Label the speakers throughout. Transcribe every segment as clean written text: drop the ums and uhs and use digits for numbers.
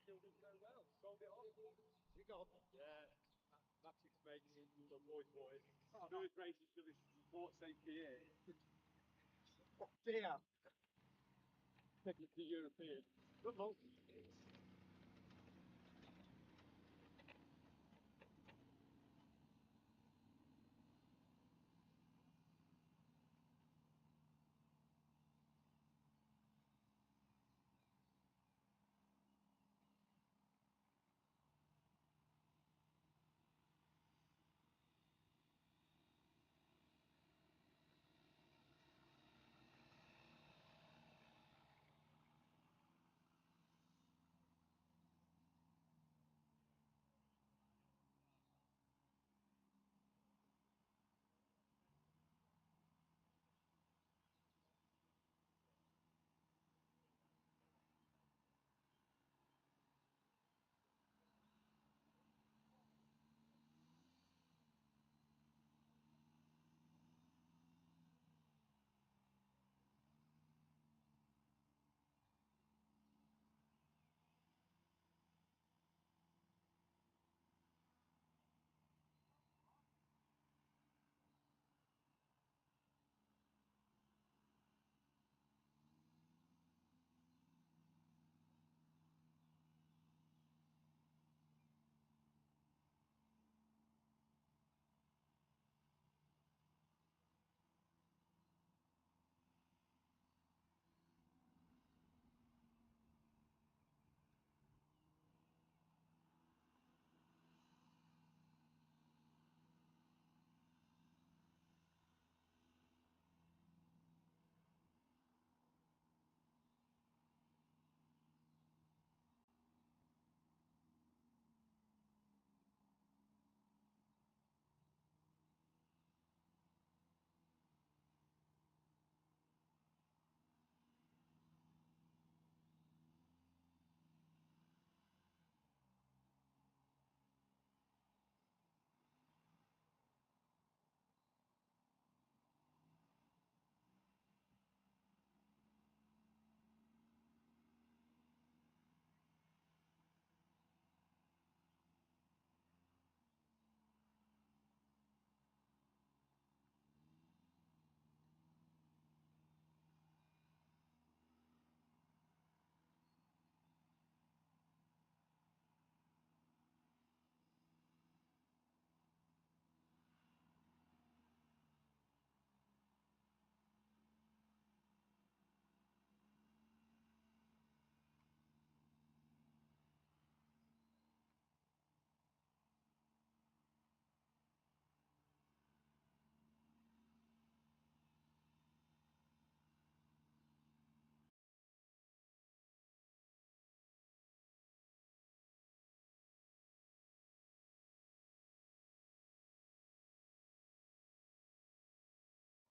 Speaker 1: You got yeah. That's its mates. The boys. Third race is for this sports APA. What dear? Technically European. Good luck.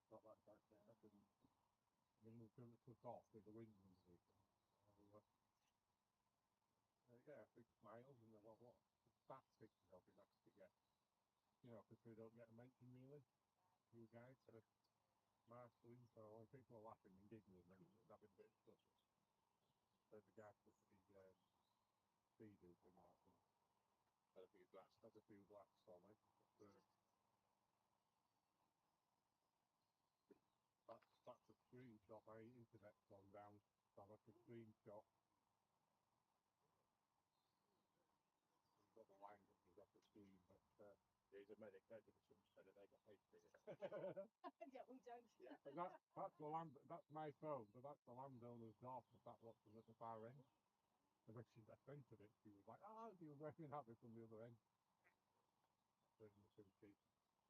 Speaker 1: Not like that. That's a, then we're going to cook off with the wings underneath. Yeah, 6 miles and then what? That 6 miles is actually get, because we don't get a mention really. You guys sort of marshalling, so when people are laughing and giggling, then it's having a bit of stuff. So the guy puts the feeders in that. That's a few blacks for me. That's a screenshot. My internet's gone down, so that's a screenshot. Got the line that was off the screen, but he's a medic. They said that they got paid for it. Yeah, we don't. Yeah. That's the land. That's my phone, but that's the landowner's daughter. That what's at the far end. And when she entered it, she was like, "Oh, she was very happy from the other end." But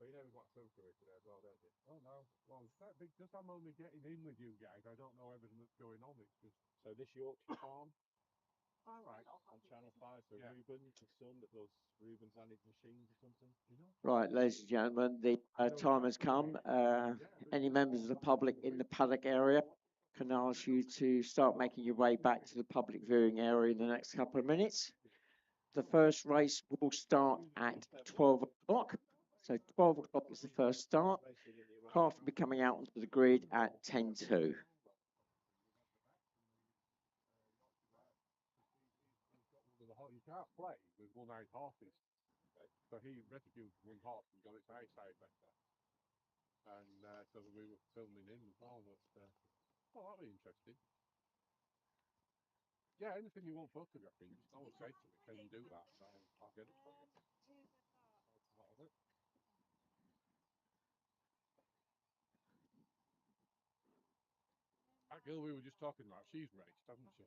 Speaker 1: you never got through to it today as well, don't you? Oh no. Well, just I'm only getting in with you guys. I don't know everything that's going on. It's just
Speaker 2: So this Yorkshire farm
Speaker 1: all right.
Speaker 2: on Channel 5, so
Speaker 1: Yeah.
Speaker 2: Ruben, his son that does Ruben's and his machines or something.
Speaker 3: Right, ladies and gentlemen, the time has come. Any members of the public in the Paddock area can ask you to start making your way back to the public viewing area in the next couple of minutes. The first race will start at 12 o'clock. So 12 o'clock is the first start. Craft will be coming out onto the grid at 10:02.
Speaker 1: you can't play with one-eyed horses. So he rescued one horse and got its eyesight better. And so we were filming him as well. But, that'll be interesting. Yeah, anything you want photographing, just always say to me, can you do that? And I'll get it for you. What is it? That girl we were just talking about, she's raced, hasn't she?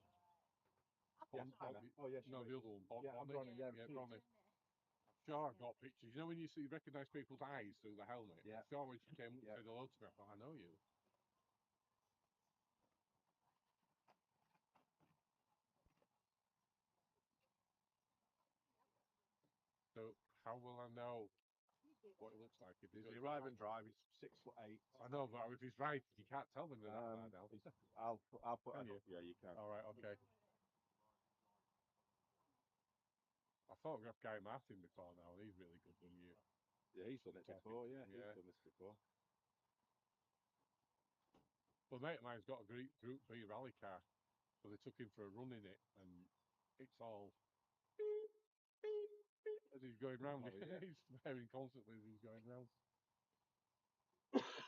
Speaker 2: Yeah, oh yes.
Speaker 1: No, the other one,
Speaker 2: Yeah,
Speaker 1: Bonnie.
Speaker 2: Ronnie,
Speaker 1: Yeah, Ronnie. I'm sure I've got pictures. You know when you recognise people's eyes through the helmet?
Speaker 2: Yeah.
Speaker 1: I'm sure when she came up and
Speaker 2: Yeah.
Speaker 1: said hello to me, I thought, I know you. So how will I know what it looks like? If
Speaker 2: The arrive and drive is 6'8".
Speaker 1: I know, but if he's right, you can't tell me that now.
Speaker 2: I'll put
Speaker 1: Can
Speaker 2: it
Speaker 1: you?
Speaker 2: up. Yeah, you can.
Speaker 1: All right, okay. I photographed Guy Martin before now, and he's really good when you.
Speaker 2: Yeah, he's done it before. Yeah,
Speaker 1: Yeah.
Speaker 2: he's done this before.
Speaker 1: Well, a mate of mine's got a Group 3 rally car, so they took him for a run in it, and it's all beep, beep, beep, as he's going round.
Speaker 2: Oh, yeah.
Speaker 1: He's swearing constantly as he's going round.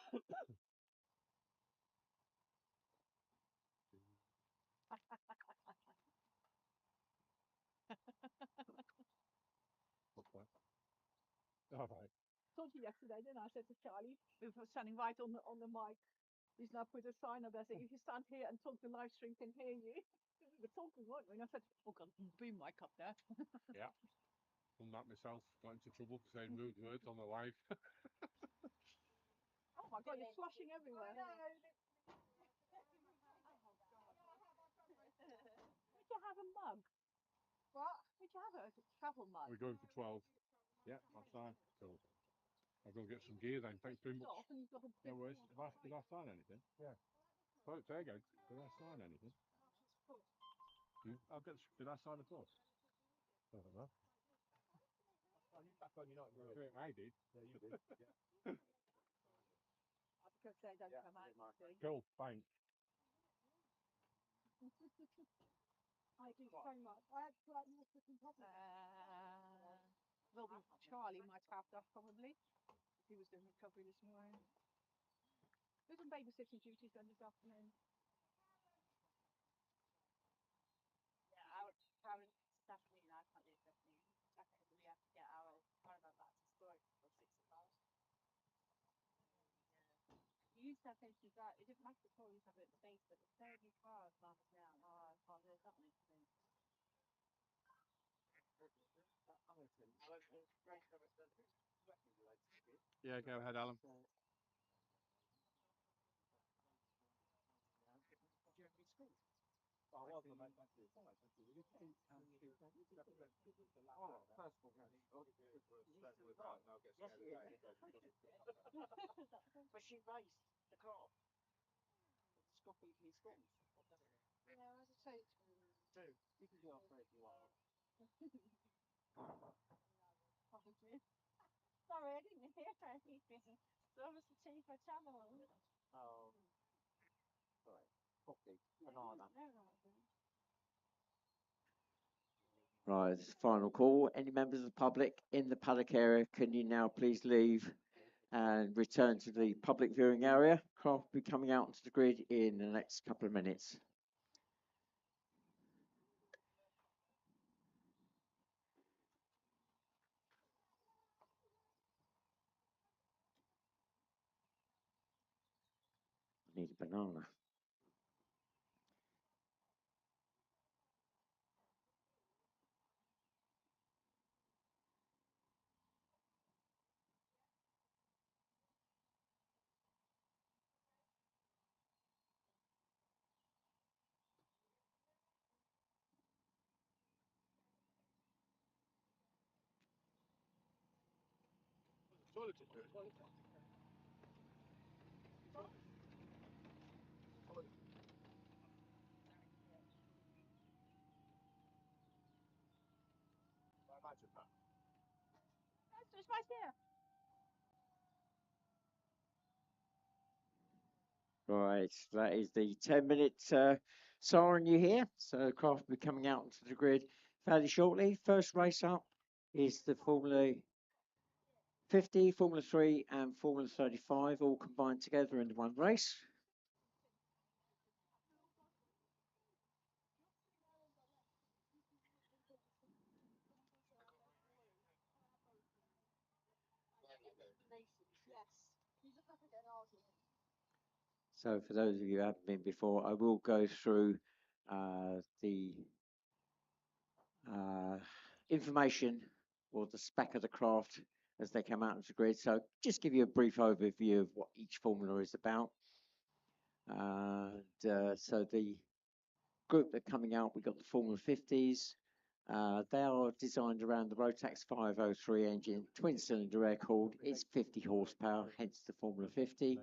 Speaker 1: What's that? All right.
Speaker 4: Told you yesterday, didn't I? I said to Charlie, we were standing right on the mic. He's now put a sign up there saying, if you stand here and talk, the live stream can hear you. We were talking, weren't we? And I said, oh God, boom mic up there.
Speaker 1: Yeah. Done that myself. Got into trouble for saying rude words on the live.
Speaker 4: Oh my God, you're flushing everywhere. Would you have a mug? What? Would you have a travel mug?
Speaker 1: We're going for 12.
Speaker 2: Yeah, that's fine.
Speaker 1: Cool. I'll go get some gear then. Thanks very much.
Speaker 4: And you've got a
Speaker 2: No
Speaker 4: big
Speaker 2: worries. Did I sign anything?
Speaker 1: Yeah. Oh, say again.
Speaker 2: Did I sign anything? Did I sign a course?
Speaker 1: I don't know.
Speaker 2: Back on, you're not
Speaker 1: I did.
Speaker 2: Yeah, you did. Yeah.
Speaker 4: because they don't come out. See?
Speaker 1: Cool. Thanks.
Speaker 4: I do so much. I had to like more cooking well, Charlie might have that probably. He was doing recovery this morning. There's some babysitting duties done this afternoon.
Speaker 5: Yeah, our current Stephanie and I can't do Stephanie. We have to get our caravan back to storage for 6 o'clock. You used to have things to drive. It didn't matter at all. You used to have a space, but there's so many cars miles now. Oh, I can't do that one.
Speaker 2: Yeah, go ahead, Alan.
Speaker 5: But she raced the car. Scoffy in schools. Yeah, as I say, you can go for it if you want. Sorry, I didn't hear anything. That was the cheaper channel. Oh. Sorry. Coffee. Banana.
Speaker 3: Right, final call. Any members of the public in the paddock area, can you now please leave and return to the public viewing area? Craft will be coming out onto the grid in the next couple of minutes. I need a banana.
Speaker 4: It's right here.
Speaker 3: Right, that is the 10-minute siren you hear. So craft will be coming out onto the grid fairly shortly. First race up is the Formula 50, Formula 3 and Formula 35 all combined together into one race. So for those of you who haven't been before, I will go through the information or the spec of the craft as they come out of the grid. So just give you a brief overview of what each formula is about. So the group that are coming out, we've got the Formula 50s. They are designed around the Rotax 503 engine, twin-cylinder air-cooled. It's 50 horsepower, hence the Formula 50.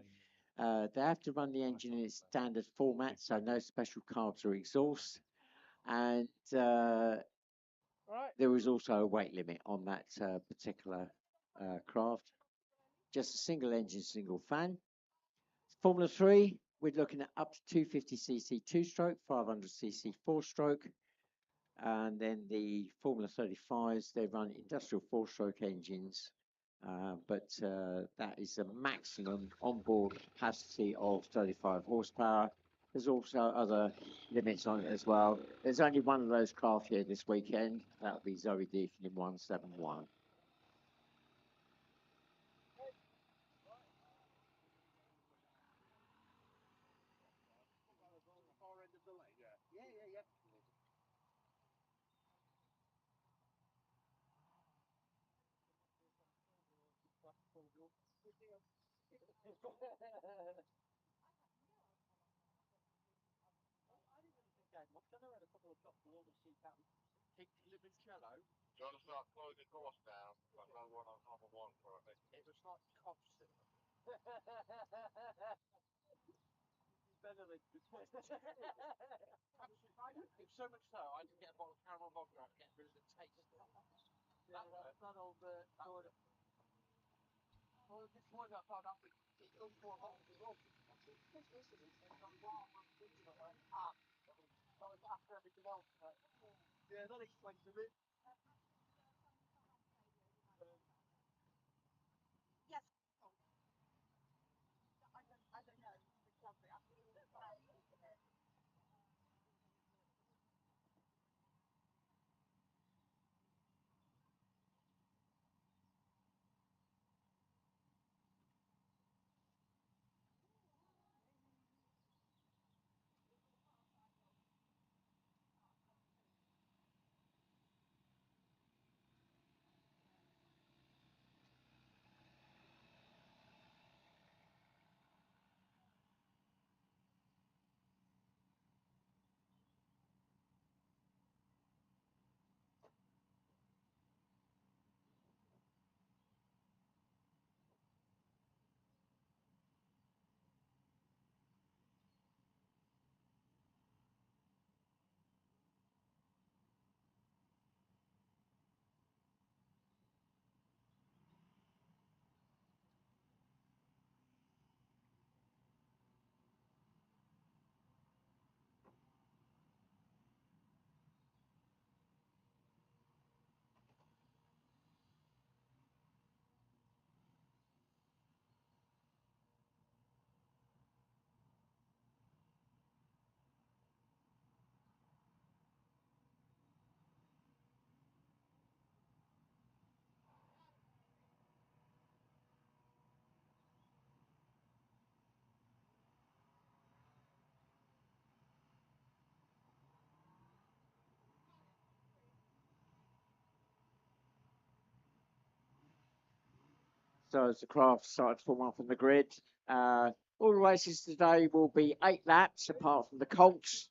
Speaker 3: They have to run the engine in its standard format, so no special carbs or exhaust. And there is also a weight limit on that particular craft. Just a single engine, single fan. Formula 3, we're looking at up to 250cc two-stroke, 500cc four-stroke. And then the Formula 35s, they run industrial four-stroke engines, but that is a maximum onboard capacity of 35 horsepower. There's also other limits on it as well. There's only one of those craft here this weekend. That'll be Zoe Deacon in 171.
Speaker 1: Do you want to start closing course down? Like another one on half of one for it. It was like cough syrup. Better than it's so much so I can get a bottle of caramel vodka and get rid of the taste. Yeah, that old well, this one I found out with it's all for a bottle of rum. After everything else. Yeah, that explains a bit.
Speaker 3: So as the craft started to form up on the grid, all the races today will be 8 laps apart from the Colts.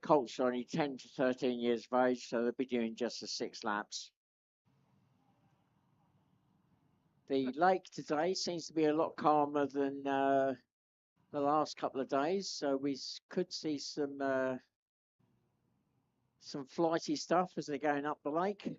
Speaker 3: Colts are only 10 to 13 years of age, so they'll be doing just the 6 laps. The lake today seems to be a lot calmer than the last couple of days, so we could see some flighty stuff as they're going up the lake.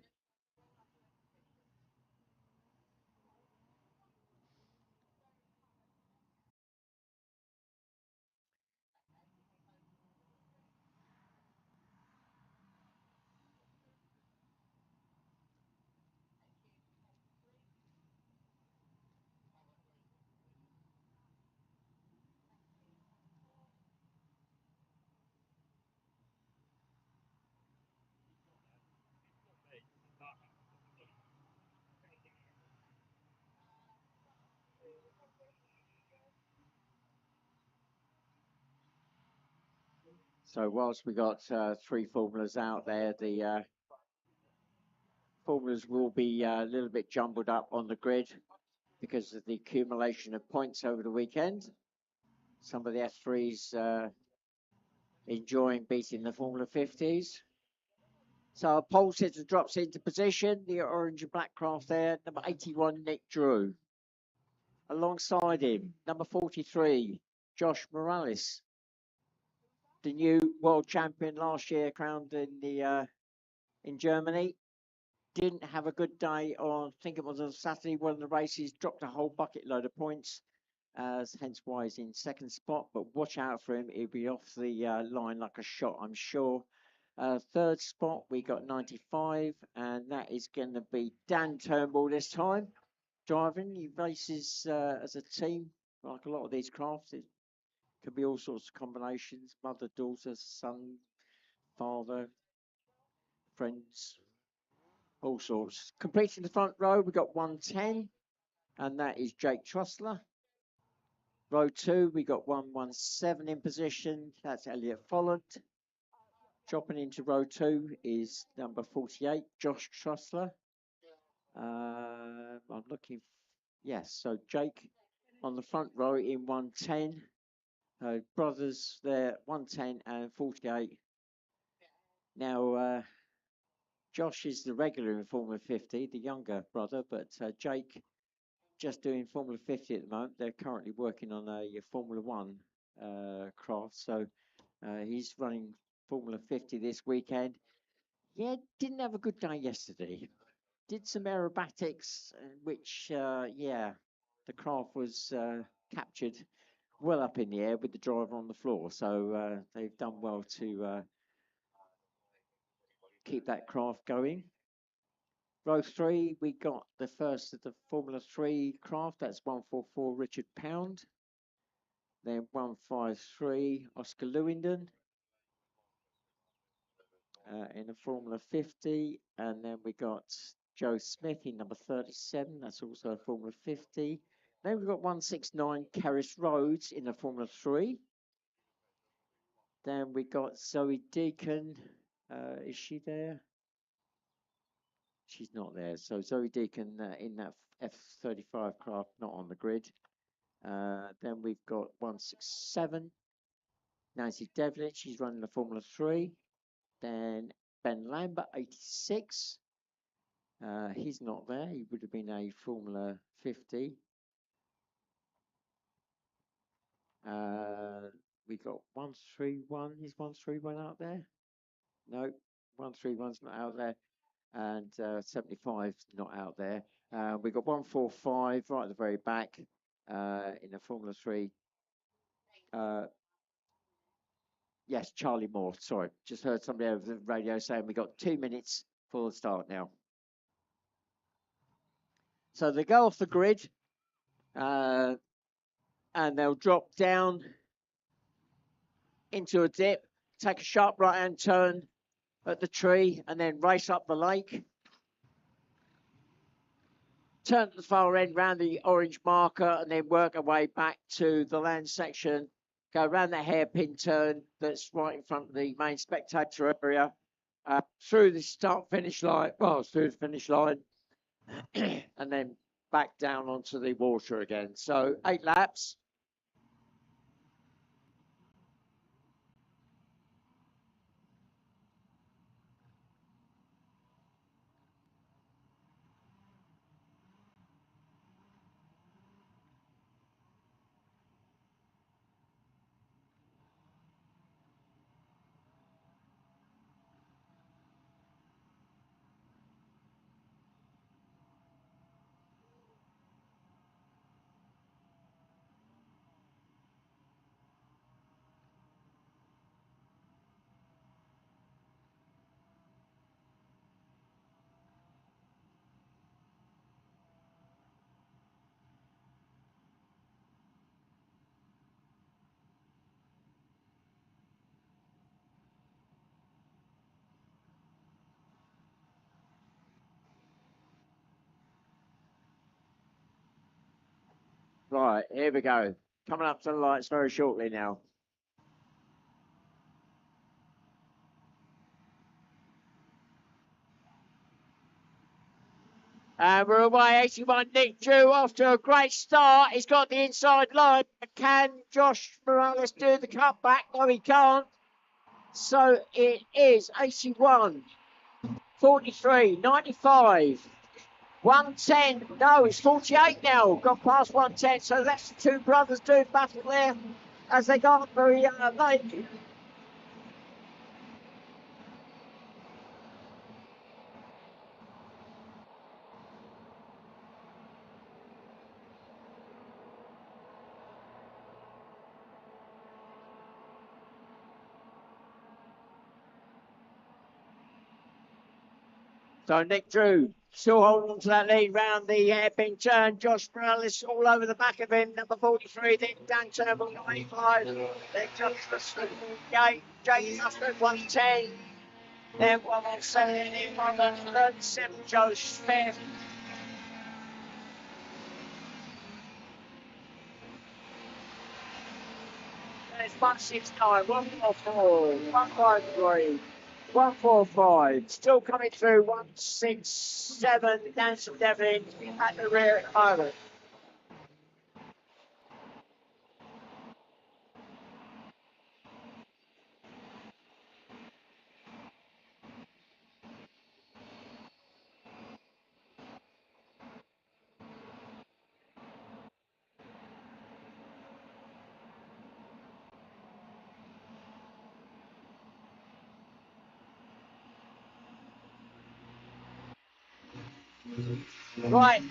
Speaker 3: So whilst we got 3 formulas out there, the formulas will be a little bit jumbled up on the grid because of the accumulation of points over the weekend. Some of the F3s enjoying beating the Formula 50s. So pole sitter drops into position, the orange and black craft there, number 81, Nick Drew. Alongside him, number 43, Josh Morales, the new world champion last year, crowned in Germany. Didn't have a good day on, I think it was on Saturday, one of the races, dropped a whole bucket load of points, hence why he's in second spot, but watch out for him, he'll be off the line like a shot, I'm sure. Third spot, we got 95, and that is going to be Dan Turnbull this time. Driving, he races as a team, like a lot of these crafts. It could be all sorts of combinations, mother, daughter, son, father, friends, all sorts. Completing the front row, we got 110, and that is Jake Trussler. Row 2, we got 117 in position, that's Elliot Folland. Dropping into row 2 is number 48, Josh Trussler. I'm looking, yes, so Jake on the front row in 110. Brothers there, 110 and 48. Now, Josh is the regular in Formula 50, the younger brother, but Jake just doing Formula 50 at the moment. They're currently working on a Formula 1 craft, so he's running Formula 50 this weekend. Yeah, didn't have a good day yesterday. Did some aerobatics, which, yeah, the craft was captured well up in the air with the driver on the floor. So they've done well to keep that craft going. Row 3, we got the first of the Formula 3 craft. That's 144 Richard Pound. Then 153 Oscar Lewington. In the Formula 50, and then we got Joe Smith in number 37. That's also a Formula 50. Then we've got 169 Carris Rhodes in the Formula 3. Then we got Zoe Deacon. Is she there? She's not there. So Zoe Deacon in that F35 craft, not on the grid. Then we've got 167 Nancy Devlin. She's running the Formula 3. Then Ben Lambert, 86. He's not there. He would have been a Formula 50. We got 131. Is 131 out there? No, 131's not out there. And 75's not out there. We got 145 right at the very back in the Formula 3. Yes, Charlie Moore. Sorry, just heard somebody over the radio saying we got 2 minutes for the start now. So they go off the grid and they'll drop down into a dip, take a sharp right-hand turn at the tree, and then race up the lake. Turn at the far end round the orange marker, and then work our way back to the land section. Go around that hairpin turn that's right in front of the main spectator area, through the start-finish line, well, through the finish line, and then back down onto the water again. So 8 laps. Right, here we go. Coming up to the lights very shortly now. And we're away. 81 Nick Drew off to a great start. He's got the inside line. Can Josh Morales do the cutback? No, he can't. So it is 81, 43, 95, 110. No, it's 48 now. Got past 110. So that's the two brothers doing battle there as they go up very late. So Nick Drew still holding on to that lead round the hairpin turn. Josh Morales all over the back of him. Number 43, then Dan Turnbull, 95. Then Justin Jake Justin 110. Then 117, then 137, Joe Smith. There's 169, 144, 153. 145, still coming through 167, Nancy Devlin at the rear at the moment. Right,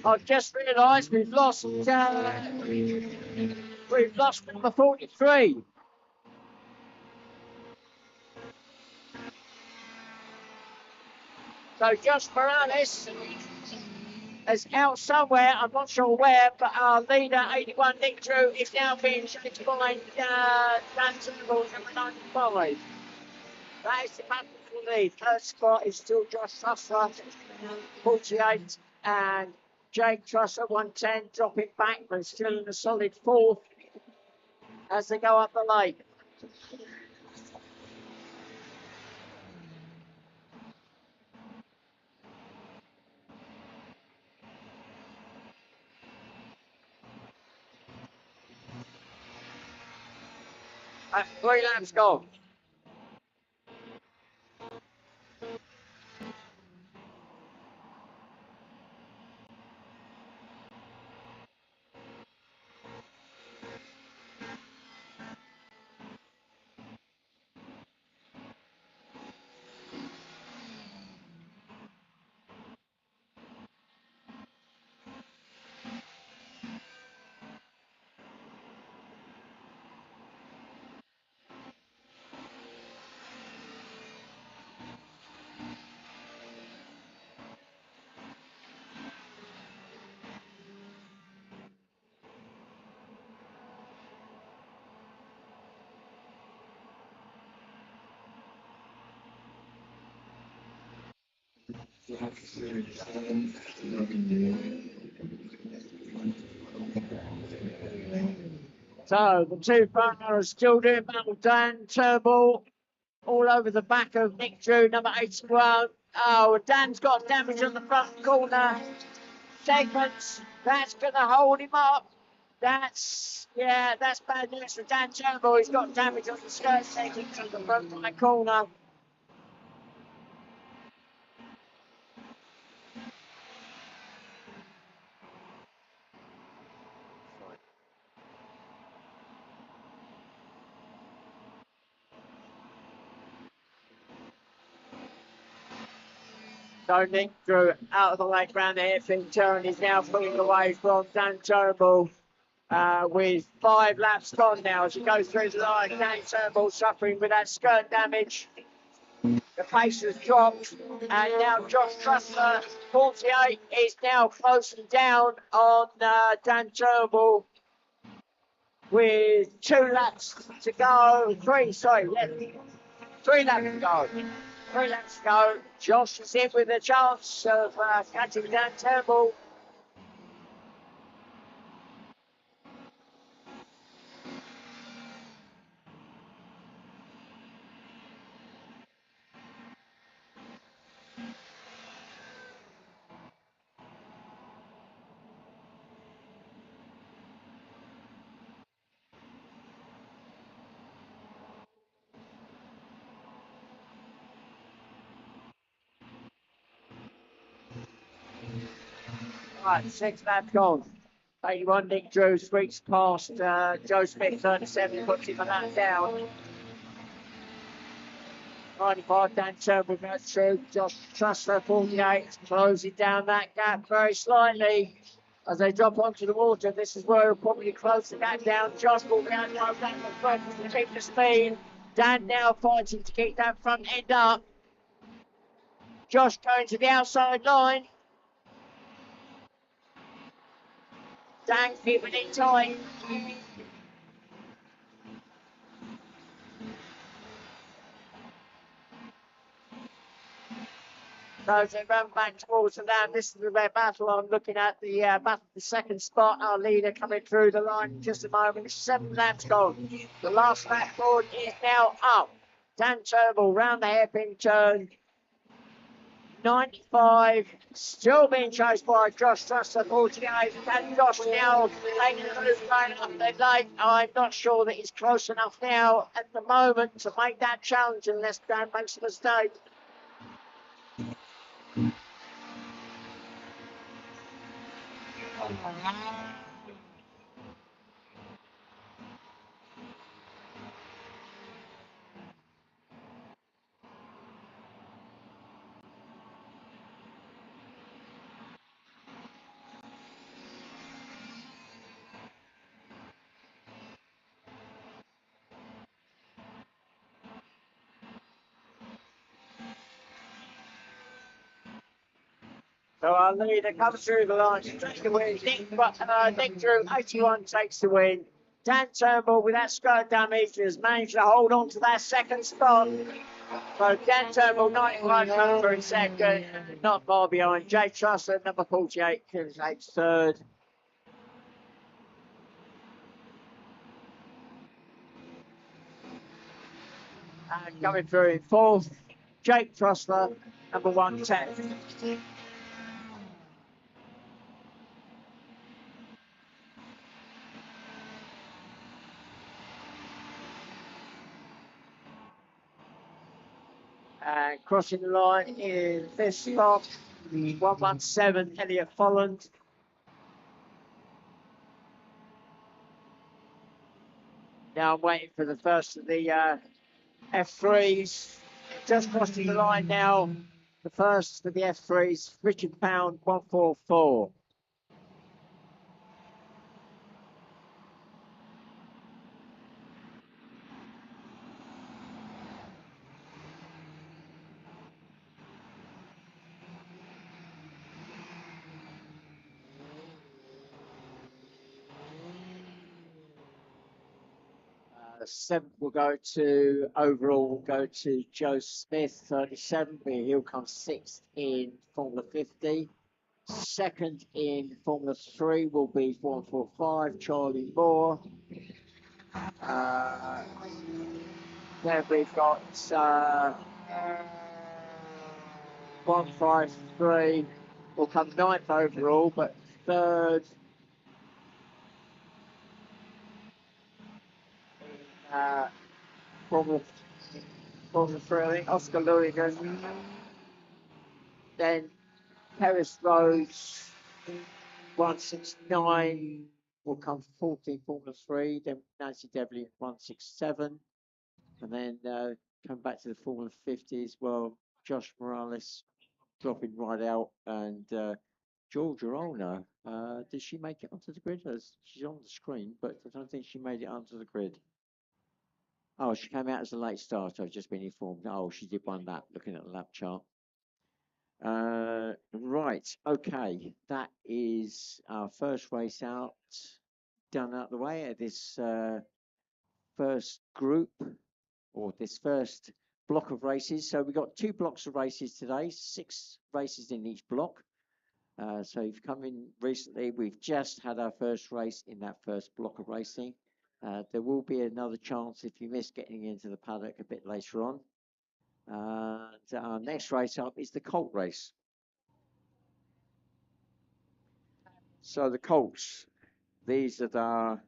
Speaker 3: I've just realised we've lost number 43. So Josh Morales is out somewhere, I'm not sure where, but our leader, 81 Nick Drew, is now being chased by Dan Turnbull, number 95. That is the battle for the lead. Third spot is still Josh Trussler, 48, and Jake Trussler, 110, dropping back, but still in a solid fourth as they go up the lake. That's 3 laps gone. So the two partners still doing battle. Dan Turnbull all over the back of Nick Drew, number 81. Oh, Dan's got damage on the front corner segments. That's going to hold him up. That's bad news for Dan Turnbull. He's got damage on the skirt segments on the front right corner. So Nick Drew out of the lake round the hairpin turn is now pulling away from Dan Turnbull with 5 laps gone now as he goes through the line. Dan Turnbull suffering with that skirt damage. The pace has dropped, and now Josh Trussler, 48, is now closing down on Dan Turnbull with 2 laps to go. 3 laps to go. 3 laps to go. Josh is in with a chance of catching Dan Turnbull. Right, 6 laps gone. 81 Nick Drew sweeps past Joe Smith, 37, puts him on that down. 95 Dan Turnbull goes through. Josh Trussler, 48, closing down that gap very slightly. As they drop onto the water, this is where he'll probably close the gap down. Josh will go down the front to keep the speed. Dan now fighting to keep that front end up. Josh going to the outside line. Dan keeping it tight. So they run back towards the land. This is the red battle. I'm looking at the battle for the second spot. Our leader coming through the line in just a moment. 7 laps gone. The last lap board is now up. Dan Turnbull round the hairpin turn. 95, still being chased by Josh Trussler, 48, and Josh now making the move going up the lane. I'm not sure that he's close enough now at the moment to make that challenge unless Dan makes a mistake. So our leader comes through the line, takes the win. Nick Drew, 81, takes the win. Dan Turnbull, with that skirt damage, has managed to hold on to that second spot. So Dan Turnbull, 91, number in second, not far behind. Jay Trussler, number 48, takes third. And coming through in fourth, Jake Trussler, number 110. And crossing the line in fifth spot, 117, Elliot Folland. Now I'm waiting for the first of the F3s. Just crossing the line now. The first of the F3s, Richard Pound, 144. Seventh will go to, overall will go to Joe Smith, 37, but he'll come sixth in Formula 50. Second in Formula 3 will be 145, Charlie Moore. Then we've got 153 will come ninth overall, but third Formula 3, I think Oscar Lewis. Then Paris Rose, 169 will come 14 Formula 3, then Nancy Devlin 167, and then come back to the Formula 50 as well. Josh Morales dropping right out, and Georgia Olner, did she make it onto the grid? She's on the screen, but I don't think she made it onto the grid. Oh, she came out as a late starter. I've just been informed. Oh, she did one lap, looking at the lap chart. Right, okay, that is our first race out, done out the way of this first group, or this first block of races. So we've got 2 blocks of races today, 6 races in each block. So if you've come in recently, we've just had our first race in that first block of racing. There will be another chance if you miss getting into the paddock a bit later on. Our next race up is the Colt race. So the Colts, these are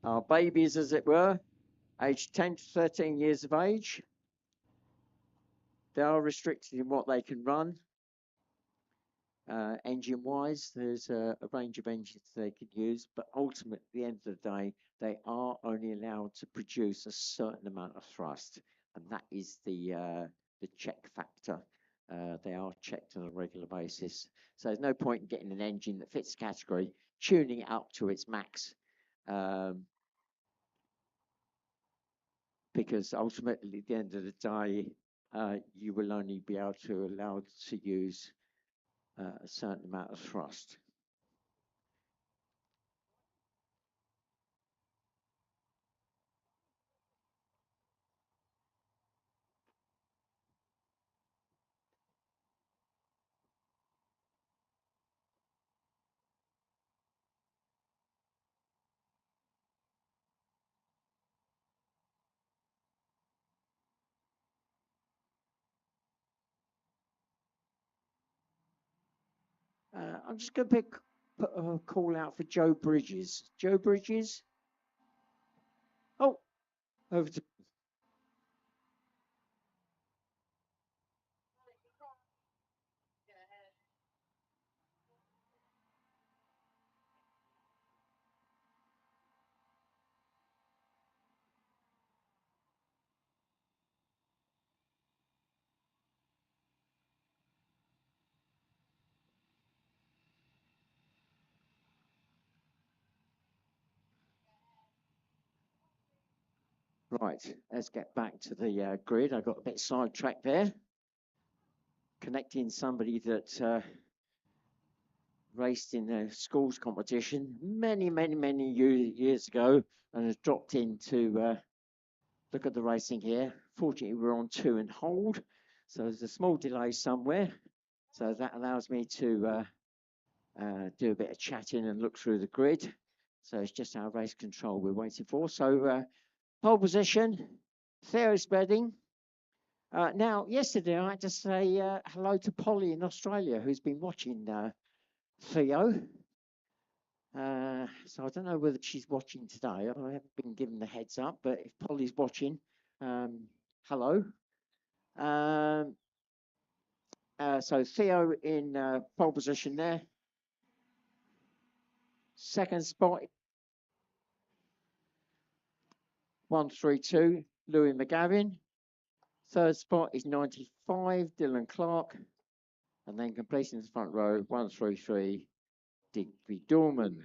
Speaker 3: our babies, as it were, aged 10 to 13 years of age. They are restricted in what they can run. Engine-wise, there's a range of engines they could use, but ultimately, at the end of the day, they are only allowed to produce a certain amount of thrust, and that is the check factor. They are checked on a regular basis, so there's no point in getting an engine that fits the category, tuning it up to its max, because ultimately, at the end of the day, you will only be able to allow to use a certain amount of thrust. I'm just going to put a call out for Joe Bridges. Joe Bridges? Oh, over to... Right, let's get back to the grid. I got a bit sidetracked there. Connecting somebody that raced in a schools competition many years ago and has dropped in to look at the racing here. Fortunately, we're on 2 and hold, so there's a small delay somewhere. So that allows me to do a bit of chatting and look through the grid. So it's just our race control we're waiting for. So pole position, Theo Spedding. Now, yesterday I had to say hello to Polly in Australia, who's been watching Theo. So I don't know whether she's watching today. I haven't been given the heads up, but if Polly's watching, hello. So Theo in pole position there. Second spot, 132, Louis McGavin. Third spot is 95, Dylan Clark. And then completing the front row, 133, Digby Dorman.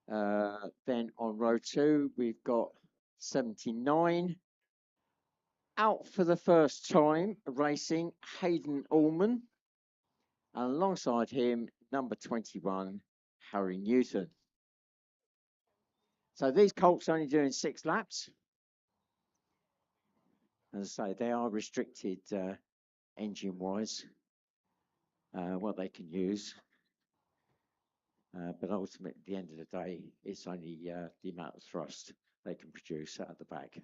Speaker 3: Then on row 2, we've got 79. Out for the first time, racing Hayden Allman. And alongside him, number 21, Harry Newton. So these Colts are only doing 6 laps. As I say, they are restricted engine-wise, what they can use. But ultimately, at the end of the day, it's only the amount of thrust they can produce out of the back.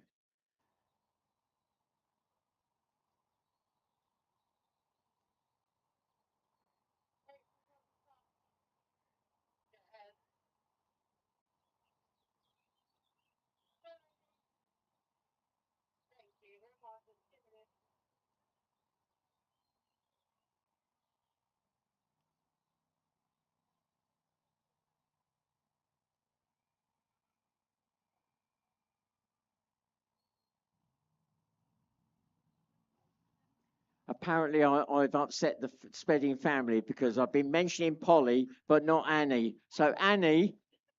Speaker 3: Apparently, I've upset the Spedding family because I've been mentioning Polly, but not Annie. So, Annie,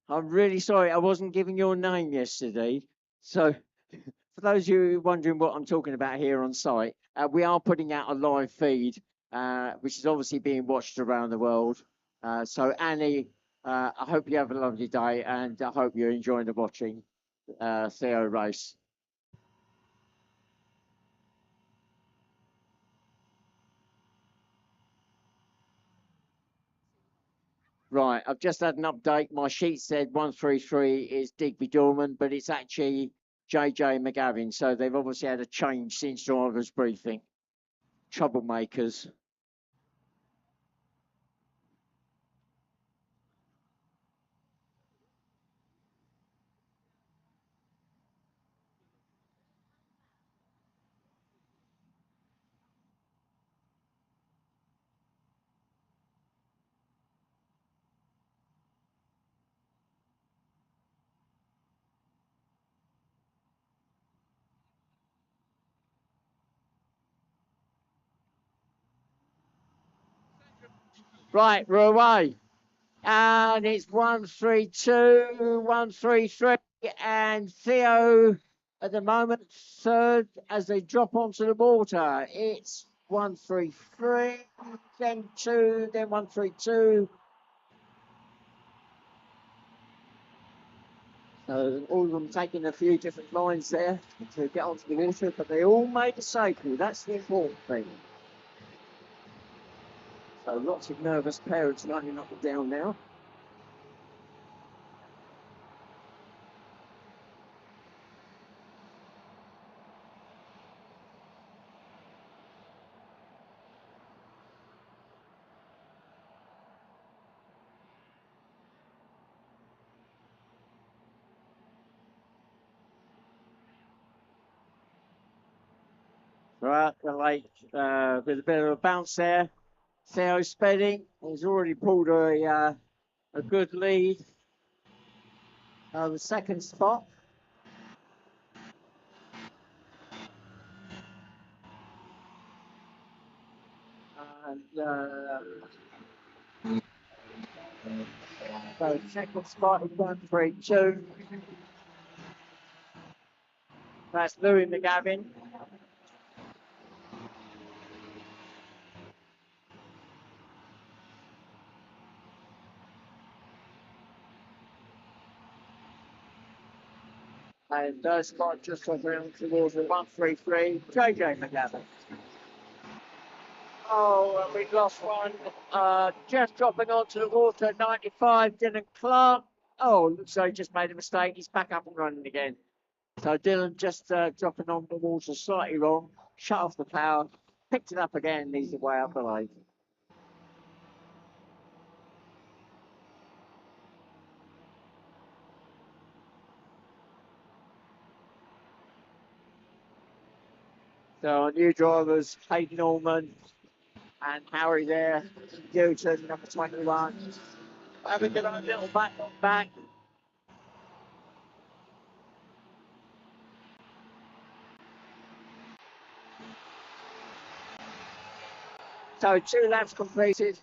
Speaker 3: I'm really sorry I wasn't giving your name yesterday. So, for those of you wondering what I'm talking about here on site, we are putting out a live feed, which is obviously being watched around the world. So, Annie, I hope you have a lovely day, and I hope you're enjoying the watching Theo race. Right, I've just had an update. My sheet said 133 is Digby Dorman, but it's actually JJ McGavin. So they've obviously had a change since driver's briefing. Troublemakers. Right, we're away. And it's 1-3-2, 1-3-3, and Theo at the moment third as they drop onto the water. It's 1-3-3, then 2, then 1-3-2. So all of them taking a few different lines there to get onto the water, but they all made a cycle. That's the important thing. So lots of nervous parents lining up and down now. Right, the lake with a bit of a bounce there. Theo Spedding has already pulled a good lead. The second spot. And so second spot is 1-3-2. That's Louis McGavin. And third spot just off around towards the 1-3-3, JJ McGavin. Oh, we've lost one. Just dropping onto the water, 95, Dylan Clark. Oh, looks like he just made a mistake. He's back up and running again. So Dylan just dropping on the water slightly wrong, shut off the power, picked it up again, and he's way up the lake. So our new drivers, Hayden Norman and Harry there, Newton, number 21. Having a little back on back. So 2 laps completed.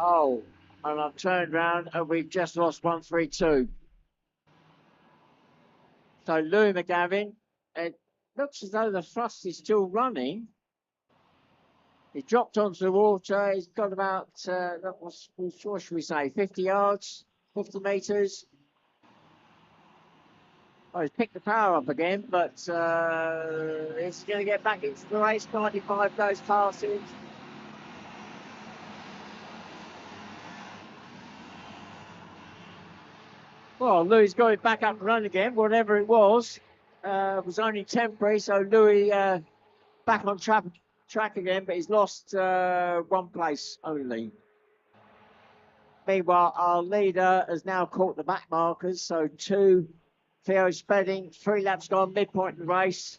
Speaker 3: Oh, and I've turned round and we've just lost 1-3-2. So Louis McGavin, it looks as though the thrust is still running. He dropped onto the water. He's got about, what should we say, 50 yards, 50 metres. Oh, he's picked the power up again, but he's going to get back into the race. 95 goes past him. Well, Louis got it back up and running again. Whatever it was only temporary. So Louis back on track again, but he's lost 1 place only. Meanwhile, our leader has now caught the back markers. So 2, Theo Spedding, 3 laps gone, midpoint in the race.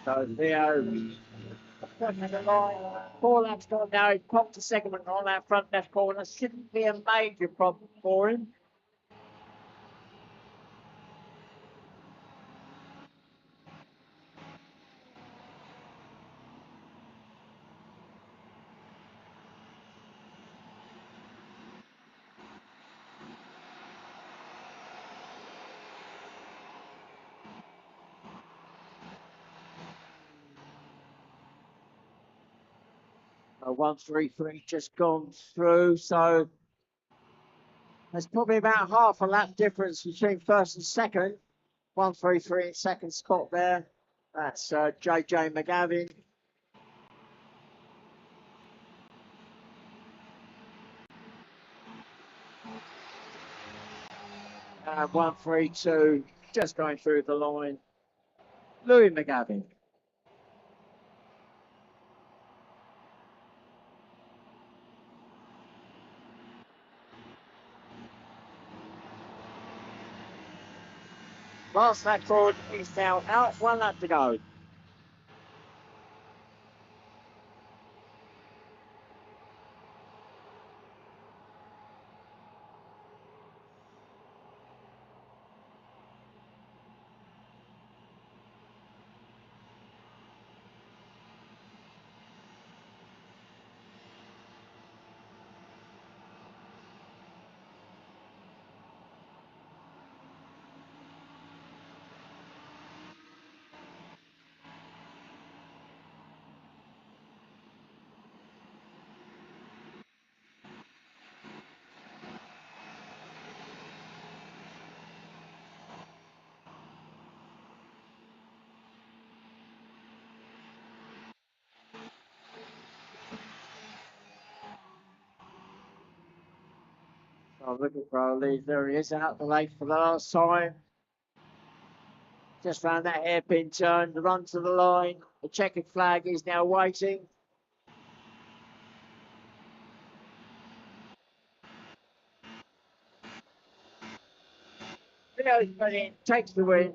Speaker 3: So Theo, 4 laps gone now. He popped the second one on that front left corner. Shouldn't be a major problem for him. 133 just gone through, so there's probably about half a lap difference between first and second. 133 in second spot there. That's JJ McGavin. And 132 just going through the line. Louis McGavin. Last lap forward is now out. 1 lap to go. So looking for our lead. There he is, out the lake for the last time. Just round that hairpin turn, the run to the line. The checkered flag is now waiting. Leo's running, takes the win.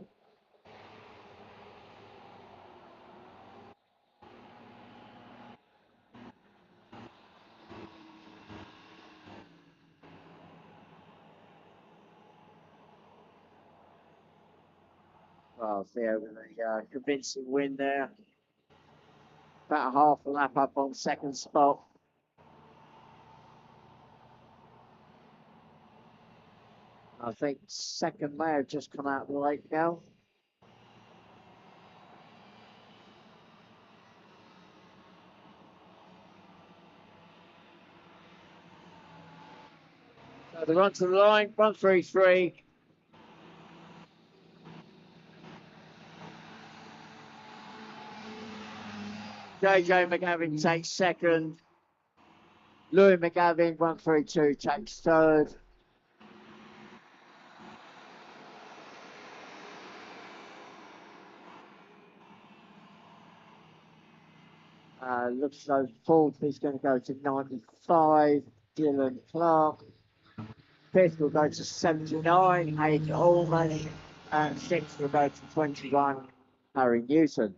Speaker 3: Well, Theo with a convincing win there. About a half a lap up on second spot. I think second may have just come out of the lake now. So the run to the line, 133. JJ McGavin takes second. Louis McGavin, 132, takes third. Looks like fourth is going to go to 95, Dylan Clark. Fifth will go to 79, Hayden Allman. And sixth will go to 21, Harry Newton.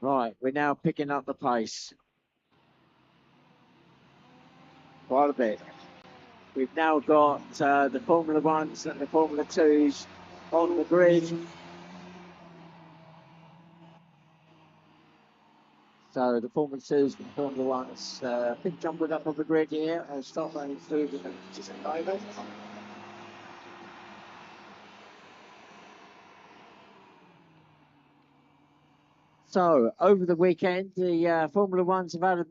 Speaker 3: Right, we're now picking up the pace. Quite a bit. We've now got the Formula Ones and the Formula Twos on the grid. So the Formula Twos and Formula Ones, big jumping up on the grid here. I'll start running through the moment. So over the weekend, the Formula Ones have had a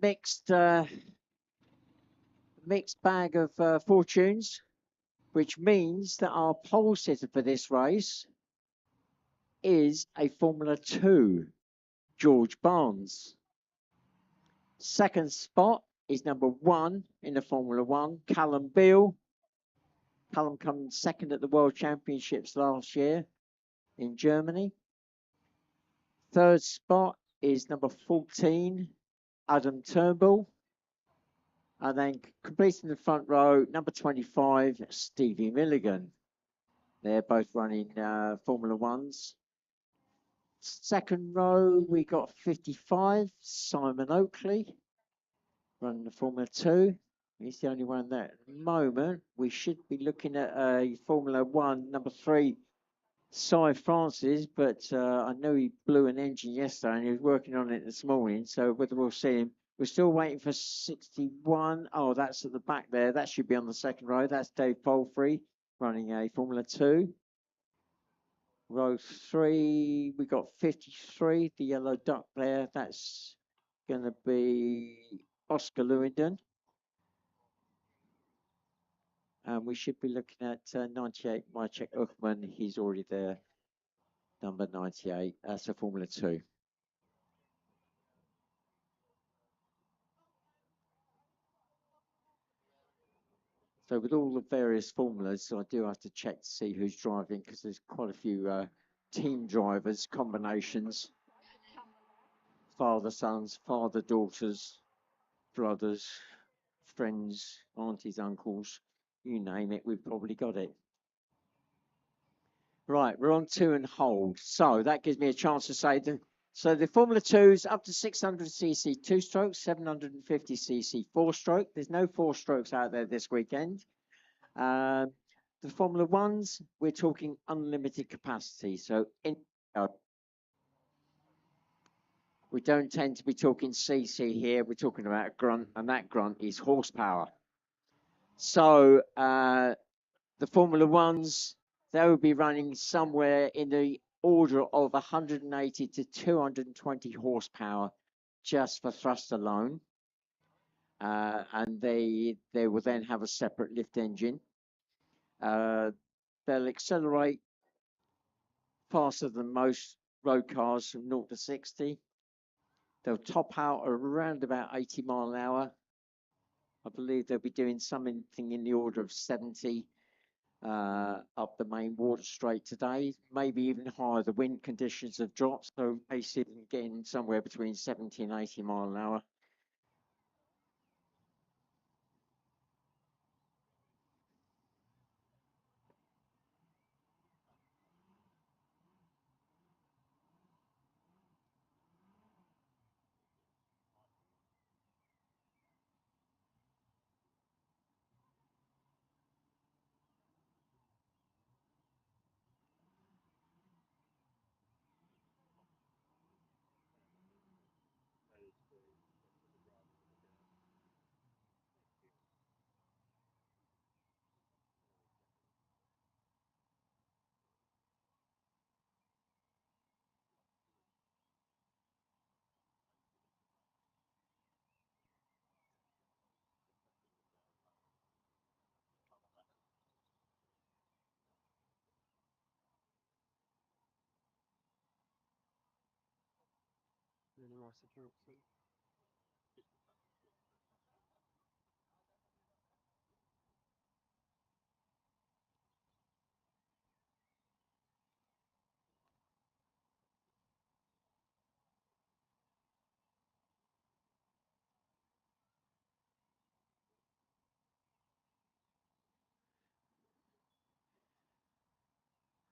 Speaker 3: mixed bag of fortunes, which means that our pole sitter for this race is a Formula 2, George Barnes. Second spot is number 1 in the Formula 1, Callum Beale. Callum come second at the World Championships last year in Germany. Third spot is number 14, Adam Turnbull. And then completing the front row, number 25, Stevie Milligan. They're both running Formula Ones. Second row, we got 55, Simon Oakley, running the Formula 2. He's the only one there at the moment. We should be looking at a Formula 1, number 3, Cy Francis, but I know he blew an engine yesterday and he was working on it this morning, so whether we'll see him. We're still waiting for 61. Oh, that's at the back there. That should be on the second row. That's Dave Palfrey running a Formula 2. Row 3, we got 53, the yellow duck there. That's going to be Oscar Lewington. And we should be looking at 98, Maciek Uckman. He's already there, number 98. That's a Formula 2. So with all the various formulas, I do have to check to see who's driving because there's quite a few team drivers, combinations, father, sons, father, daughters, brothers, friends, aunties, uncles, you name it, we've probably got it. Right, we're on 2 and hold. So that gives me a chance to say so the Formula 2's up to 600cc 2-stroke, 750cc 4-stroke. There's no 4-strokes out there this weekend. The Formula 1s, we're talking unlimited capacity. So we don't tend to be talking CC here. We're talking about a grunt, and that grunt is horsepower. So the Formula 1s, they will be running somewhere in the order of 180 to 220 horsepower just for thrust alone. And they will then have a separate lift engine. They'll accelerate faster than most road cars from 0 to 60. They'll top out around about 80 mile an hour. I believe they'll be doing something in the order of 70 up the main water straight today, maybe even higher. The wind conditions have dropped, so basically getting somewhere between 70 and 80 mile an hour.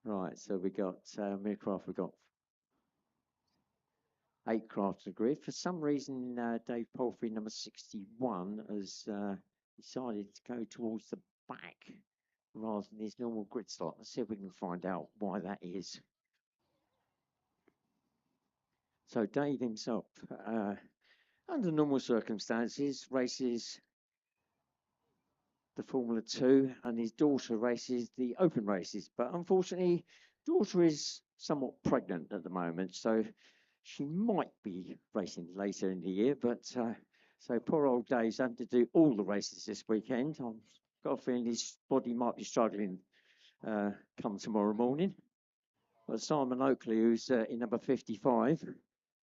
Speaker 3: Right, so we got Midcraft, we got 8 craft to grid. For some reason, Dave Palfrey, number 61, has decided to go towards the back rather than his normal grid slot. Let's see if we can find out why that is. So Dave himself, under normal circumstances, races the Formula 2 and his daughter races the open races. But unfortunately, daughter is somewhat pregnant at the moment, so she might be racing later in the year. But so poor old Dave's having to do all the races this weekend. I've got a feeling his body might be struggling come tomorrow morning. But Simon Oakley, who's in number 55,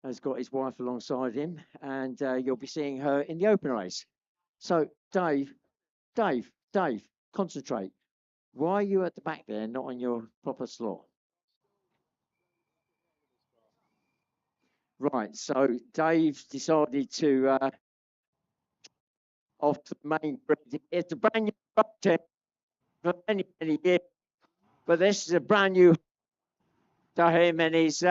Speaker 3: has got his wife alongside him, and you'll be seeing her in the open race. So Dave, concentrate. Why are you at the back there, not on your proper slot? Right, so Dave's decided to off the main grid. It's a brand new project for many, many years, but this is a brand new to him, and he's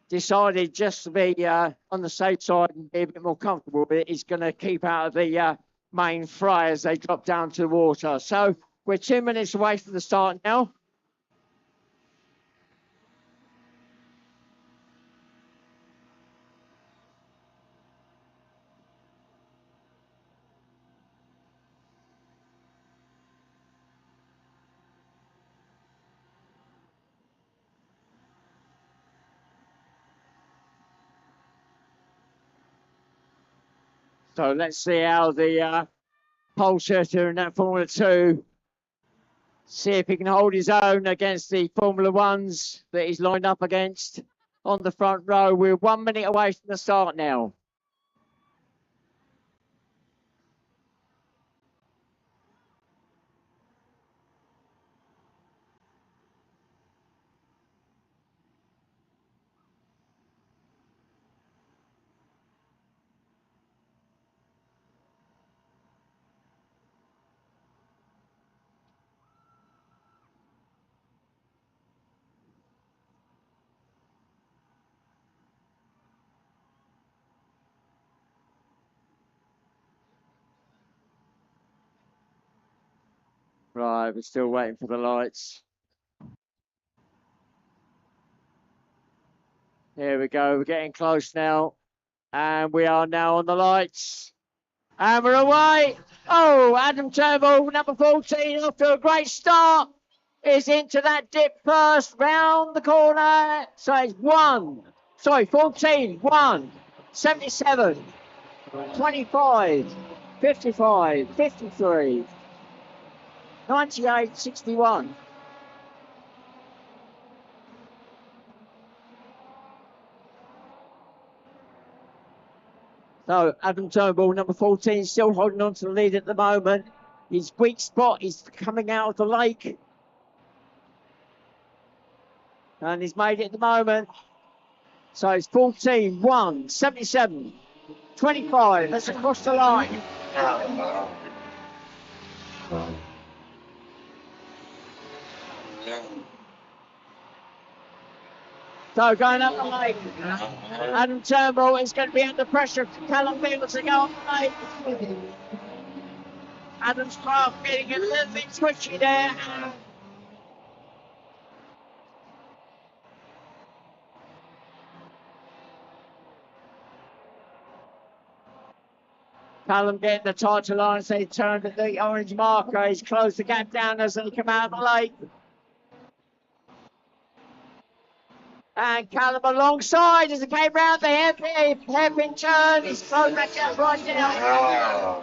Speaker 3: decided just to be on the safe side and be a bit more comfortable with it. He's going to keep out of the main fry as they drop down to the water. So we're 2 minutes away from the start now. So let's see how the pole sitter in that Formula 2, see if he can hold his own against the Formula 1s that he's lined up against on the front row. We're 1 minute away from the start now. Right, we're still waiting for the lights. Here we go, we're getting close now. And we are now on the lights. And we're away. Oh, Adam Turnbull, number 14, off to a great start. Is into that dip first, round the corner. So it's 14, 77, 25, 55, 53, 98, 61. So Adam Turnbull, number 14, still holding on to the lead at the moment. His weak spot is coming out of the lake. And he's made it at the moment. So it's 14, 77, 25. That's across the line. So going up the lake. Adam Turnbull is going to be under pressure. Callum Beale to go up the lake. Adam's Craft getting a little bit twitchy there. Callum getting the title line as they turned at the orange marker. He's closed the gap down as they come out of the lake. And Callum alongside as he came round the hairpin turn. He's closed that gap right now.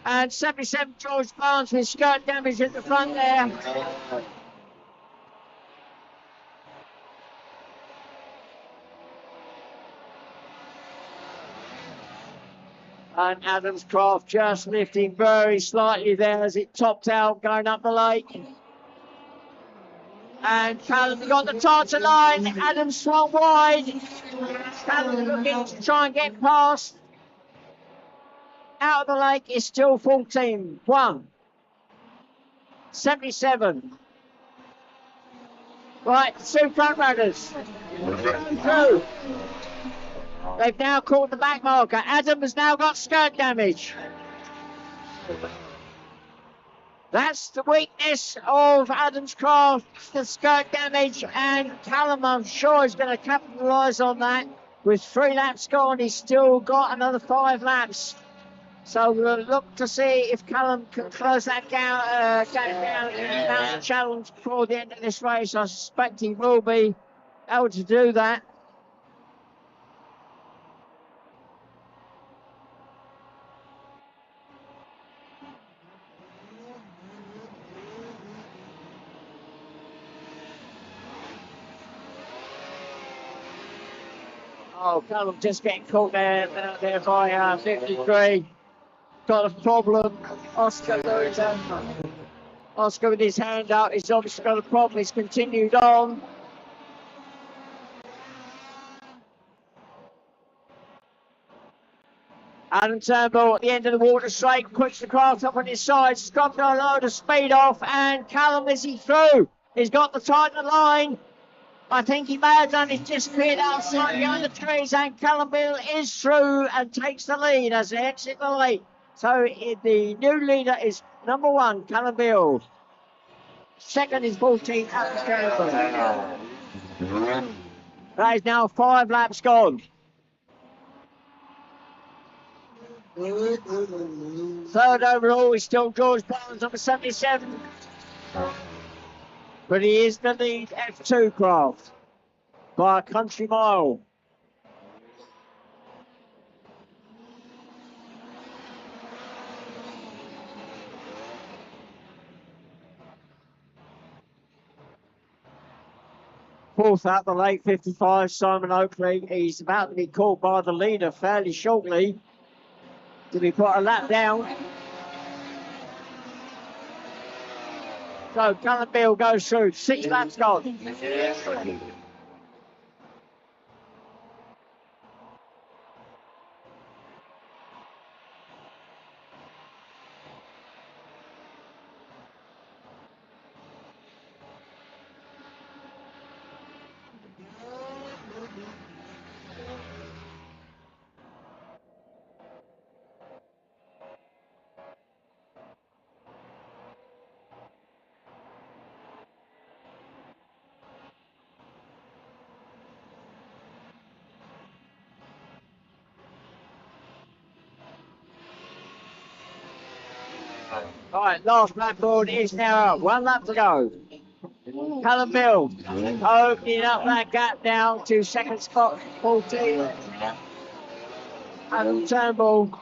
Speaker 3: And 77 George Barnes with skirt damage at the front there. And Adams Craft just lifting very slightly there as it topped out going up the lake. And Callum got the tartar line. Adams swung wide. Callum looking to try and get past. Out of the lake is still 14. 77. Right, two front runners. Through. They've now caught the back marker. Adam has now got skirt damage. That's the weakness of Adam's Craft, the skirt damage, and Callum, I'm sure, is going to capitalise on that. With 3 laps gone, he's still got another 5 laps. So we'll look to see if Callum can close that gap down in the challenge before the end of this race. I suspect he will be able to do that. Oh, Callum just getting caught there by 53. Got a problem. Oscar Loser. Oscar with his hand up. He's obviously got a problem. He's continued on. Adam Turnbull at the end of the water straight, puts the craft up on his side, dropped a load of speed off, and Callum, is he through? He's got the tight line. I think he may have done. He's disappeared outside behind the trees, and Callum Bill is through and takes the lead as they exit the lake. So the new leader is number 1, Callum Bill. Second is 14, Adam Turnbull. That is now 5 laps gone. Third overall is still George Barnes, number 77. But he is the lead F2 craft by a country mile. Fourth out the late 55, Simon Oakley. He's about to be caught by the leader fairly shortly. To be put a lap down. So Callum Bill goes through, 6 laps gone. Right, last blackboard is now up. 1 lap to go. Callum Bill opening up that gap now to second spot, 14. Adam Turnbull.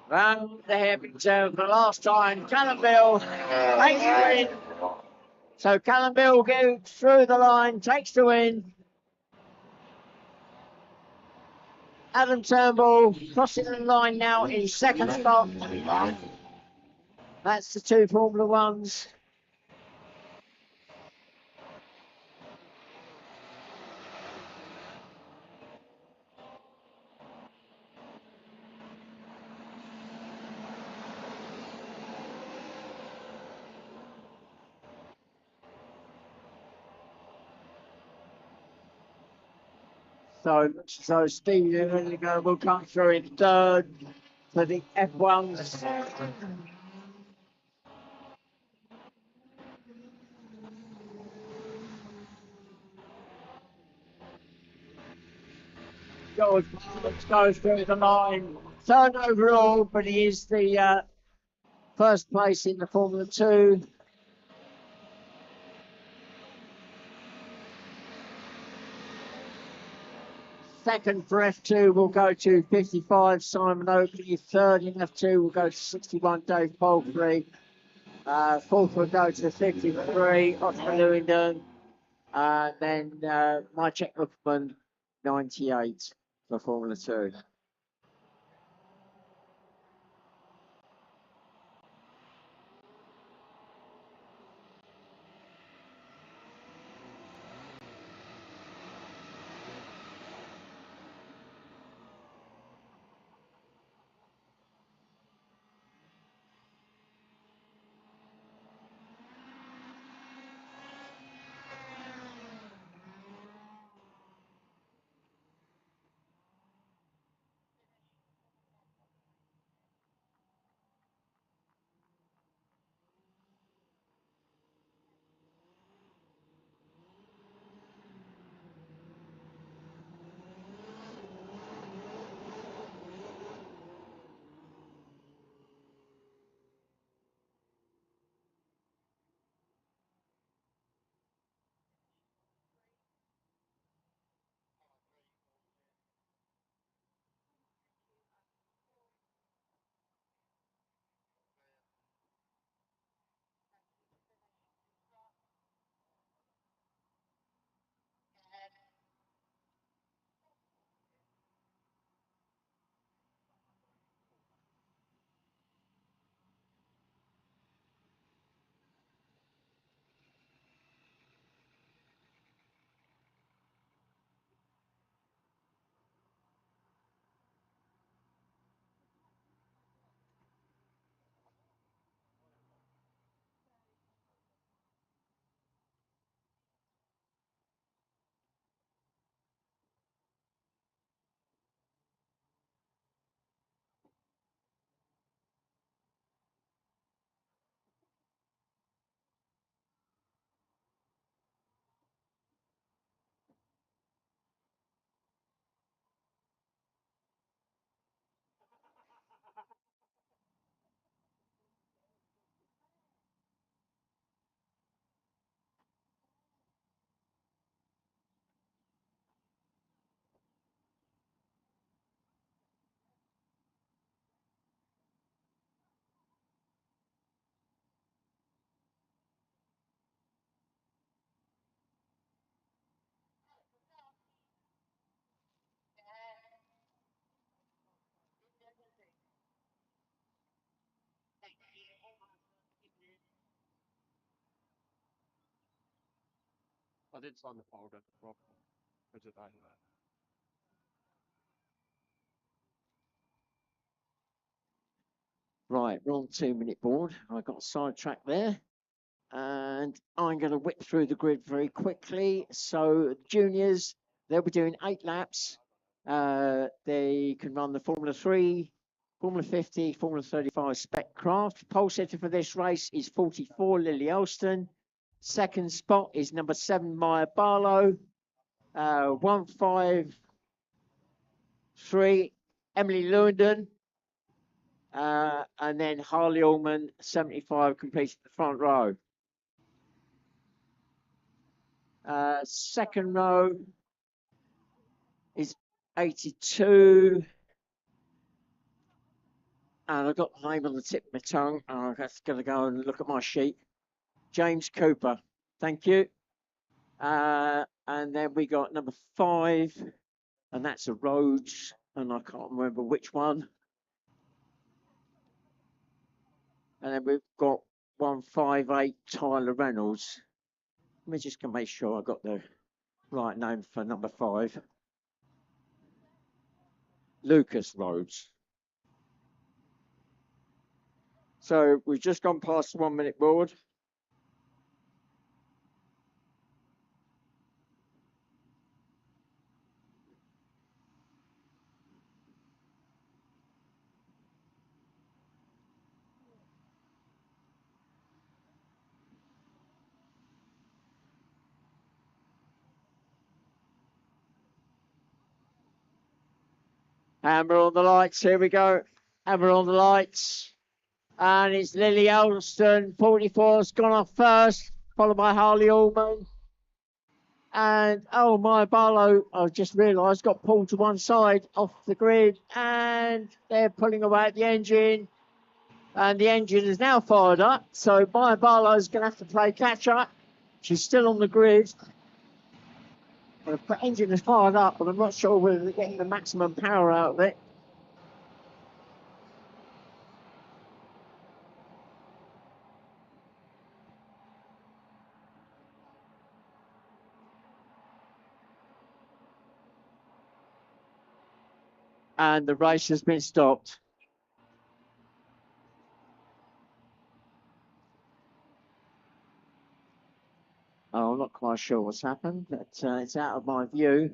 Speaker 3: Round the hairpin turn for the last time. Callum Bill takes the win. So Callum Bill goes through the line, takes the win. Adam Turnbull crossing the line now in second spot. That's the 2 Formula Ones. So Steve will come through in third for the F1s. George Barnes goes through the line. Third overall, but he is the first place in the Formula 2. Second for F2 will go to 55, Simon Oakley. Third in F2 will go to 61, Dave Palfrey. Fourth will go to 53, Oscar Lewington. Then Maciek Uffman, 98 for Formula 2.
Speaker 1: did sign the folder for today.
Speaker 3: Right, we're on 2-minute board. I got sidetracked there. And I'm going to whip through the grid very quickly. So juniors, they'll be doing 8 laps. They can run the Formula 3, Formula 50, Formula 35 Spec Craft. Pole sitter for this race is 44, Lily Elston. Second spot is number 7, Maya Barlow. 153, Emily Lewandon. And then Harley Allman, 75, completed the front row. Second row is 82. And I've got the name on the tip of my tongue. I'm going to go and look at my sheet. James Cooper. Thank you. And then we got number 5. And that's a Rhodes. And I can't remember which one. And then we've got 158 Tyler Reynolds. Let me just make sure I got the right name for number 5. Lucas Rhodes. So we've just gone past the 1-minute board. And we're on the lights. Here we go. And we're on the lights. And it's Lily Elston, 44, has gone off first, followed by Harley Allman. And oh, my Barlow, I've just realised, got pulled to one side off the grid. And they're pulling away at the engine. And the engine is now fired up. So Maya Barlow's going to have to play catch up. She's still on the grid. The engine is fired up, but I'm not sure whether they're getting the maximum power out of it. And the race has been stopped. Oh, I'm not quite sure what's happened, but it's out of my view.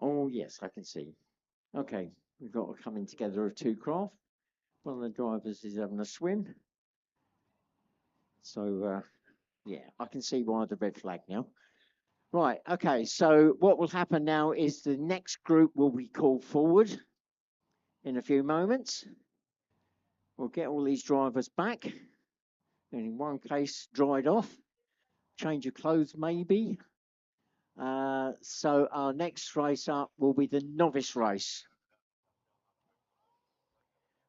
Speaker 3: Oh, yes, I can see. Okay, we've got a coming together of 2 craft. One of the drivers is having a swim. So, yeah, I can see why the red flag now. Right, okay, so what will happen now is the next group will be called forward in a few moments. We'll get all these drivers back. And in one case, dried off. Change of clothes, maybe. So our next race up will be the novice race.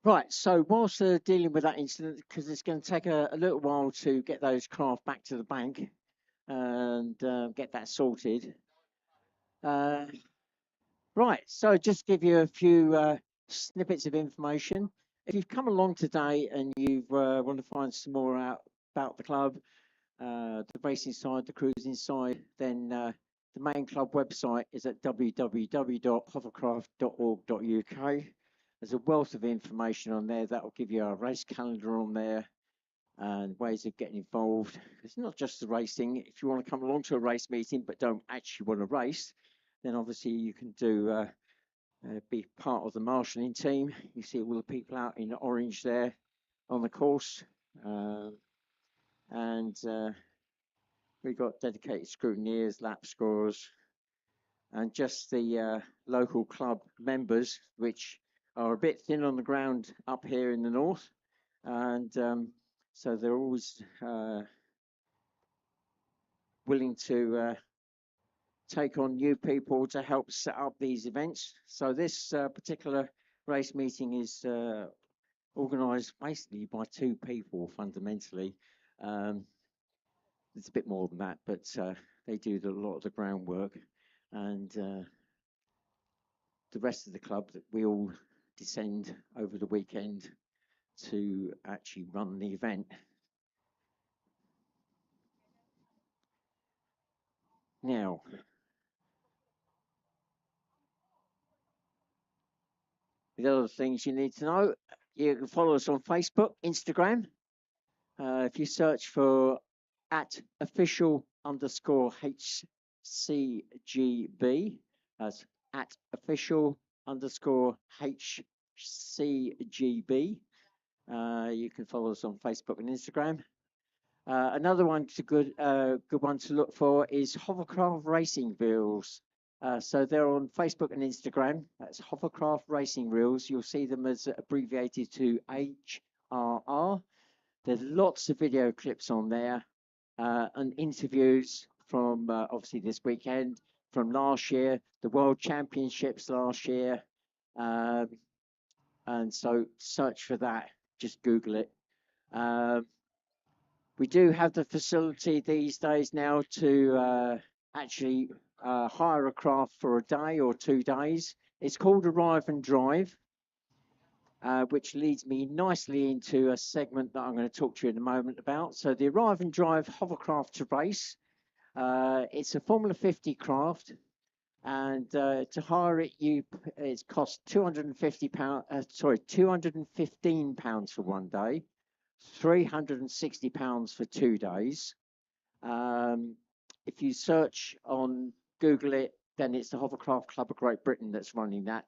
Speaker 3: Right, so whilst they're dealing with that incident, because it's going to take a little while to get those craft back to the bank and get that sorted. Right, so just give you a few snippets of information. If you've come along today and you want to find some more out about the club, the racing side, the cruising side, then the main club website is at www.hovercraft.org.uk. There's a wealth of information on there that will give you a race calendar on there and ways of getting involved. It's not just the racing. If you want to come along to a race meeting but don't actually want to race, then obviously you can do be part of the marshalling team. You see all the people out in orange there on the course. We've got dedicated scrutineers, lap scorers, and just the local club members, which are a bit thin on the ground up here in the north. And so they're always willing to take on new people to help set up these events. So this particular race meeting is organised basically by 2 people fundamentally. it's a bit more than that, but they do a lot of the groundwork, and the rest of the club that we all descend over the weekend to actually run the event. Now, the other things you need to know, you can follow us on Facebook, Instagram. If you search for @official_HCGB, that's @official_HCGB. You can follow us on Facebook and Instagram. Another one to good one to look for is Hovercraft Racing Reels. So they're on Facebook and Instagram. That's Hovercraft Racing Reels. You'll see them as abbreviated to HRR. There's lots of video clips on there and interviews from obviously this weekend, from last year, the World Championships last year. And so search for that. Just Google it. We do have the facility these days now to actually hire a craft for a day or 2 days. It's called Arrive and Drive, which leads me nicely into a segment that I'm going to talk to you in a moment about. So the Arrive and Drive Hovercraft to Race. It's a Formula 50 craft, and to hire it, it costs £215 for 1 day. £360 for 2 days. If you search on Google it, then it's the Hovercraft Club of Great Britain that's running that.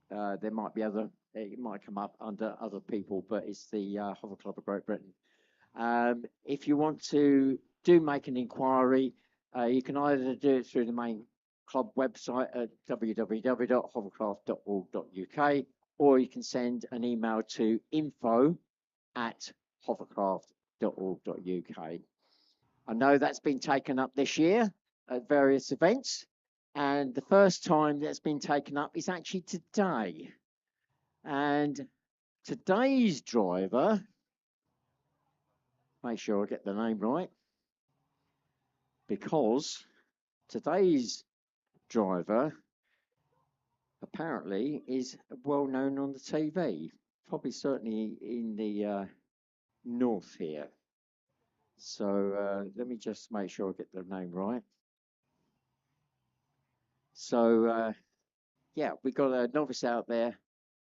Speaker 3: There might be it might come up under other people, but it's the Hover Club of Great Britain. If you want to make an inquiry, you can either do it through the main club website at www.hovercraft.org.uk, or you can send an email to info@hovercraft.org.uk. I know that's been taken up this year at various events, and the first time that's been taken up is actually today. And today's driver, make sure I get the name right, because today's driver apparently is well known on the TV, probably certainly in the north here. So let me just make sure I get the name right. So yeah, we've got a novice out there,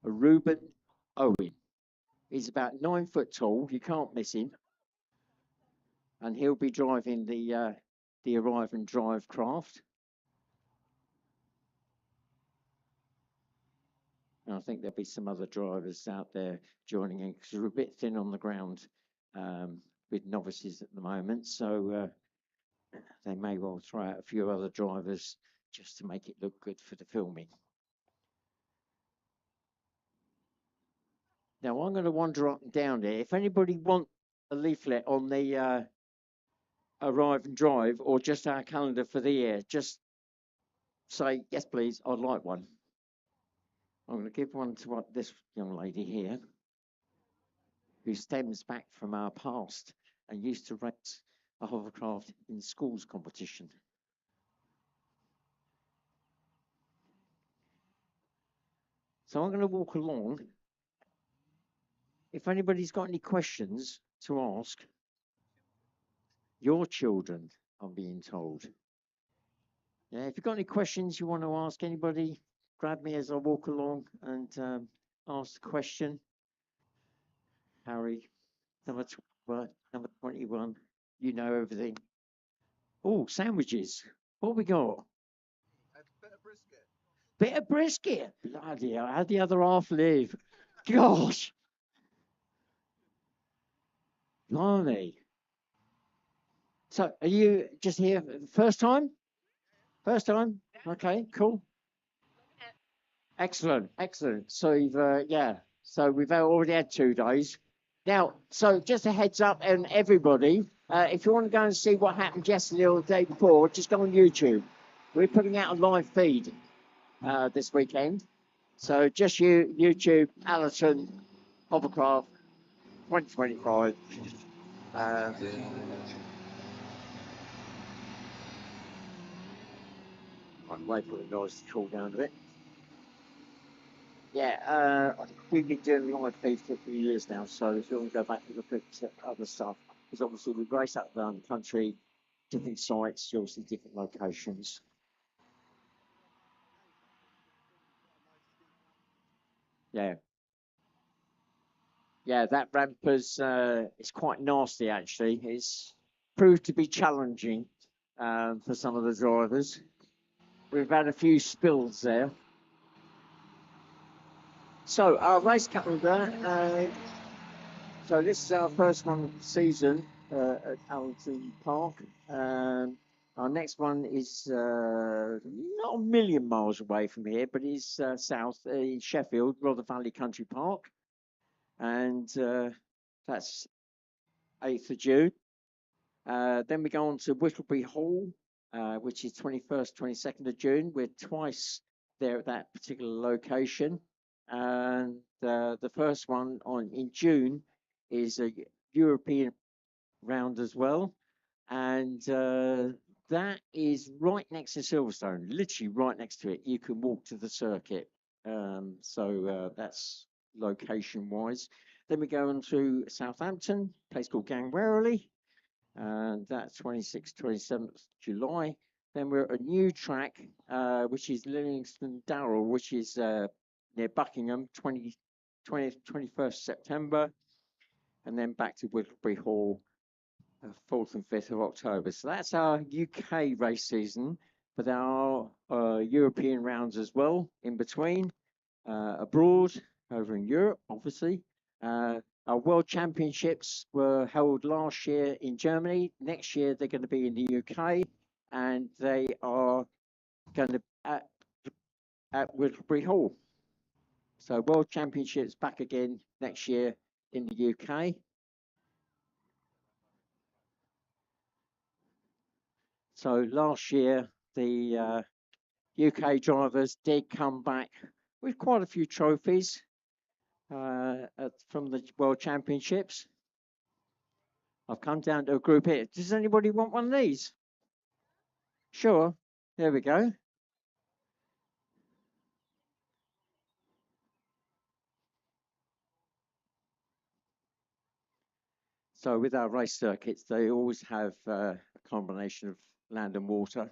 Speaker 3: a Reuben Owen. He's about 9 foot tall. You can't miss him. And he'll be driving the Arrive and Drive craft. And I think there'll be some other drivers out there joining in, because we're a bit thin on the ground with novices at the moment. So they may well throw out a few other drivers just to make it look good for the filming. Now I'm going to wander up and down there. If anybody wants a leaflet on the Arrive and Drive, or just our calendar for the year, just say, yes, please, I'd like one. I'm going to give one to this young lady here, who stems back from our past and used to race a hovercraft in schools competition. So I'm going to walk along. If anybody's got any questions to ask, your children, I'm being told. Yeah, if you've got any questions you want to ask anybody, grab me as I walk along and ask the question. Harry, number 21, you know everything. Oh, sandwiches. What we got?
Speaker 2: A bit of brisket.
Speaker 3: Bit of brisket. Bloody hell, how'd the other half live? Gosh. Blimey. So, are you just here first time? First time? Okay, cool. Excellent, excellent. So, so we've already had 2 days. Now, so just a heads up, and everybody, if you want to go and see what happened yesterday or the day before, just go on YouTube. We're putting out a live feed this weekend. So just YouTube, Allerton, Hovercraft, 2025. wait for the noise to cool down a bit. Yeah, we've been doing live feeds for a few years now, so if you want to go back and look at other stuff, because obviously we race up around the country, different sites, you'll see different locations. Yeah. Yeah, that ramp is it's quite nasty actually. It's proved to be challenging for some of the drivers. We've had a few spills there. So our race calendar. So this is our first one of the season at Allerton Park. Our next one is not a million miles away from here, but it's south in Sheffield, Rother Valley Country Park, and that's 8th of June. Then we go on to Whittleby Hall, which is 21st, 22nd of June. We're twice there at that particular location. And the first one in June is a European round as well. And that is right next to Silverstone, literally right next to it. You can walk to the circuit. So that's location wise. Then we go on to Southampton, a place called Gangwarley, and that's 26th, 27th July. Then we're at a new track, which is Livingston Darrell, which is near Buckingham, 21st September, and then back to Whittleby Hall, 4th and 5th of October. So that's our UK race season, but there are European rounds as well in between, abroad, over in Europe, obviously. Our World Championships were held last year in Germany. Next year, they're going to be in the UK, and they are going to at Whittleby Hall. So World Championships back again next year in the UK. So last year, the UK drivers did come back with quite a few trophies from the World Championships. I've come down to a group here. Does anybody want one of these? Sure. There we go. So with our race circuits, they always have a combination of land and water.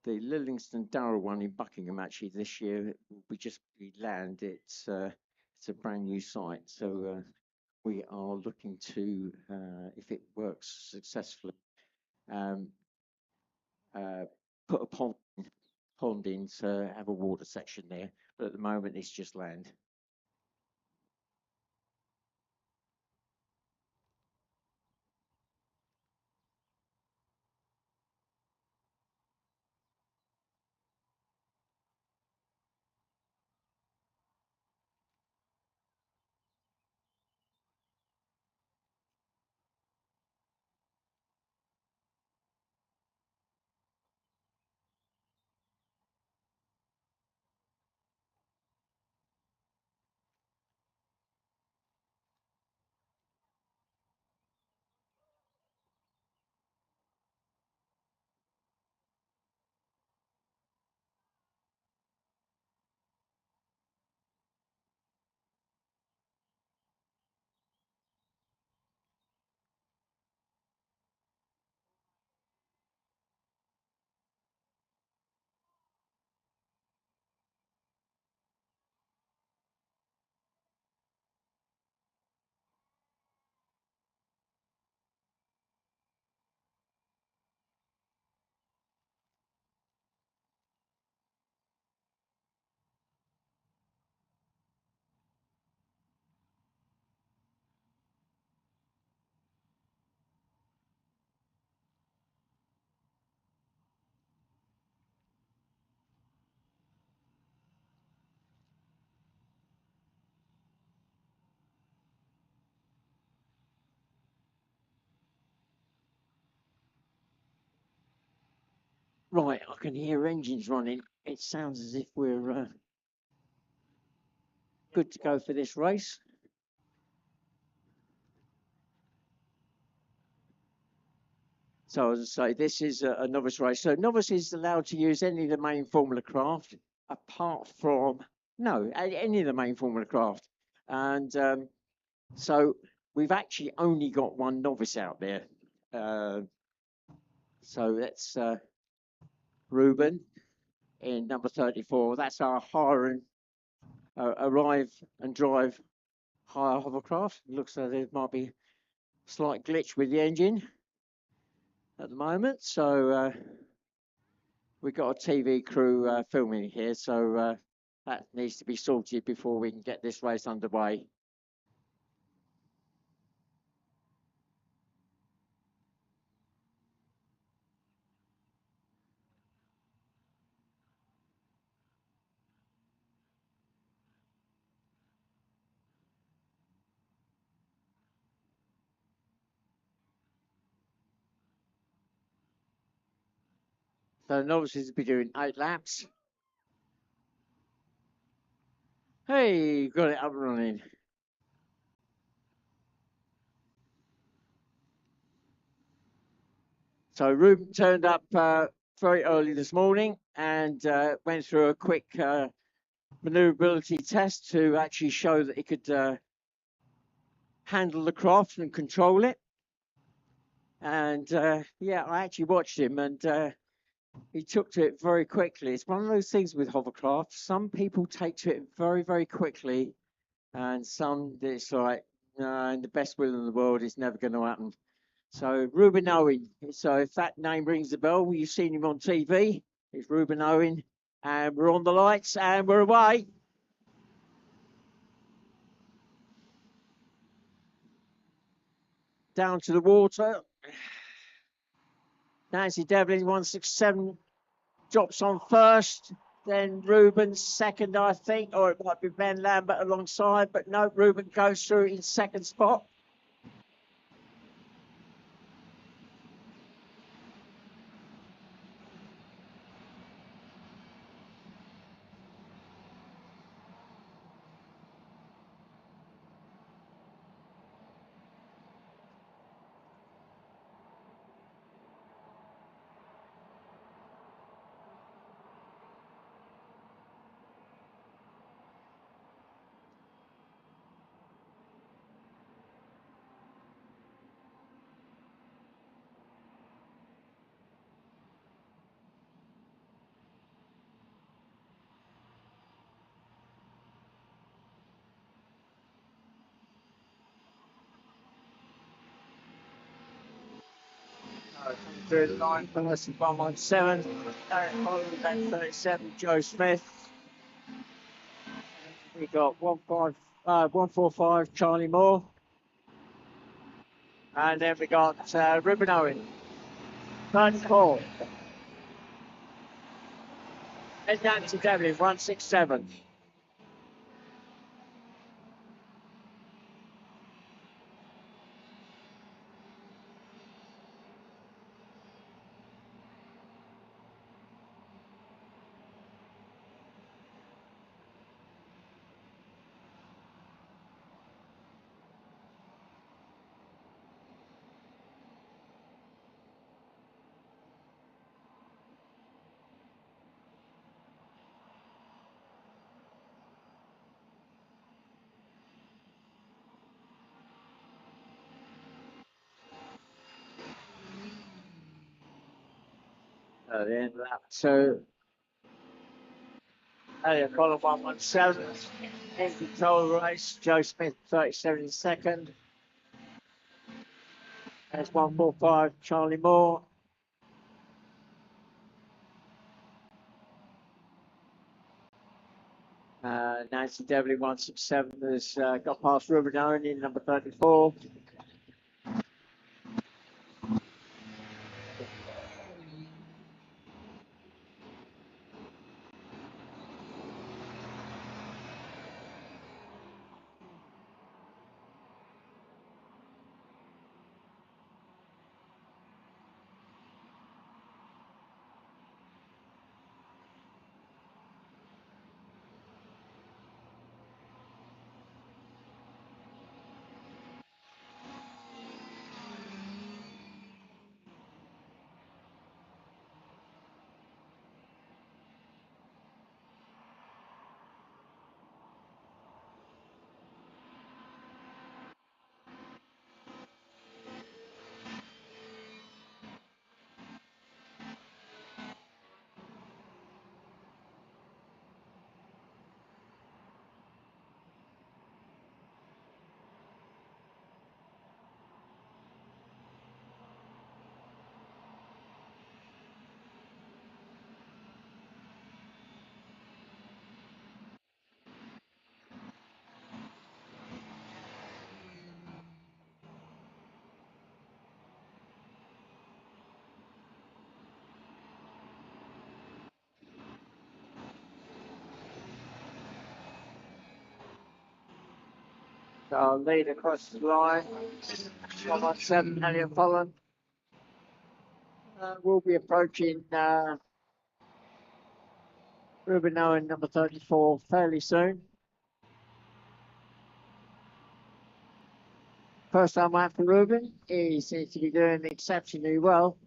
Speaker 3: The Livingston Darrell one in Buckingham actually this year will be just land. It's a brand new site, so we are looking to, if it works successfully, put a pond in to have a water section there. But at the moment, it's just land. Right, I can hear engines running. It sounds as if we're good to go for this race. So as I say, this is a novice race. So novice is allowed to use any of the main Formula craft, apart from, no, any of the main Formula craft. And so we've actually only got one novice out there. So that's Ruben in number 34. That's our hire and arrive and drive hire hovercraft. Looks like there might be a slight glitch with the engine at the moment. So we've got a TV crew filming here. So that needs to be sorted before we can get this race underway. So the novices will be doing 8 laps. Hey, got it up and running. So Ruben turned up very early this morning and went through a quick maneuverability test to actually show that he could handle the craft and control it. And yeah, I actually watched him and he took to it very quickly. It's one of those things with hovercraft. Some people take to it very, very quickly, and some it's like, no, in the best will in the world, it's never going to happen. So Ruben Owen. So if that name rings a bell, you've seen him on TV. It's Ruben Owen, and we're on the lights and we're away. Down to the water. Nancy Devlin 167 drops on first. Then Ruben second, I think, or it might be Ben Lambert alongside, but no, Ruben goes through in second spot. Through the line, first 117, followed then 37, Joe Smith. We got 145, Charlie Moore. And then we got Ruben Owen. 34. And Nancy Devlin, 167. At the end of lap 2. Elliot Colin 117. In control of the race. Joe Smith 37 second. There's 145, Charlie Moore. Nancy Devlin 167 has got past Ruben Owen in number 34. I'll lead across the line. 117 Elliot Follen. We'll be approaching Ruben Owen, number 34, fairly soon. First time out for Ruben. He seems to be doing exceptionally well.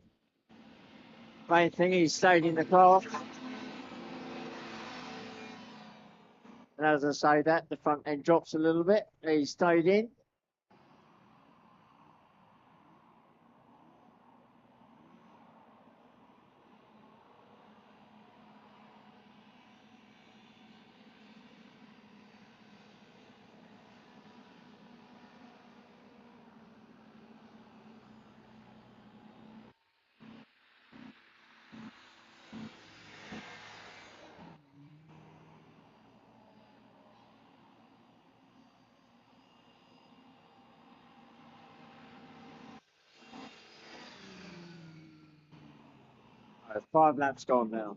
Speaker 3: Main thing, he stayed in the car. And as I say that, the front end drops a little bit. He stayed in. Right, 5 laps gone now.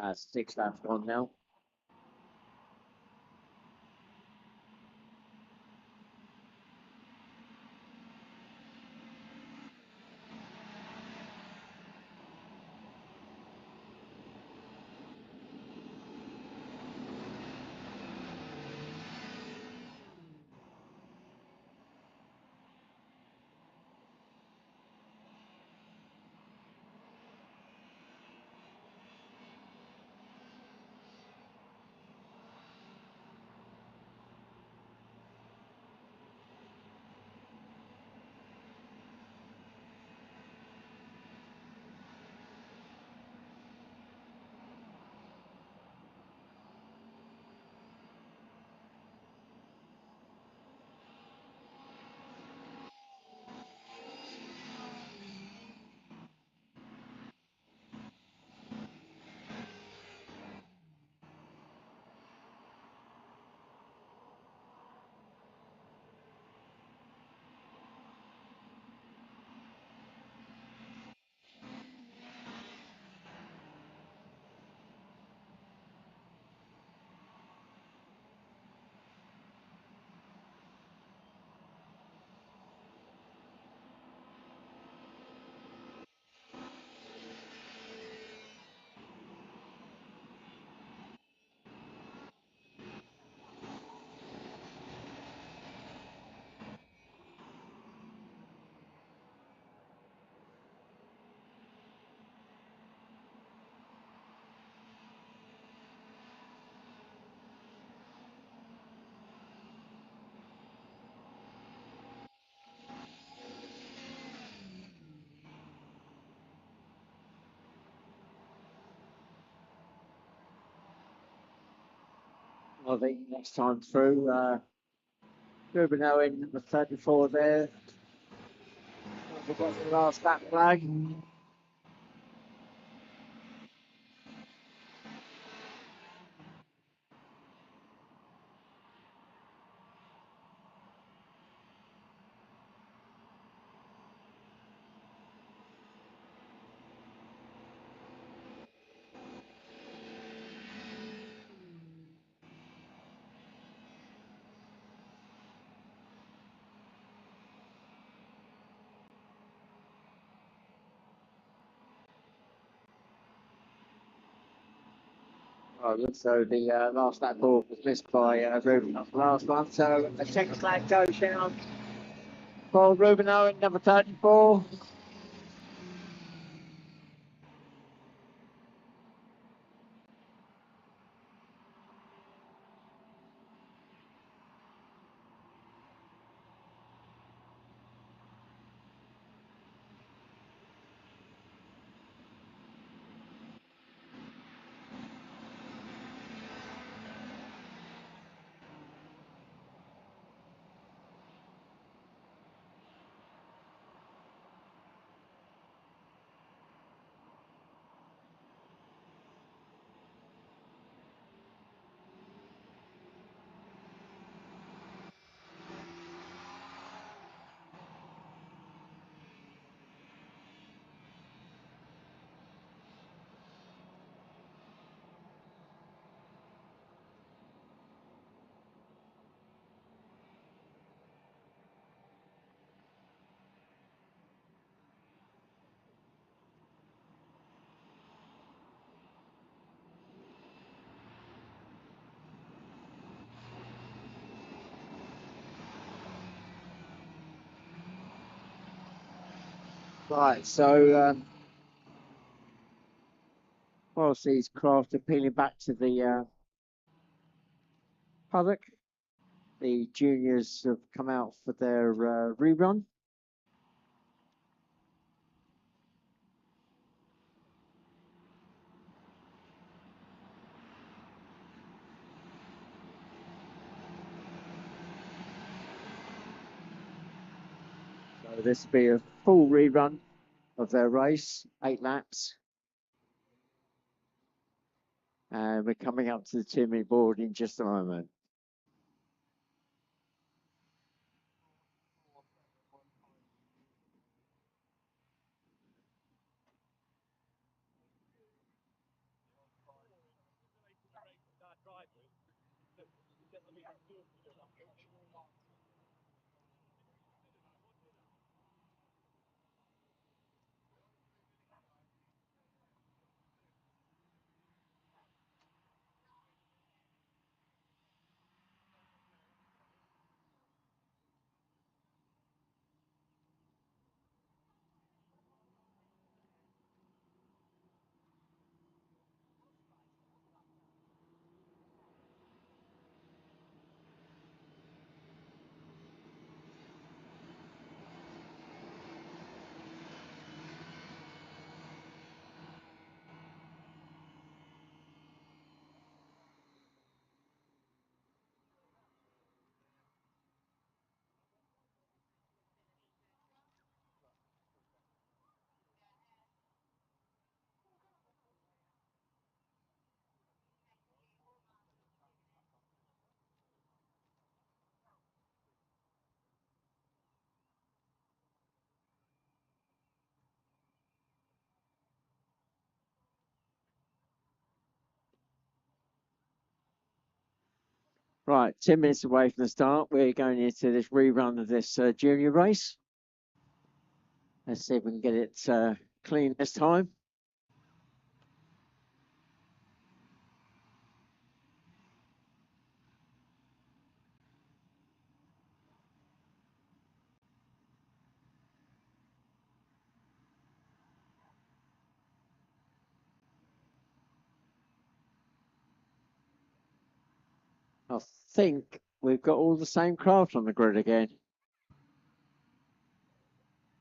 Speaker 3: That's 6 laps gone now. I think next time through, Ruben Owen, number 34 there. We've got the last lap flag. Oh, so the last lap ball was missed by Ruben on the last one. So a check flag goes down for Ruben Owen, number 34. Right, so whilst these craft are peeling back to the paddock, the juniors have come out for their rerun. So this will be a full rerun of their race, 8 laps. And we're coming up to the 2-minute board in just a moment. Right, 10 minutes away from the start. We're going into this rerun of this junior race. Let's see if we can get it clean this time. I think we've got all the same craft on the grid again.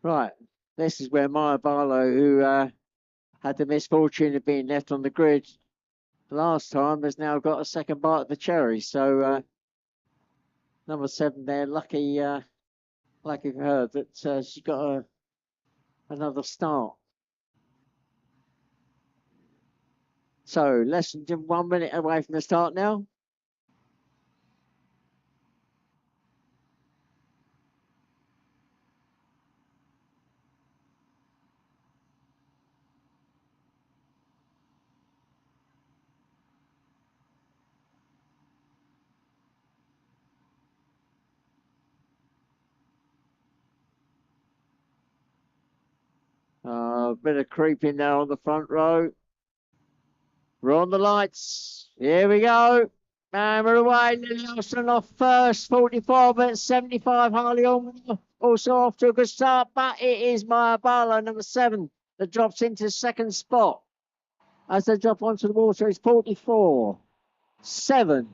Speaker 3: Right, this is where Maya Barlow, who had the misfortune of being left on the grid last time, has now got a second bite of the cherry. So number 7 there, lucky for her that she got another start. So less than 1 minute away from the start now. A bit of creeping there on the front row. We're on the lights. Here we go. And we're away. Lily Austin off first. 44 but 75. Harley also off to a good start. But it is Maya Barlow, number 7, that drops into second spot. As they drop onto the water, it's 44, 7,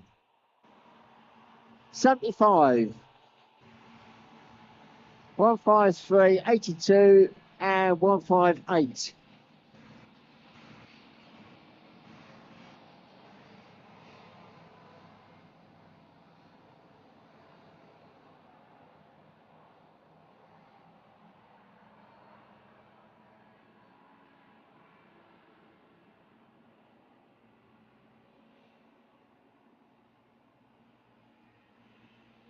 Speaker 3: 75, 153, 82, and 158.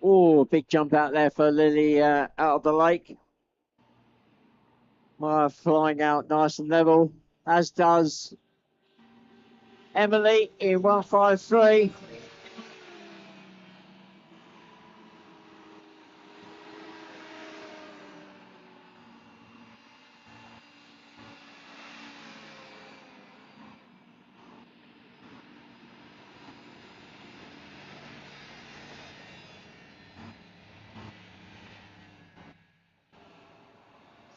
Speaker 3: Oh, big jump out there for Lily out of the lake. Maya flying out nice and level, as does Emily in 153.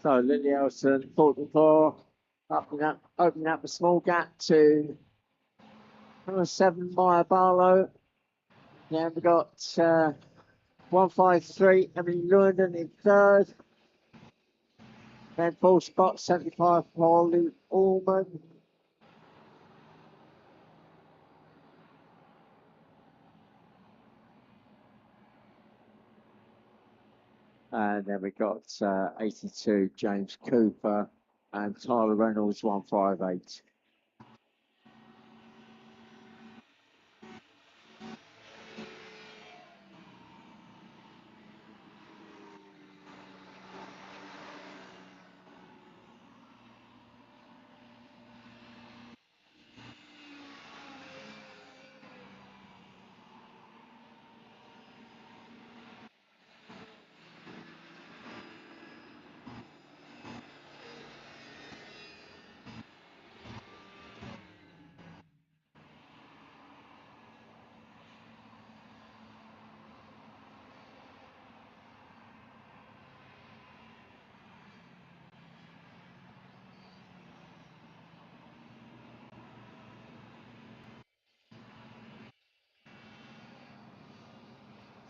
Speaker 3: So Lily Elson, 44, opening up a small gap to number 7, Maya Barlow. Now we've got 153, Emily London in third. Then full spot, 75, Holly Allman. And then we got 82, James Cooper, and Tyler Reynolds, 158.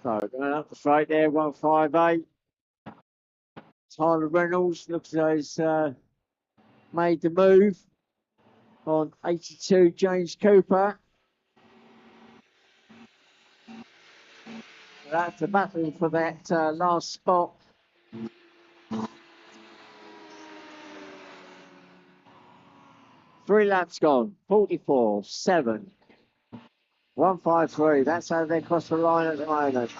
Speaker 3: So going up the straight there, 158. Tyler Reynolds looks like he's made the move on 82, James Cooper. That's the battle for that last spot. Three laps gone, 44, 7, 153. That's how they cross the line at the moment.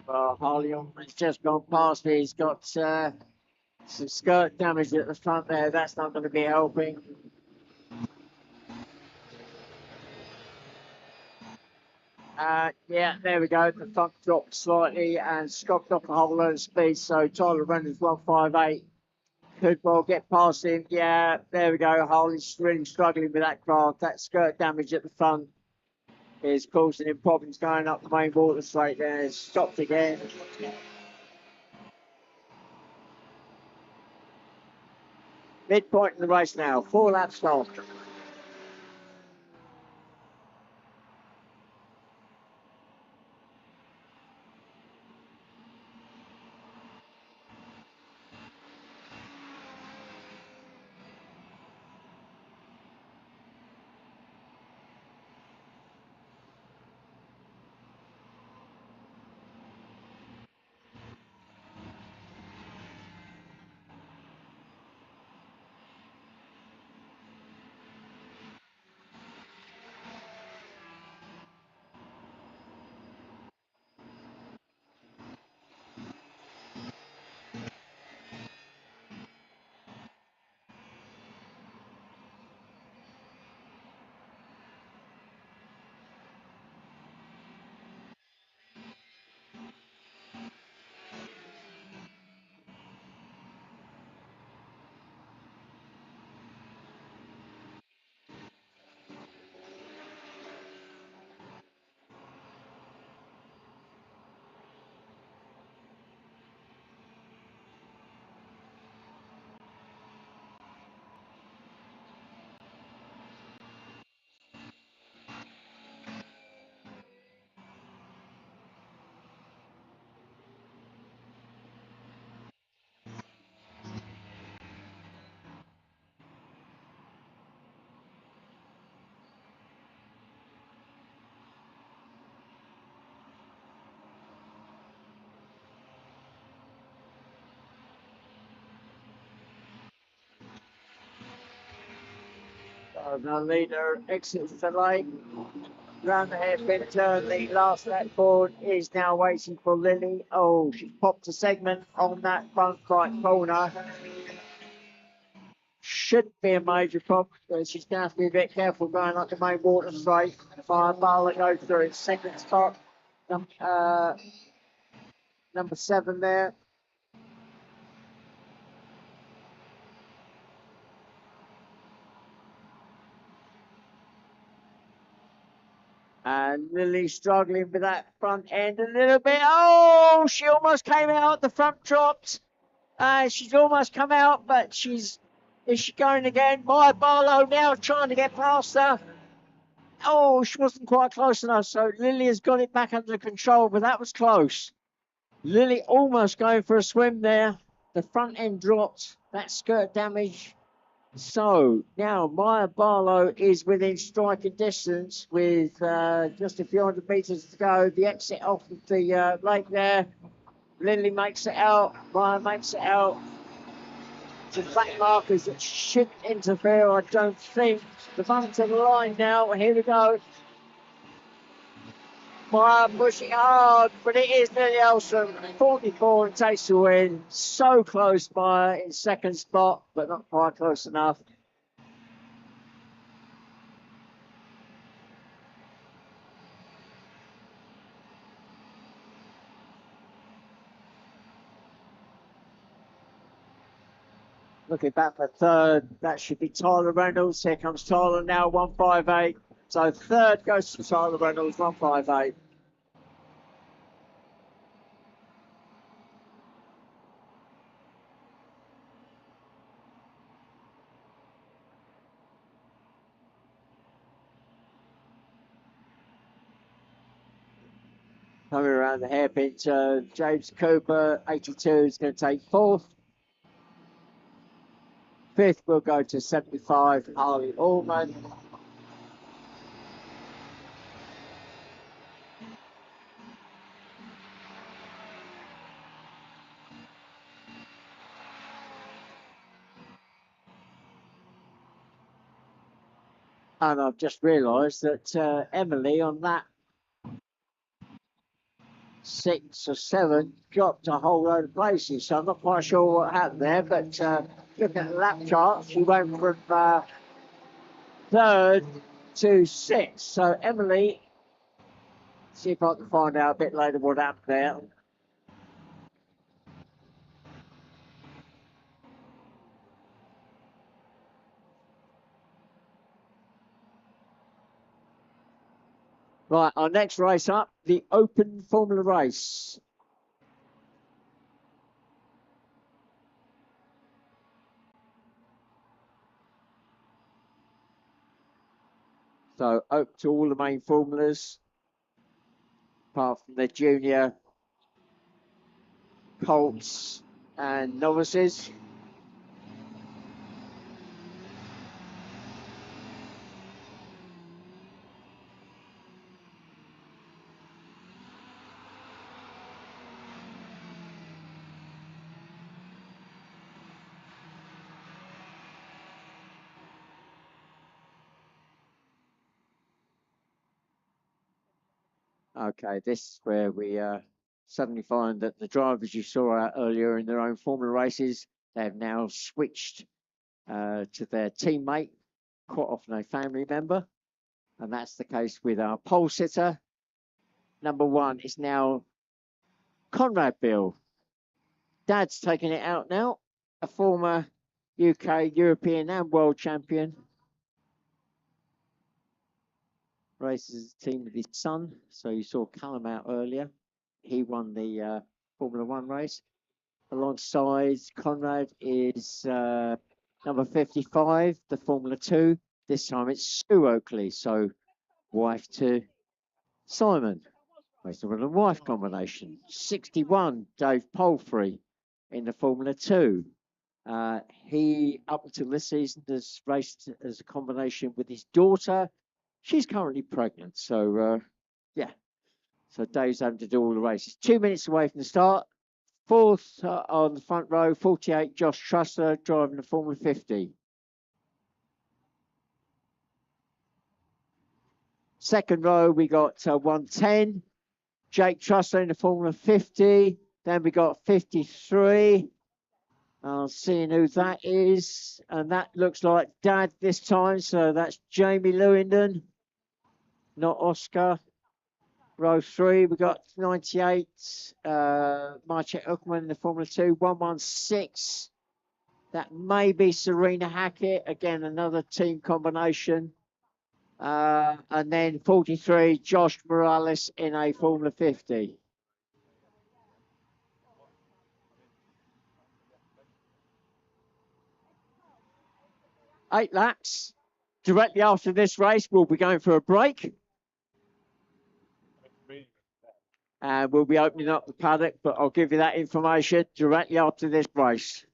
Speaker 3: Well, Harley Allman's just gone past me. He's got some skirt damage at the front there. That's not going to be helping. Yeah, there we go. The front dropped slightly and Scott got a whole load of speed. So Tyler Reynolds 158 Could well get past him. Yeah, there we go. Harley's really struggling with that craft. That skirt damage at the front is causing him problems going up the main water straight there. It's stopped again. Midpoint in the race now. 4 laps long. So the leader exits the lane. Round the hairpin turn, the last lap board is now waiting for Lily. Oh, she's popped a segment on that front right corner. Should be a major problem, but she's going to have to be a bit careful going up the main water straight. Fireball that goes through its second spot. Number 7 there. And Lily struggling with that front end a little bit. Oh, she almost came out. The front dropped. She's almost come out, but is she going again? Maya Barlow now trying to get past her. Oh, she wasn't quite close enough. So Lily has got it back under control, but that was close. Lily almost going for a swim there. The front end dropped. That skirt damage. So now Maya Barlow is within striking distance with just a few hundred metres to go. The exit off of the lake there. Lily makes it out. Maya makes it out. Some black markers that should interfere, I don't think. The front to the line now. Here we go. Maya pushing hard, but it is Lily Elson. 44 and takes the win. So close, Maya in second spot, but not quite close enough. Looking back for third, that should be Tyler Reynolds. Here comes Tyler now, 158. So third goes to Tyler Reynolds, 158. Coming around the hairpin turn, James Cooper, 82, is going to take fourth. Fifth will go to 75, Harley Allman. And I've just realised that Emily on that 6 or 7 dropped a whole load of places. So I'm not quite sure what happened there, but looking at the lap chart, she went from third to 6. So Emily, see if I can find out a bit later what happened there. Right, our next race up, the Open Formula race. So open to all the main formulas, apart from the junior Colts and novices. Okay, this is where we suddenly find that the drivers you saw out earlier in their own formula races, they have now switched to their teammate, quite often a family member. And that's the case with our pole sitter. Number one is now Conrad Bill. Dad's taking it out now, a former UK, European and world champion. Races a team with his son. So you saw Callum out earlier. He won the Formula One race. Alongside Conrad is number 55, the Formula 2. This time it's Sue Oakley, so wife to Simon. Husband and wife combination. 61, Dave Palfrey in the Formula 2. He, up until this season, has raced as a combination with his daughter. She's currently pregnant, so yeah. So Dave's having to do all the races. 2 minutes away from the start. Fourth on the front row, 48, Josh Trussler, driving the Formula 50. Second row, we got 110, Jake Trussler in the Formula 50. Then we got 53. Seeing who that is. And that looks like Dad this time. So that's Jamie Lewington, not Oscar. Row 3, we got 98. Marcek Uckman in the Formula 2. 116. That may be Serena Hackett. Again, another team combination. And then 43, Josh Morales in a Formula 50. Eight laps. Directly after this race, we'll be going for a break. And we'll be opening up the paddock, but I'll give you that information directly after this race.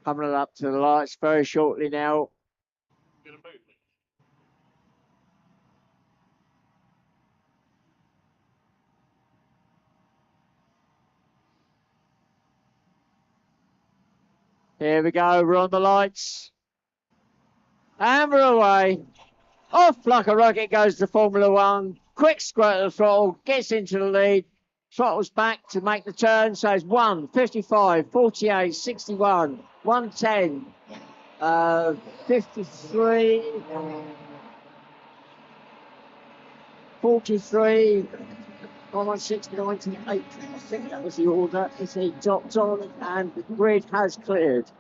Speaker 3: Coming up to the lights very shortly now. Here we go, we're on the lights. And we're away. Off like a rocket goes the Formula One. Quick squirt of the throttle, gets into the lead. Throttles back to make the turn. So it's 1, 55, 48, 61, 110, 53, 43, 116, 98. I think that was the order. It's a dropped on and the grid has cleared.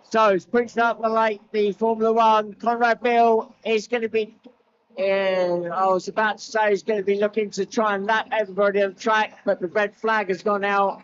Speaker 3: So, sprinting up the late, the Formula One, Conrad Bill is going to be, I was about to say, he's going to be looking to try and lap everybody on the track, but the red flag has gone out.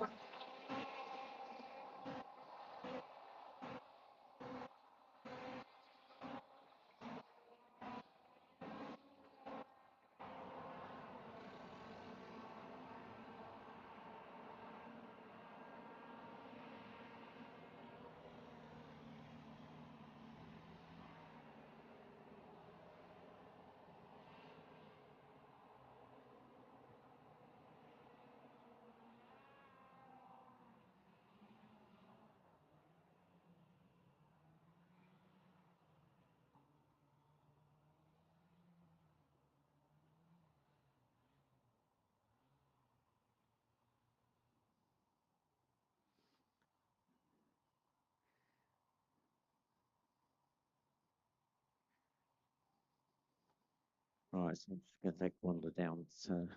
Speaker 3: Right, so I'm just going to take a wander down to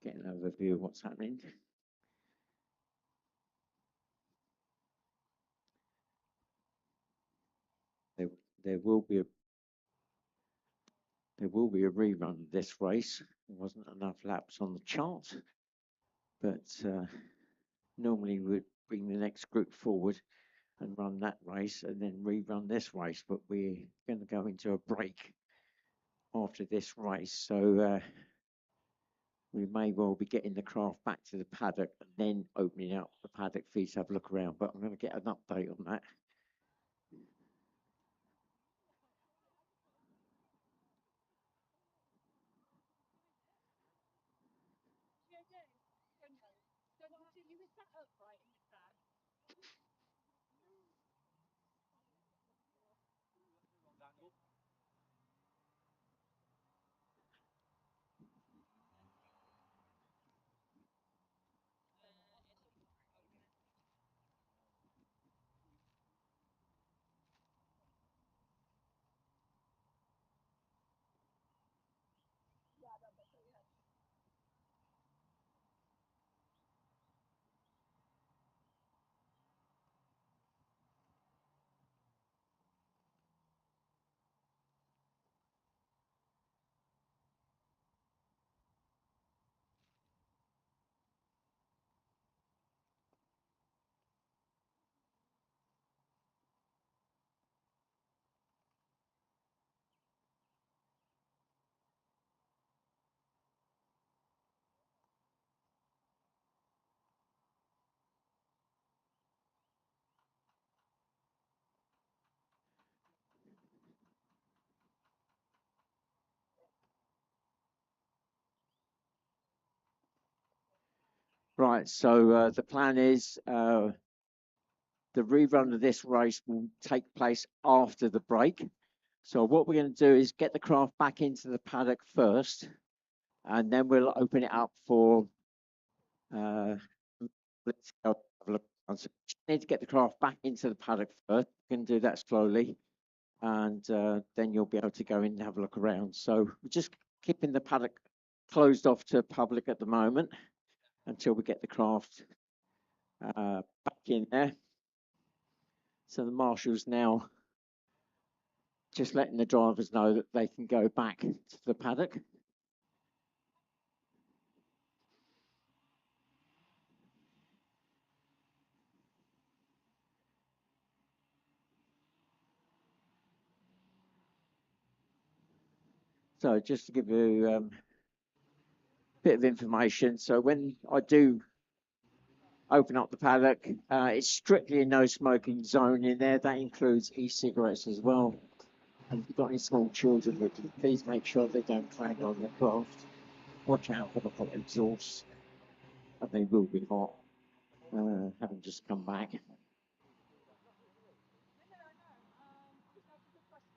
Speaker 3: get an overview of what's happening. There will be a rerun of this race. There wasn't enough laps on the chart, but normally we'd bring the next group forward and run that race and then rerun this race, but we're going to go into a break after this race, so we may well be getting the craft back to the paddock and then opening up the paddock for you to have a look around, but I'm going to get an update on that. Right, so the plan is the rerun of this race will take place after the break. So what we're going to do is get the craft back into the paddock first, and then we'll open it up for let's have a look. So we need to get the craft back into the paddock first. We're going to do that slowly, and then you'll be able to go in and have a look around. So we're just keeping the paddock closed off to public at the moment until we get the craft back in there. So the marshal's now just letting the drivers know that they can go back to the paddock. So just to give you a bit of information, so when I do open up the paddock, it's strictly a no smoking zone in there. That includes e-cigarettes as well. And if you've got any small children with you, please make sure they don't clang on the craft. Watch out for the hot exhaust, and they will be hot, having just come back.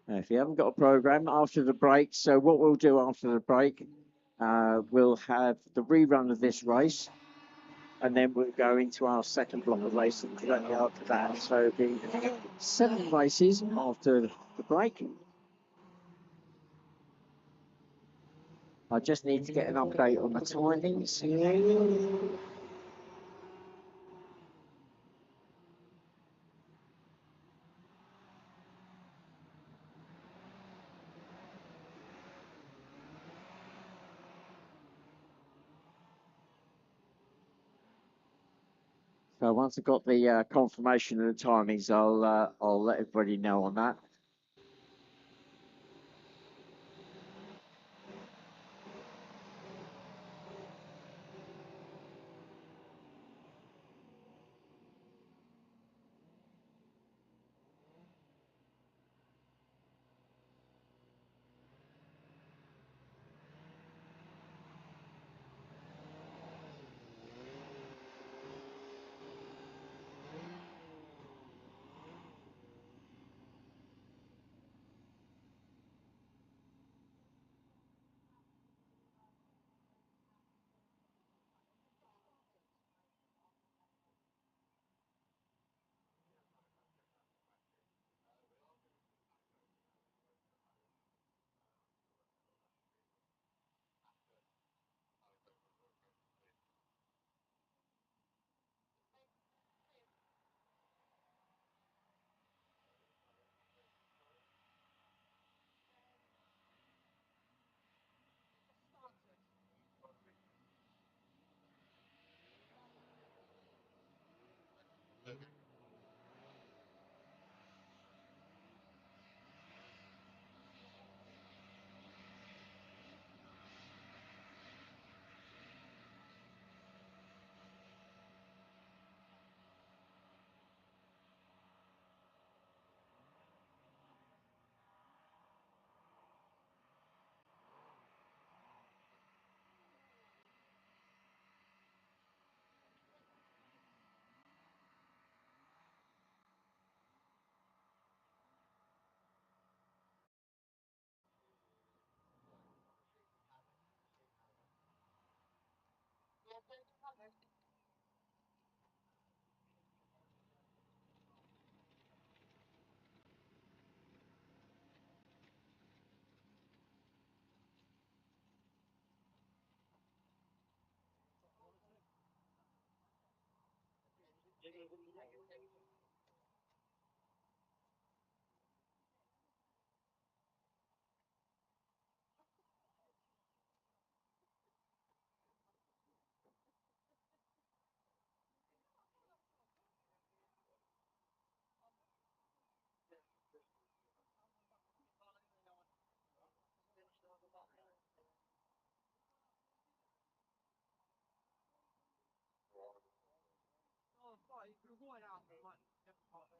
Speaker 3: If you haven't got a program after the break, so what we'll do after the break, we'll have the rerun of this race, and then we'll go into our second block of racing directly after that. So it'll be 7 races after the break. I just need to get an update on the timings. So once I've got the confirmation of the timings, I'll let everybody know on that.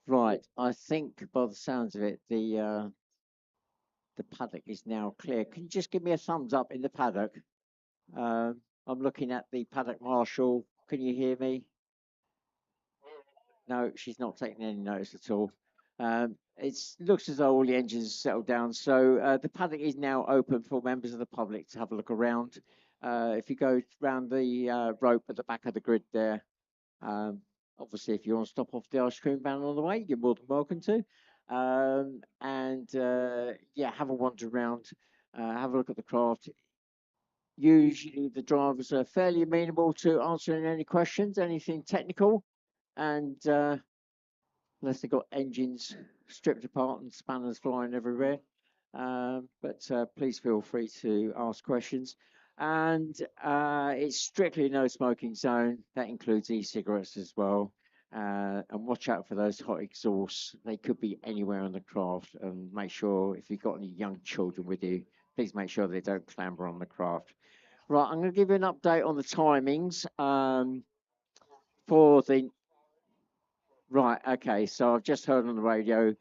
Speaker 3: Right, I think by the sounds of it, the paddock is now clear. Can you just give me a thumbs up in the paddock? I'm looking at the paddock marshal. Can you hear me? No, she's not taking any notice at all. It looks as though all the engines are settled down. So the paddock is now open for members of the public to have a look around. If you go round the rope at the back of the grid there, obviously if you want to stop off the ice cream van on the way, you're more than welcome to. Yeah, have a wander around, have a look at the craft. Usually the drivers are fairly amenable to answering any questions, anything technical, and unless they've got engines stripped apart and spanners flying everywhere. Please feel free to ask questions. And it's strictly no smoking zone. That includes e-cigarettes as well. And watch out for those hot exhausts. They could be anywhere on the craft. And make sure if you've got any young children with you, please make sure they don't clamber on the craft. Right, I'm going to give you an update on the timings for the. Right, okay. So I've just heard on the radio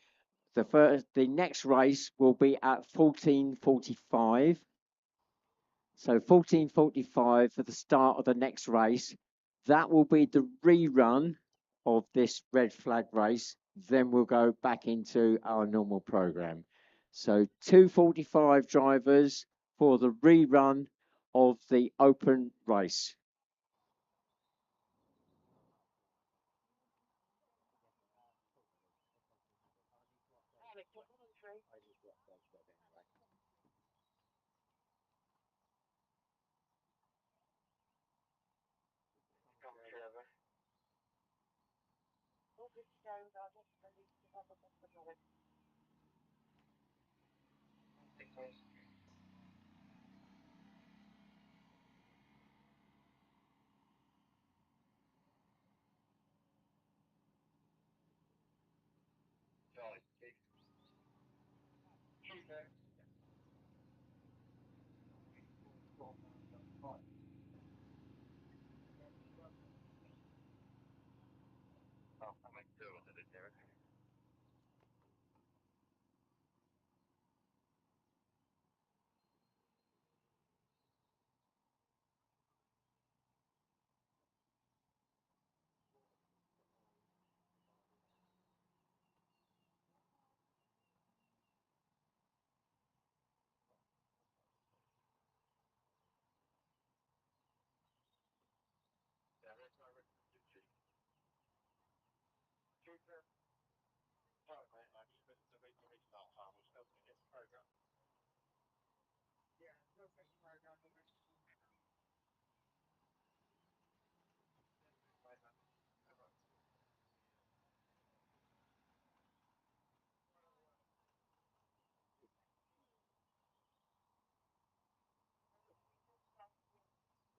Speaker 3: the next race will be at 14:45. So 14:45 for the start of the next race. That will be the rerun of this red flag race. Then we'll go back into our normal program. So 2:45 drivers for the rerun of the open race.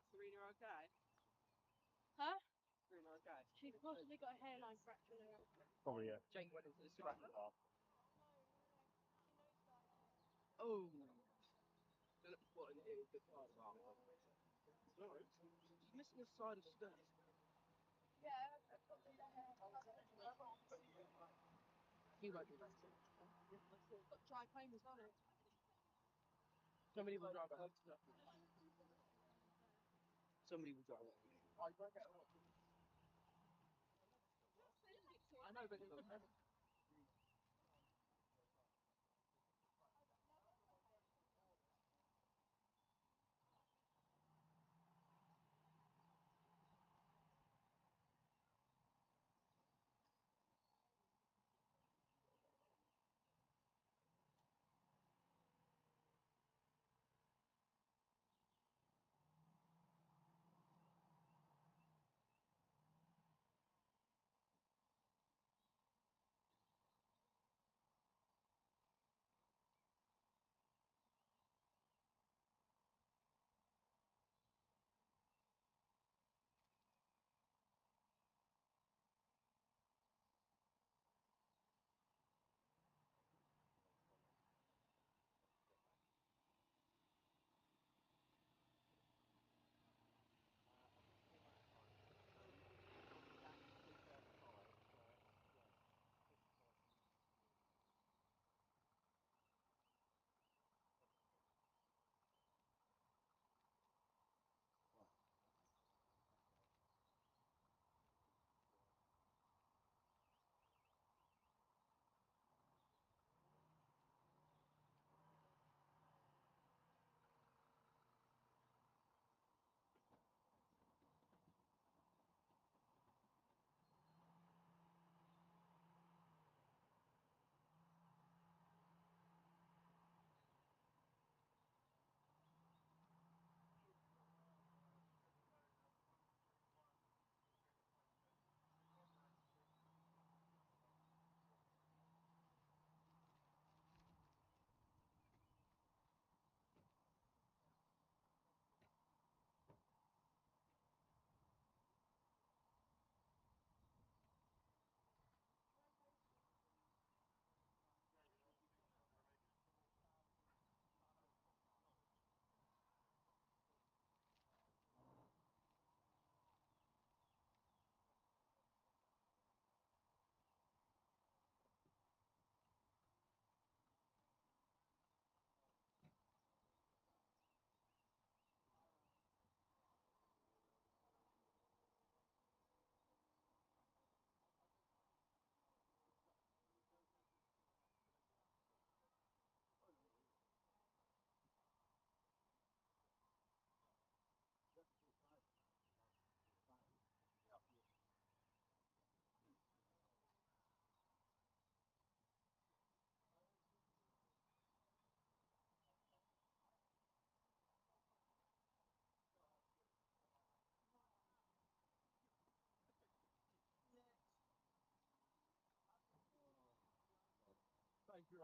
Speaker 4: Serena okay? Huh? Serena okay? She's possibly got a hairline fracture in her.
Speaker 1: Probably, yeah.
Speaker 4: Jane went into the scrap. Oh. She's missing the side of stuff. He won't do that. Got dry cleaners on it. Somebody will drive it. Somebody will drive it. I know, but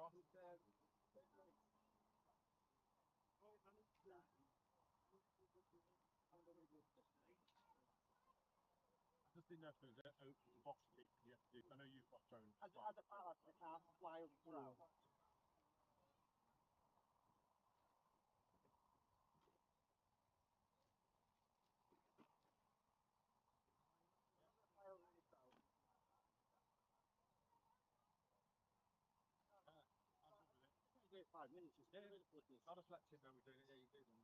Speaker 1: Just didn't know if there's a box kick you have to do. I know you've got thrown.
Speaker 5: As a ballast, it can't fly over the road. Fly over the road. 5 minutes. Just
Speaker 1: I'll just let Tim know we're doing it. Yeah, you do them.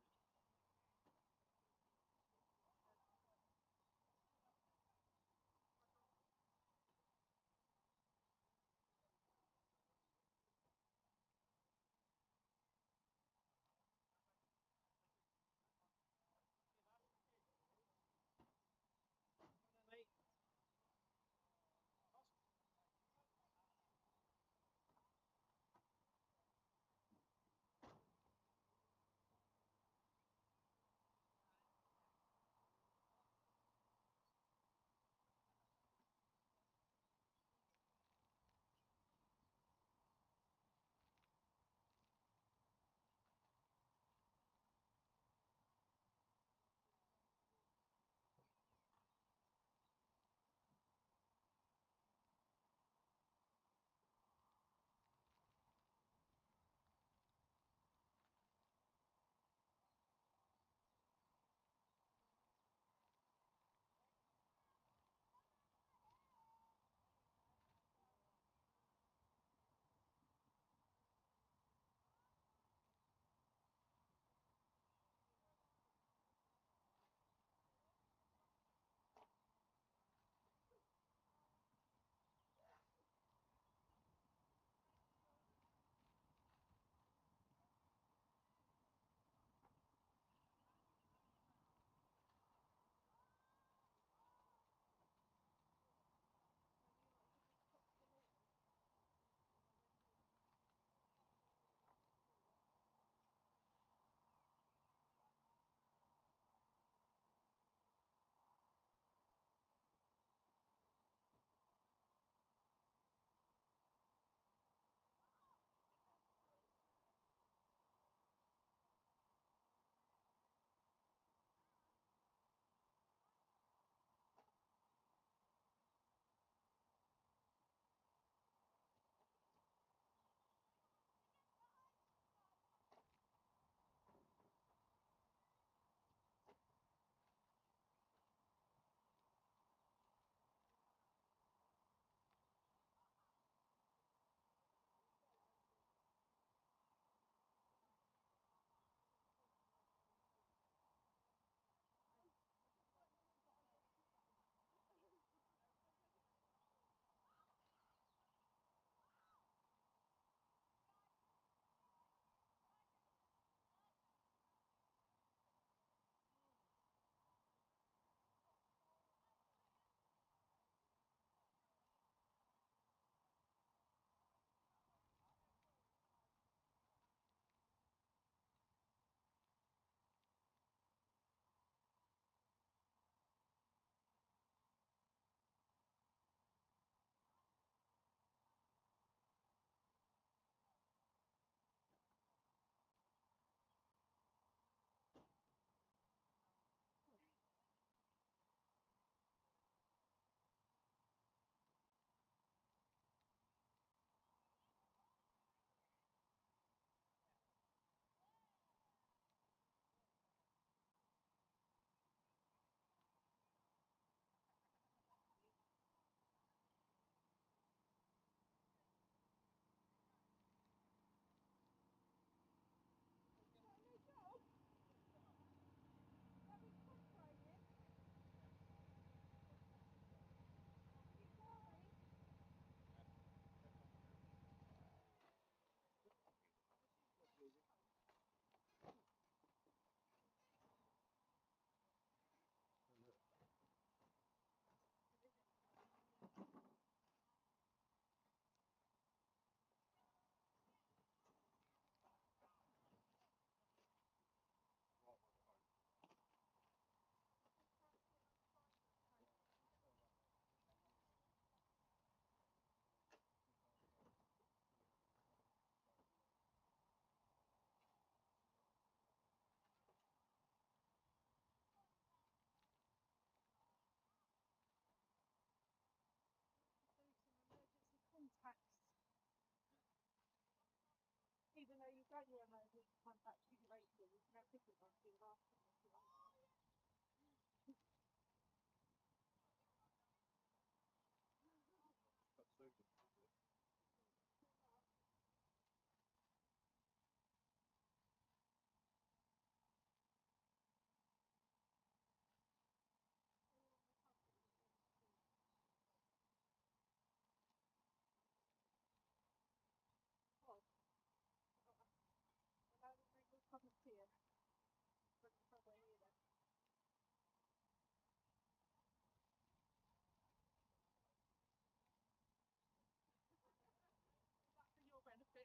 Speaker 4: January, and then come back to the April. We can have different ones in last time if you want.
Speaker 1: That's so good.
Speaker 4: Come and see us. But somewhere here then. That's for your benefit.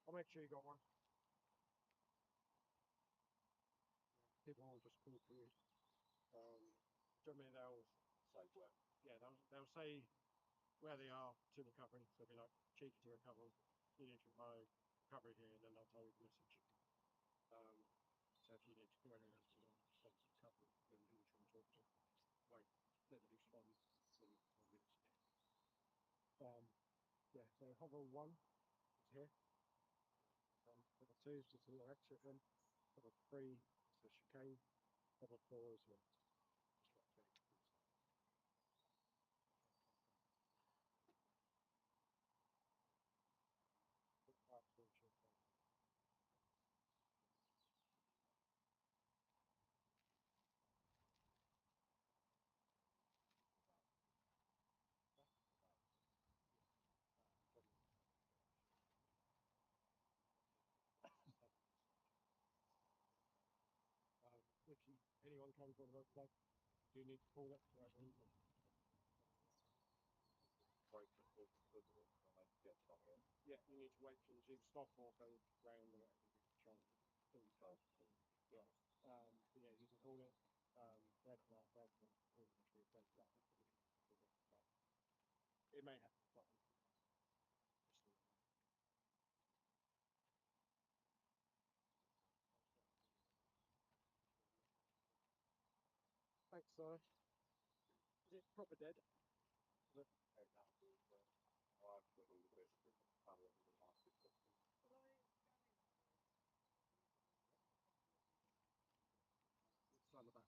Speaker 6: I'll make sure you got one. People will just call for you. Do you know what I mean? They'll
Speaker 1: Site work.
Speaker 6: yeah, they'll say where they are to recovery. So it'll be like cheeky to recovery, unit by recovery here, and then they'll tell you the message. So if you need to go anywhere else to send recovery, then you can talk to wait, let them respond in 1 minute. Yeah, so hover 1 is here. Hover 2 is just a little exit in. Hover 3 is the chicane. Hover 4 is here. Just like that. If anyone comes on the roadside, do you need to call it?
Speaker 1: Break the
Speaker 6: Yeah, you need to wait for the jig stop or go round or whatever you try and do. Yeah. Yeah, you can call it red flag, or red flag. It may have to stop. Thanks, sir. Is it proper dead? Is it? It's on the back.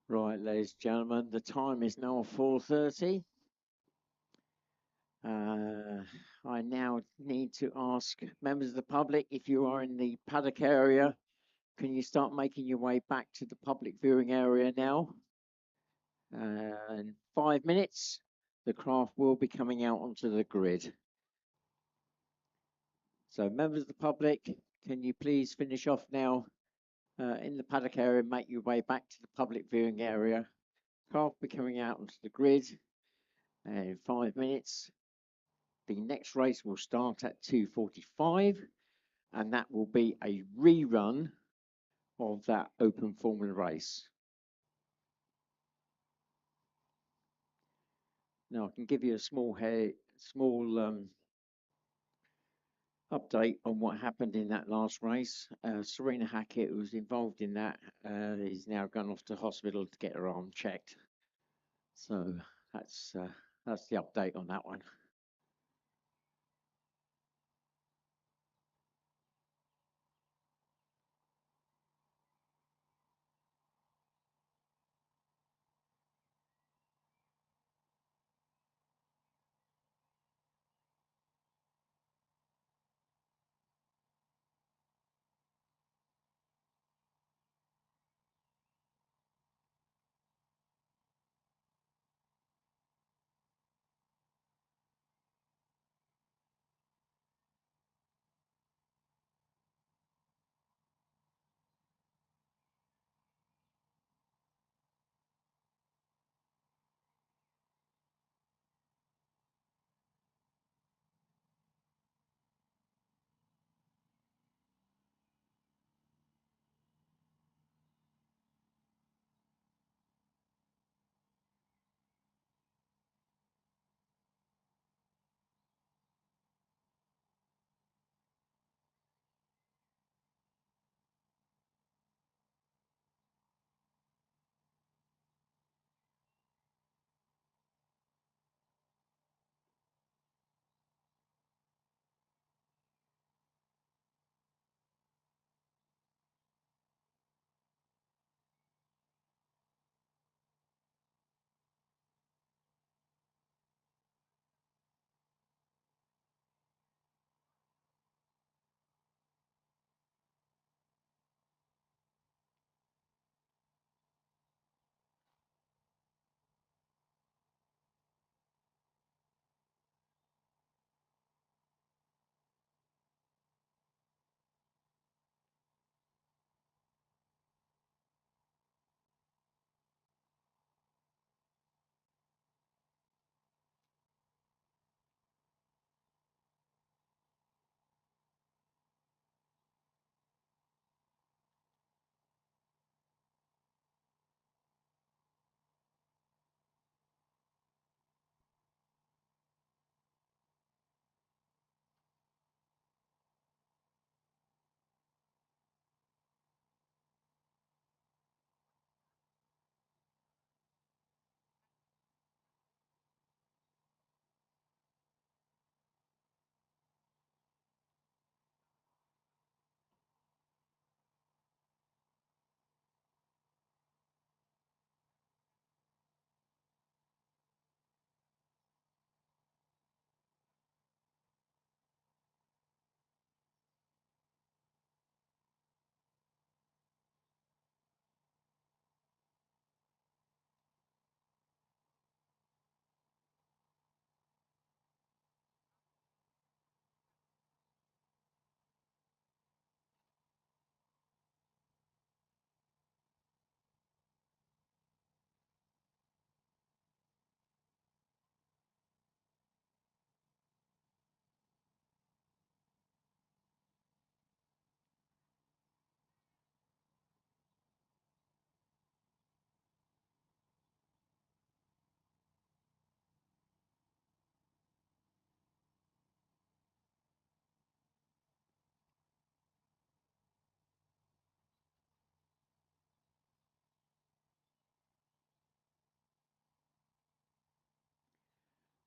Speaker 3: Right, ladies and gentlemen, the time is now 4:30. I now need to ask members of the public, if you are in the paddock area, can you start making your way back to the public viewing area now? In 5 minutes, the craft will be coming out onto the grid. So members of the public, can you please finish off now in the paddock area, make your way back to the public viewing area. Craft will be coming out onto the grid in 5 minutes. The next race will start at 2:45, and that will be a rerun of that open formula race. Now I can give you a small update on what happened in that last race. Serena Hackett, who was involved in that, is now gone off to hospital to get her arm checked. So that's the update on that one.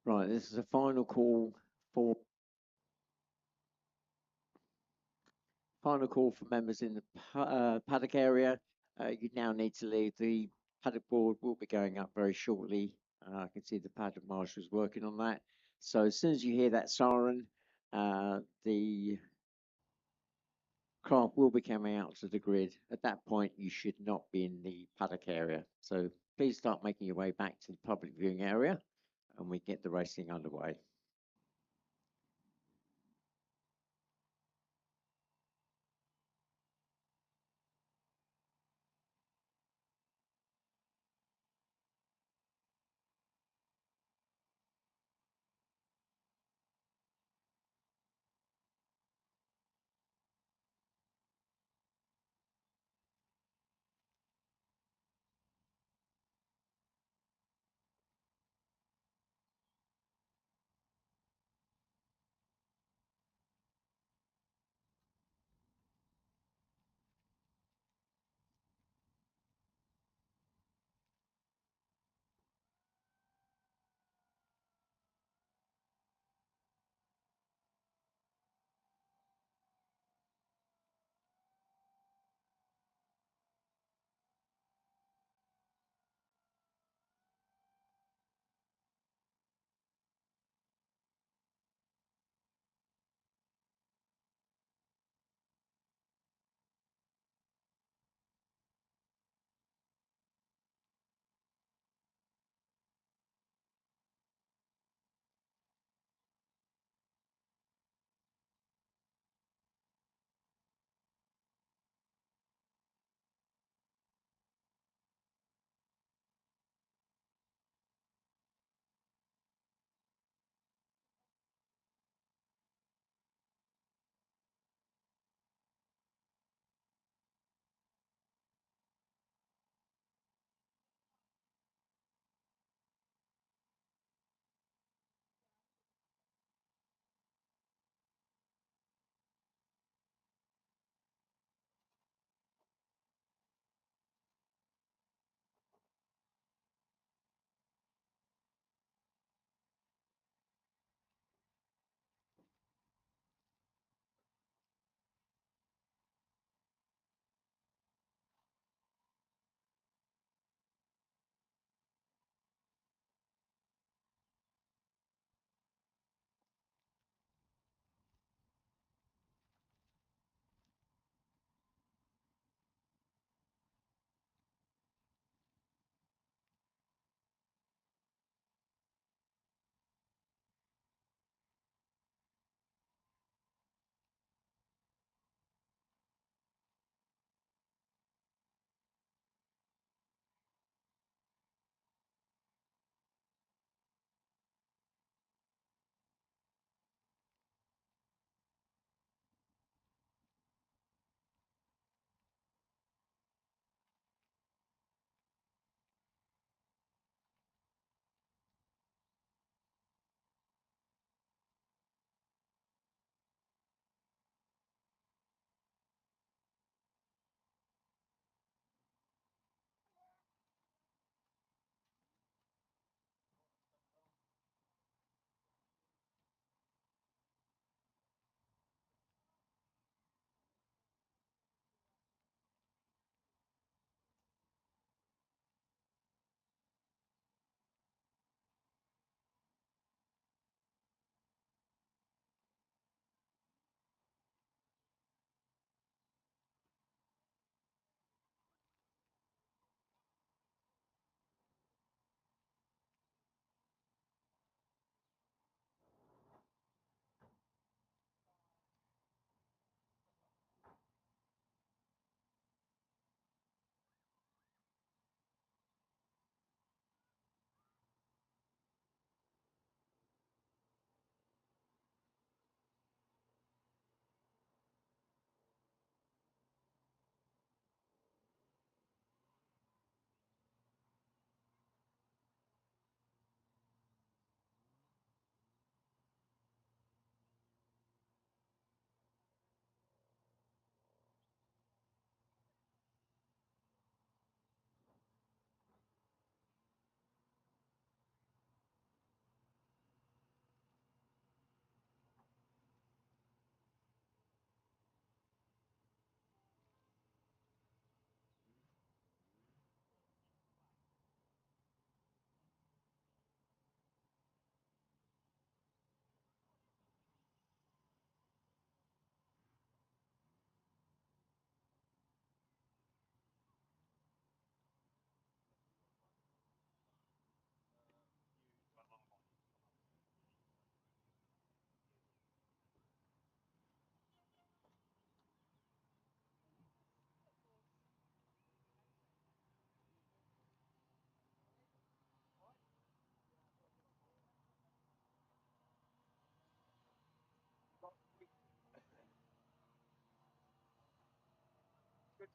Speaker 3: Right, this is a final call for members in the paddock area. You now need to leave the paddock board will be going up very shortly. I can see the paddock marshal's working on that. So as soon as you hear that siren, the craft will be coming out to the grid. At that point, you should not be in the paddock area. So please start making your way back to the public viewing area and we get the racing underway.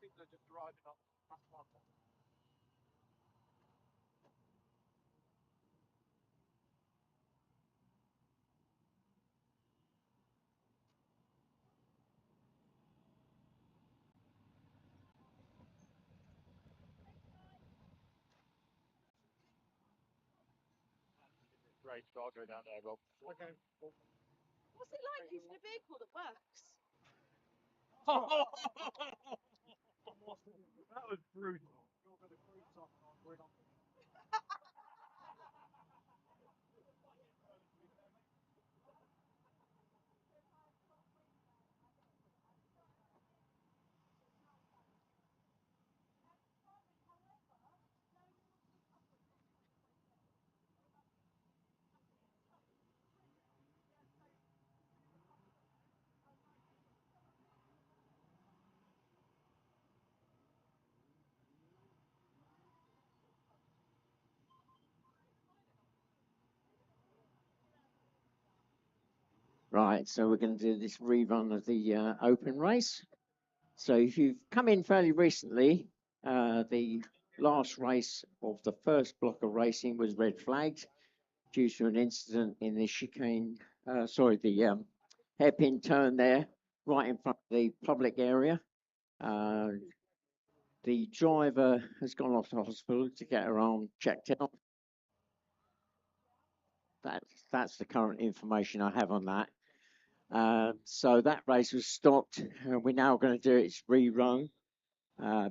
Speaker 1: people are just driving up past one. Right, so I'll go down there, Rob. Okay.
Speaker 4: What's it like using a vehicle that works?
Speaker 1: That was brutal.
Speaker 3: Right, so we're going to do this rerun of the open race. So if you've come in fairly recently, the last race of the first block of racing was red flagged due to an incident in the chicane, the hairpin turn there, right in front of the public area. The driver has gone off to hospital to get her arm checked out. That's the current information I have on that. So that race was stopped. We're now going to do its rerun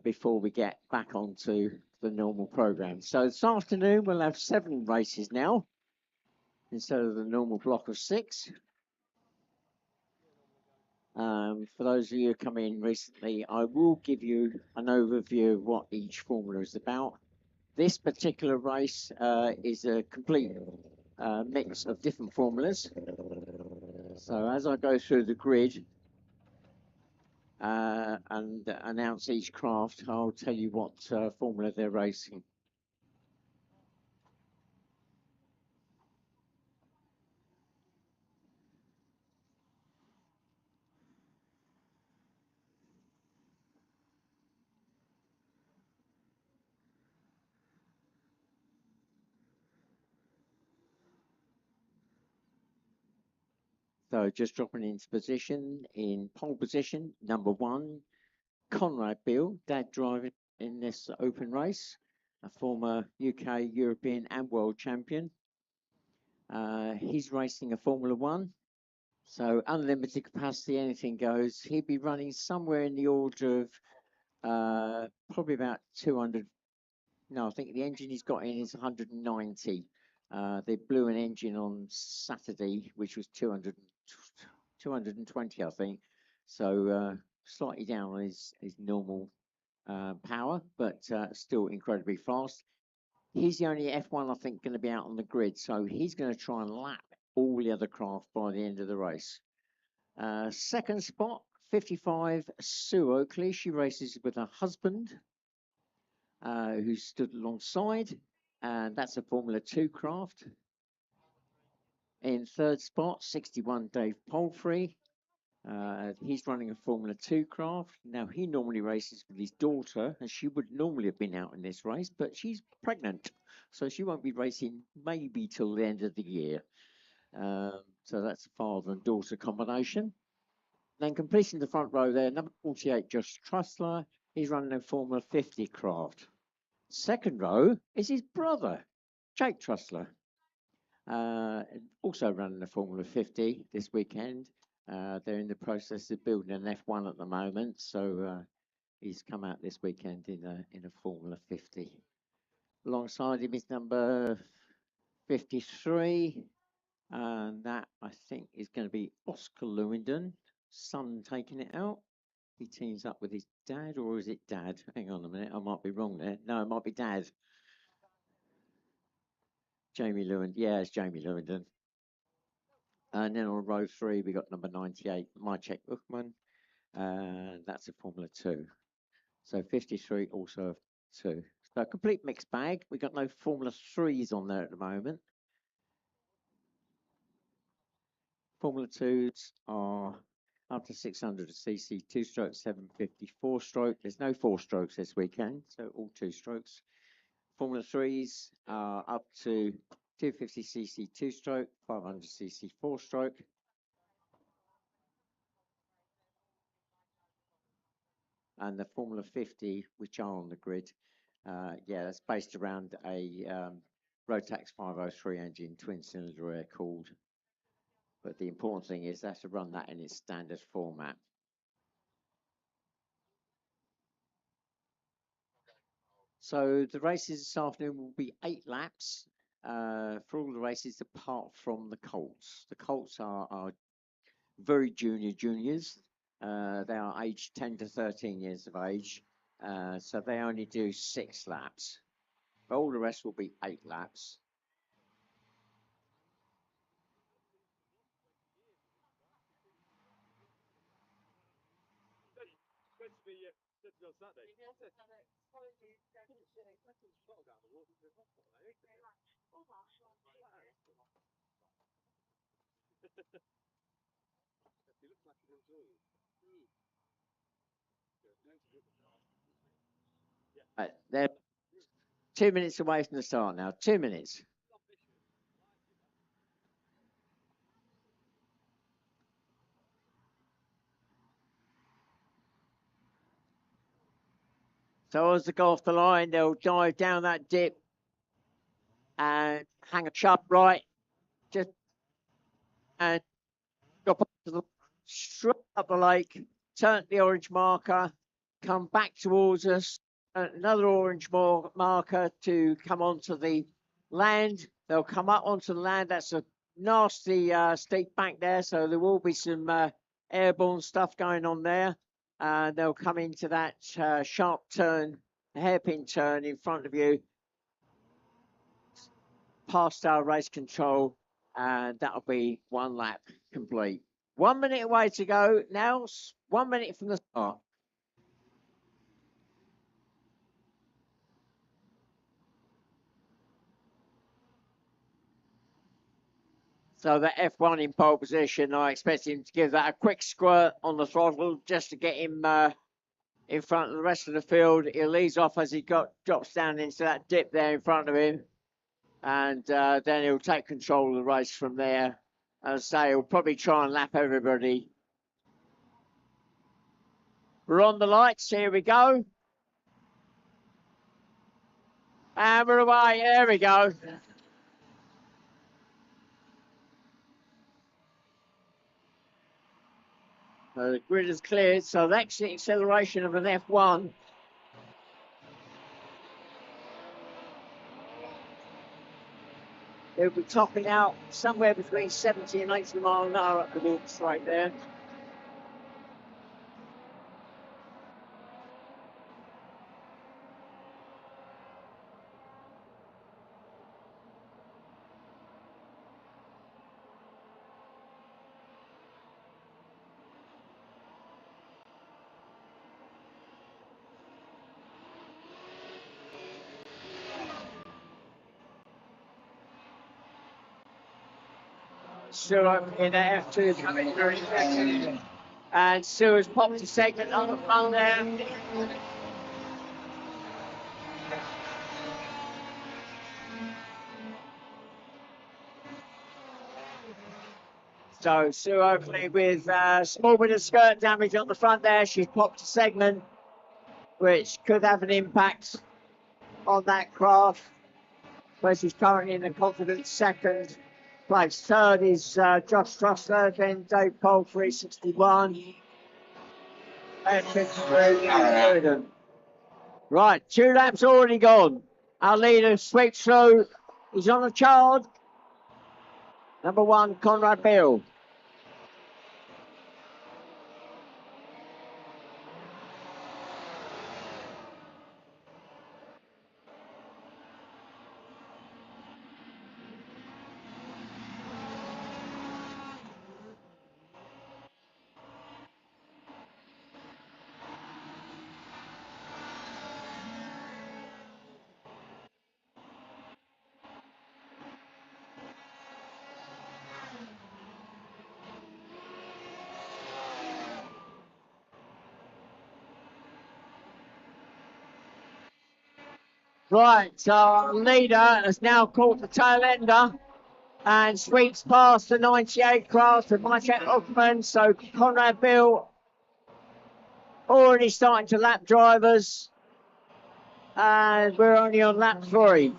Speaker 3: before we get back onto the normal program. So this afternoon we'll have 7 races now instead of the normal block of 6. For those of you who come in recently, I will give you an overview of what each formula is about. This particular race is a complete mix of different formulas. So as I go through the grid and announce each craft, I'll tell you what formula they're racing. So just dropping into position, in pole position, number 1, Conrad Beale, dad driving in this open race, a former UK, European and world champion. He's racing a Formula 1, so unlimited capacity, anything goes. He'd be running somewhere in the order of probably about 200. No, I think the engine he's got in is 190. They blew an engine on Saturday, which was 220, I think. So slightly down on his normal power, but still incredibly fast. He's the only F1, I think, going to be out on the grid. So he's going to try and lap all the other craft by the end of the race. Second spot, 55, Sue Oakley. She races with her husband, who stood alongside, and that's a Formula 2 craft. In third spot, 61, Dave Palfrey. He's running a Formula 2 craft. Now, he normally races with his daughter, and she would normally have been out in this race, but she's pregnant, so she won't be racing maybe till the end of the year. So that's a father and daughter combination. Then completing the front row there, number 48, Josh Trussler. He's running a Formula 50 craft. Second row is his brother, Jake Trussler. Also running a Formula 50 this weekend. They're in the process of building an F1 at the moment, so he's come out this weekend in a Formula 50. Alongside him is number 53, and that I think is going to be Oscar Lewington, son taking it out. He teams up with his dad, or is it dad? Hang on a minute, I might be wrong there. No, it might be dad. Jamie Lewin, yeah, it's Jamie Lewington. And then on row 3, we got number 98, Maciek Uckman. That's a Formula 2. So 53 also 2. So a complete mixed bag. We got no Formula 3s on there at the moment. Formula 2s are up to 600cc, 2-stroke, 750, 4-stroke. There's no 4-strokes this weekend, so all 2-strokes. Formula 3s are up to 250cc, 2-stroke, 500cc, 4-stroke. And the Formula 50, which are on the grid, yeah, that's based around a Rotax 503 engine, twin-cylinder air-cooled. But the important thing is that's to run that in its standard format. So the races this afternoon will be 8 laps for all the races apart from the Colts. The Colts are very juniors. They are aged 10 to 13 years of age. So they only do 6 laps. But all the rest will be 8 laps. They're 2 minutes away from the start now. 2 minutes. So as they go off the line, they'll dive down that dip and hang a sharp right, just and go up to the straight up the lake, turn the orange marker, come back towards us, another orange marker to come onto the land. They'll come up onto the land. That's a nasty steep bank there, so there will be some airborne stuff going on there. They'll come into that sharp turn, hairpin turn in front of you, past our race control, and that'll be 1 lap complete. 1 minute away to go. Now, 1 minute from the start. So the F1 in pole position, I expect him to give that a quick squirt on the throttle just to get him in front of the rest of the field. He'll ease off as he drops down into that dip there in front of him. And then he'll take control of the race from there. As I say, he'll probably try and lap everybody. We're on the lights. Here we go. And we're away. There we go. So the grid is cleared. So that's the acceleration of an F1. It'll be topping out somewhere between 70 and 80 miles an hour up the walks right there. Stewart in the F2 coming through second. And Stewart's popped to second on the front there. So Sue Oakley with a small bit of skirt damage on the front there. She's popped to segment, which could have an impact on that craft. Where she's currently in a confident second place. Third is Josh Trussler, then Dave Cole 361. F50. Right, 2 laps already gone. Our leader sweeps through. He's on a chart. Number 1, Conrad Bill. Right, so our leader has now caught the tail ender and sweeps past the 98 class with Maciek Uckman. So Conrad Bill already starting to lap drivers, and we're only on lap 3.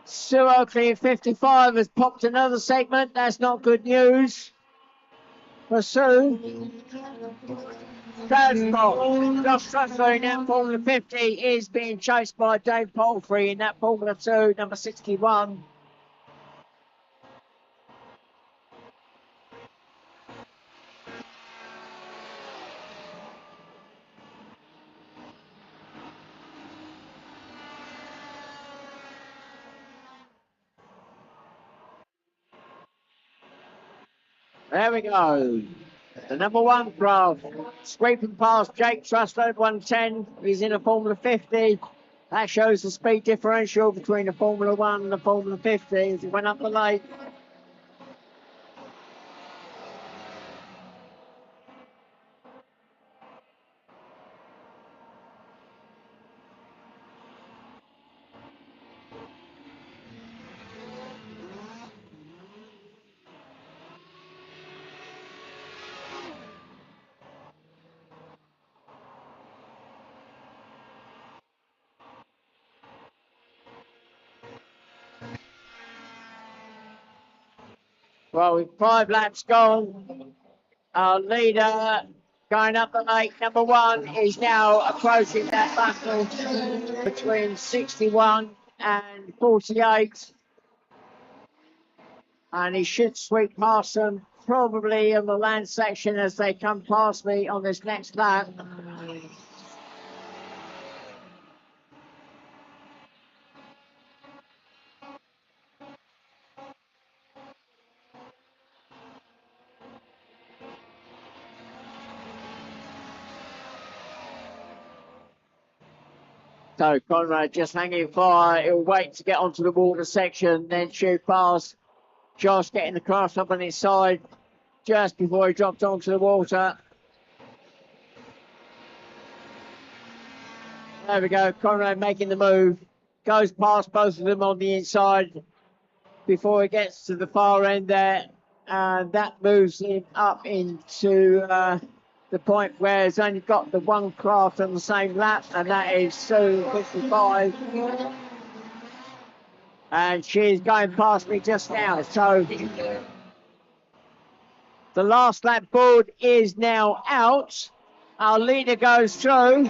Speaker 3: Sue Oakley in 55 has popped another segment. That's not good news for Sue. Josh Trussler in that Formula 50 is being chased by Dave Palfrey in that Formula 2, number 61. There we go. The number 1 craft scraping past Jake Trussler at 110. He's in a Formula 50. That shows the speed differential between the Formula 1 and the Formula 50 as he went up the lake. Well, with 5 laps gone, our leader going up the lake, number 1, is now approaching that battle between 61 and 48. And he should sweep past them probably in the land section as they come past me on this next lap. So Conrad just hanging fire. He'll wait to get onto the water section, then shoot past. Josh getting the craft up on his side just before he dropped onto the water. There we go. Conrad making the move. Goes past both of them on the inside before he gets to the far end there. And that moves him up into the point where he's only got the 1 craft on the same lap, and that is Sue 55. And she's going past me just now. So the last lap board is now out. Our leader goes through.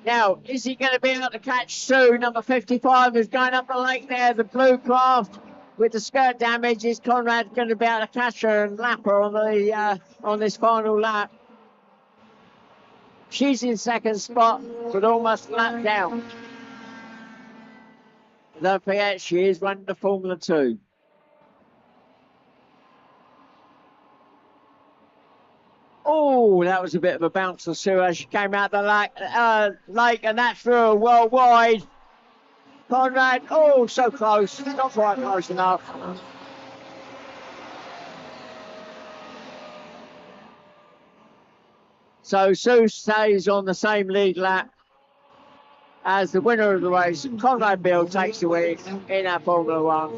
Speaker 3: Now, is he going to be able to catch Sue? Number 55 is going up the lake there. The blue craft with the skirt damage. Is Conrad going to be able to catch her and lap her on this final lap? She's in second spot, but almost lapped down. Don't forget, she is running the Formula 2. Oh, that was a bit of a bounce for Sue as she came out the lake, and that threw her well wide. Conrad, oh, so close, not quite close enough. So Sue stays on the same lead lap as the winner of the race. Conrad Bill takes the win in our Formula 1.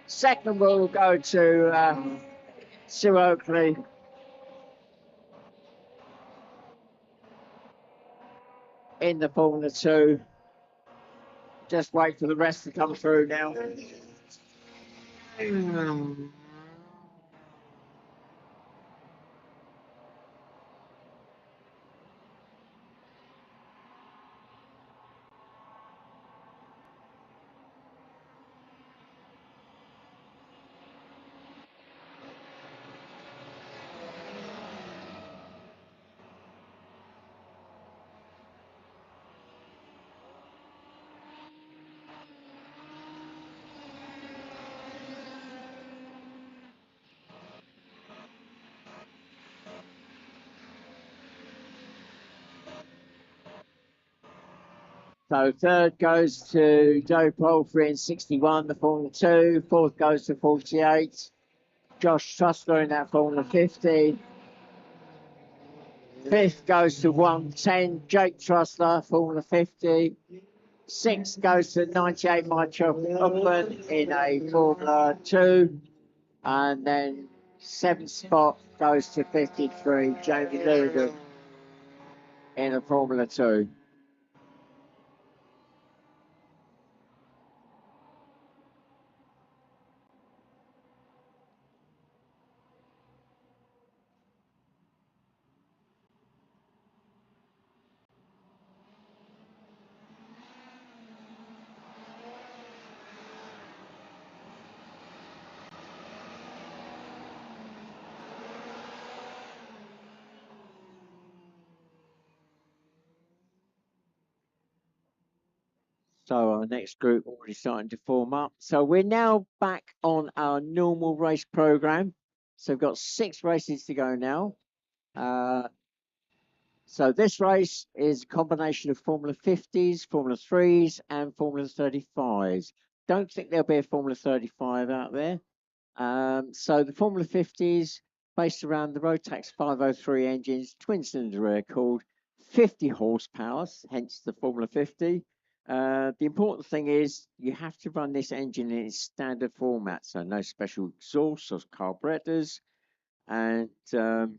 Speaker 3: Second will go to Sue Oakley. In the Formula 2. Just wait for the rest to come through now. So third goes to Joe Palfrey in 61, the Formula 2. Fourth goes to 48. Josh Trussler in that Formula 50. Fifth goes to 110, Jake Trussler, Formula 50. Sixth goes to 98, Michael Upland in a Formula 2. And then seventh spot goes to 53, Jamie Lewis in a Formula 2. So our next group already starting to form up. So we're now back on our normal race program. So we've got 6 races to go now. So this race is a combination of Formula 50s, Formula 3s, and Formula 35s. Don't think there'll be a Formula 35 out there. So the Formula 50s, based around the Rotax 503 engines, twin-cylinder air cooled, 50 horsepower, hence the Formula 50. The important thing is you have to run this engine in its standard format, so no special exhausts or carburetors. And there's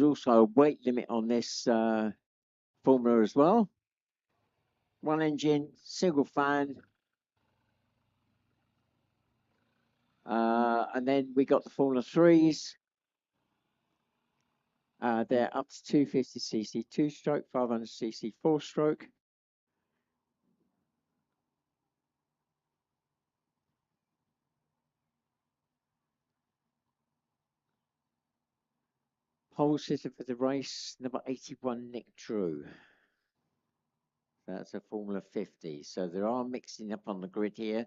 Speaker 3: also a weight limit on this formula as well. One engine, single fan. And then we got the Formula 3s. They're up to 250cc 2-stroke, 500cc 4-stroke. Pole sitter for the race, number 81, Nick Drew. That's a Formula 50. So there are mixing up on the grid here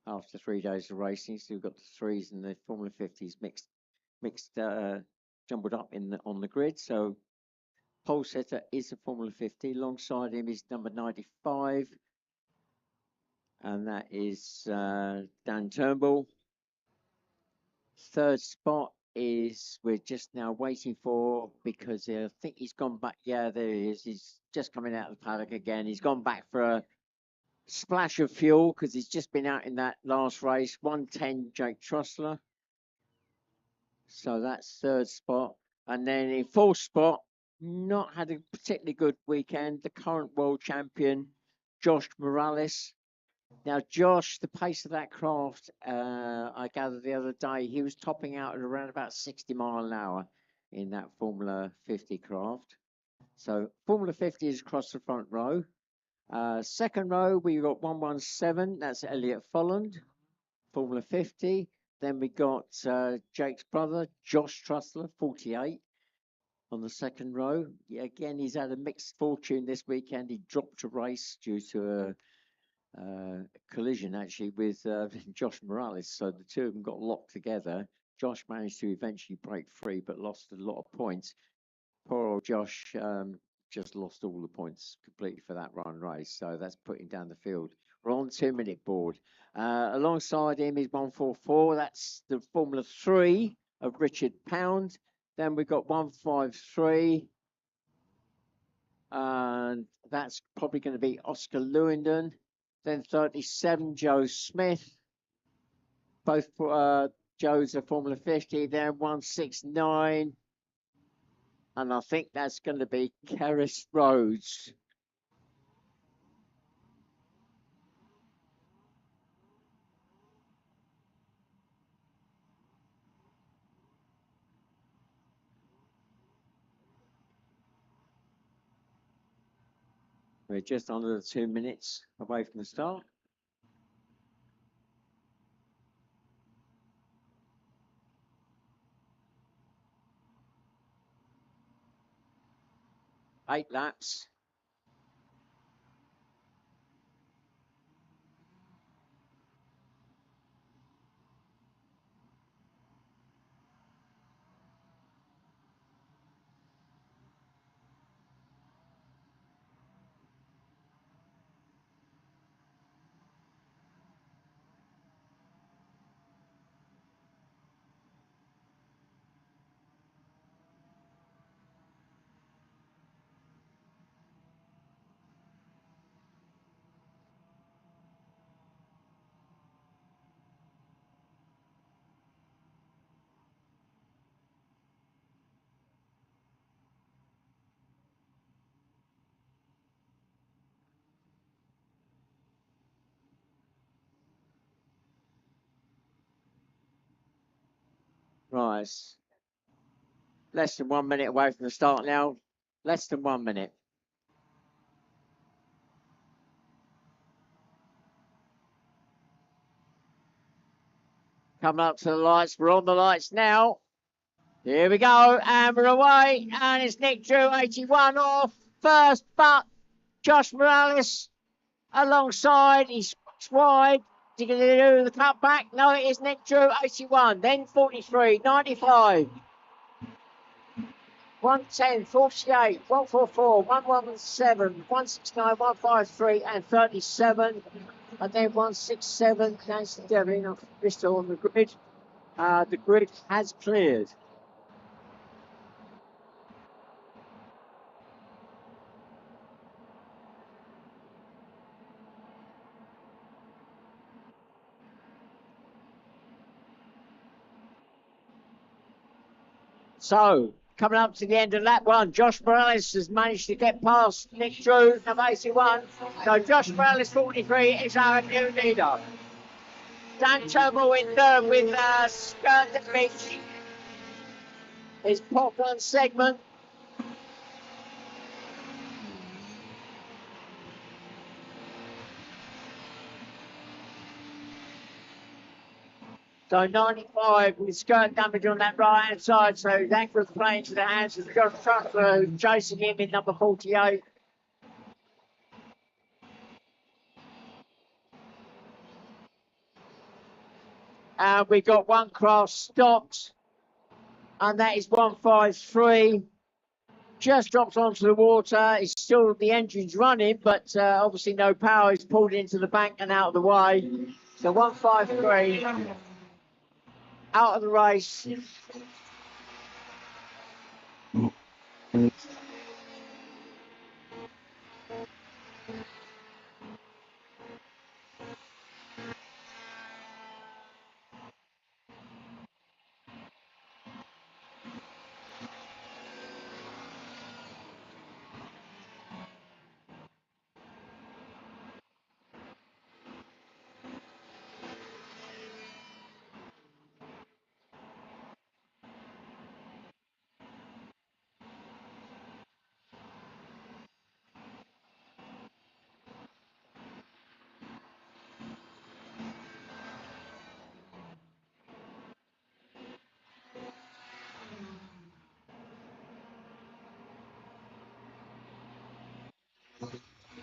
Speaker 3: after 3 days of racing. So we've got the 3s and the Formula 50s jumbled up on the grid. So pole sitter is a Formula 50. Alongside him is number 95. And that is Dan Turnbull. Third spot is we're just now waiting for, because I think he's gone back. Yeah, there he is. He's just coming out of the paddock again. He's gone back for a splash of fuel because he's just been out in that last race. 110, Jake Trussler. So that's third spot. And then in fourth spot, not had a particularly good weekend, the current world champion, Josh Morales. Now, Josh, the pace of that craft, I gathered the other day, he was topping out at around about 60 mile an hour in that Formula 50 craft. So Formula 50 is across the front row. Second row, we got 117, that's Elliot Folland, Formula 50. Then we got Jake's brother, Josh Trussler, 48, on the second row. Yeah, again, he's had a mixed fortune this weekend. He dropped a race due to a collision actually with Josh Morales. So the two of them got locked together. Josh managed to eventually break free, but lost a lot of points. Poor old Josh just lost all the points completely for that run race. So that's putting down the field. We're on 2-minute board. Alongside him is 144. That's the Formula 3 of Richard Pound. Then we've got 153. And that's probably going to be Oscar Lewington. Then 37, Joe Smith. Both Joe's are Formula 50. Then 169. And I think that's going to be Keris Rhodes. We're just under the 2 minutes away from the start. Eight laps. Right. Less than 1 minute away from the start now. Less than 1 minute. Coming up to the lights. We're on the lights now. Here we go. And we're away. And it's Nick Drew, 81 off first. But Josh Morales alongside. He's wide. Is he going to do the cutback? No, it is Nick Drew, 81. Then 43, 95. 110, 48, 144, 117, 169, 153, and 37. And then 167, Nancy Devlin of Bristol on the grid. The grid has cleared. So, coming up to the end of lap one, Josh Morales has managed to get past Nick Drew of 81. So, Josh Morales, 43, is our new leader. Dan Turnbull in third with Skirt the Beach. His Poplar segment. So 95 with skirt damage on that right hand side. So Langford's playing to the hands of Josh Truckler, chasing him in number 48. And we've got one class stopped, and that is 153. Just dropped onto the water. It's still the engine's running, but obviously no power. He's pulled into the bank and out of the way. So 153 out of the race.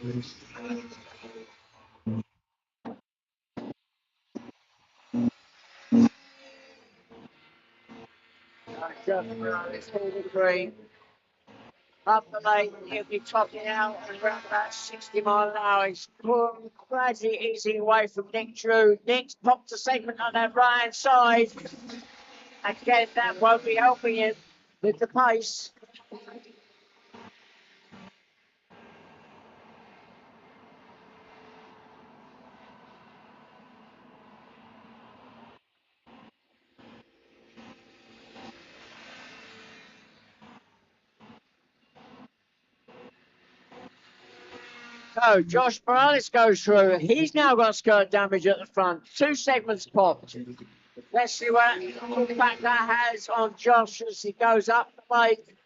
Speaker 3: It's 43. Up the lane, he'll be topping out at around about 60 mile an hour. He's gradually easing away from Nick Drew. Nick's popped a segment on that right hand side. Again, that won't be helping him with the pace. So Josh Morales goes through. He's now got skirt damage at the front. 2 segments popped. Let's see what impact that has on Josh as he goes up the lake.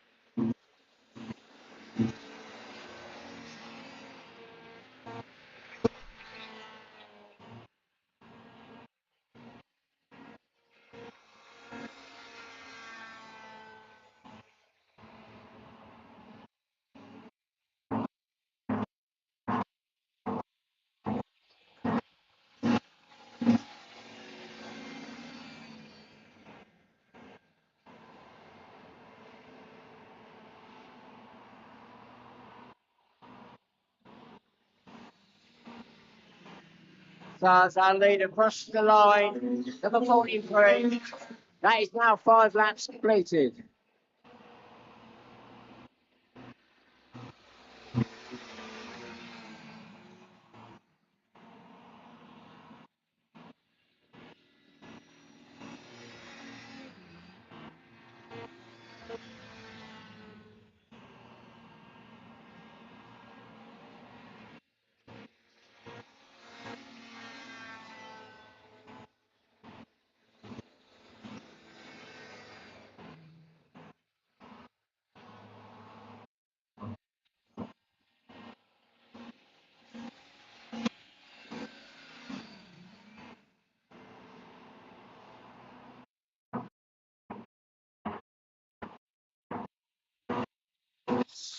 Speaker 3: So as our lead across the line, number 43. That is now 5 laps completed.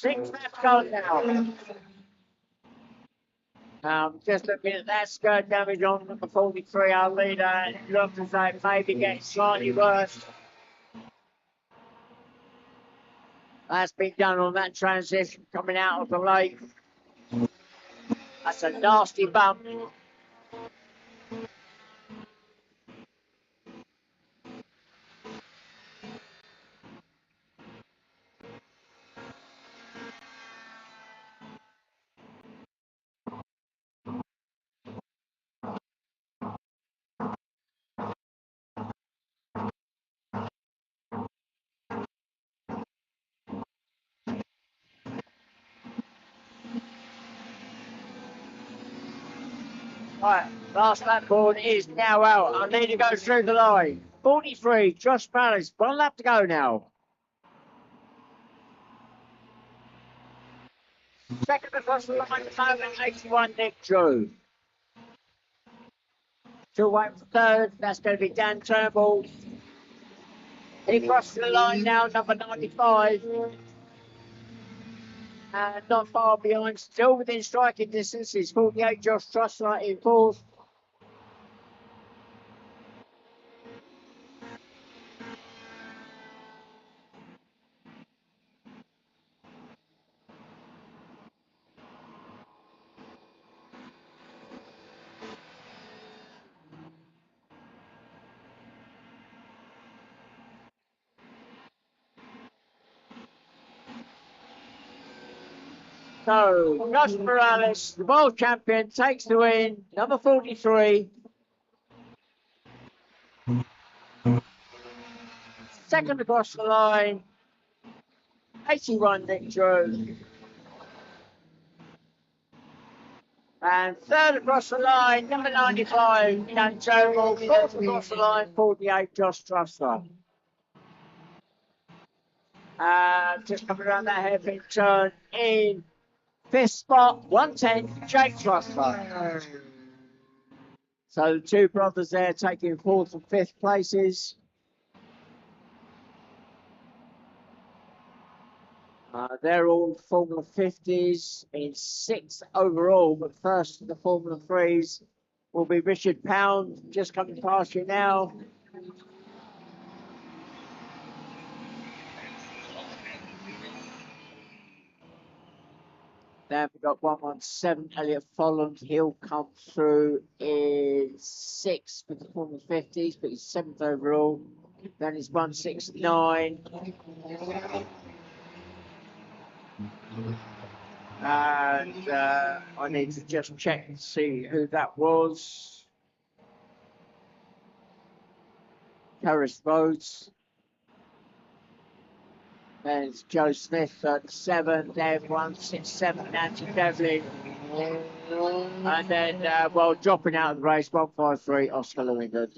Speaker 3: 6 laps gone now. Just looking at that skirt damage on number 43, our leader. It looks as though it may be getting slightly worse. That's been done on that transition coming out of the lake. That's a nasty bump. Right, last lap board is now out. I need to go through the line. 43, Josh Palace, 1 lap to go now. Second across the line at the moment, 81, Nick Drew. Still waiting for third, that's going to be Dan Turnbull. He crosses the line now, number 95. And not far behind, still within striking distance, is 48, Josh Trussler in fourth. So, Josh Morales, the world champion, takes the win, number 43. Second across the line, 81 Nick Drew. And third across the line, number 95, Dan Turnbull. Fourth across the line, 48, Josh Trussler. Just coming around that hairpin turn in fifth spot, 110, Jake Trussler. So the two brothers there taking fourth and fifth places. They're all Formula 50s in sixth overall, but first in the Formula 3s will be Richard Pound, just coming past you now. Then we've got 117, Elliot Folland. He'll come through in sixth for the Formula 50s, but he's seventh overall. Then he's 169. And I need to just check and see who that was. Harris Rhodes. Then it's Joe Smith at 7, Dev 167, Nancy Devlin. And then, well, dropping out of the race, 153, Oscar Lewington.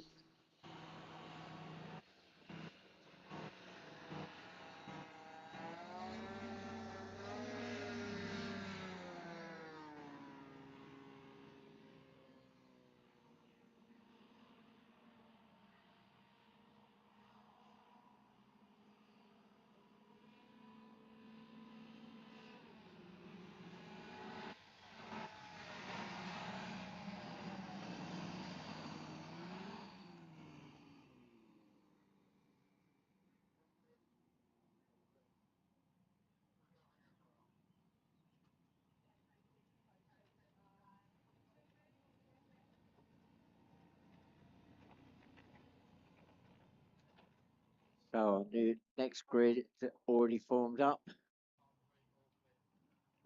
Speaker 3: So the next grid is already formed up.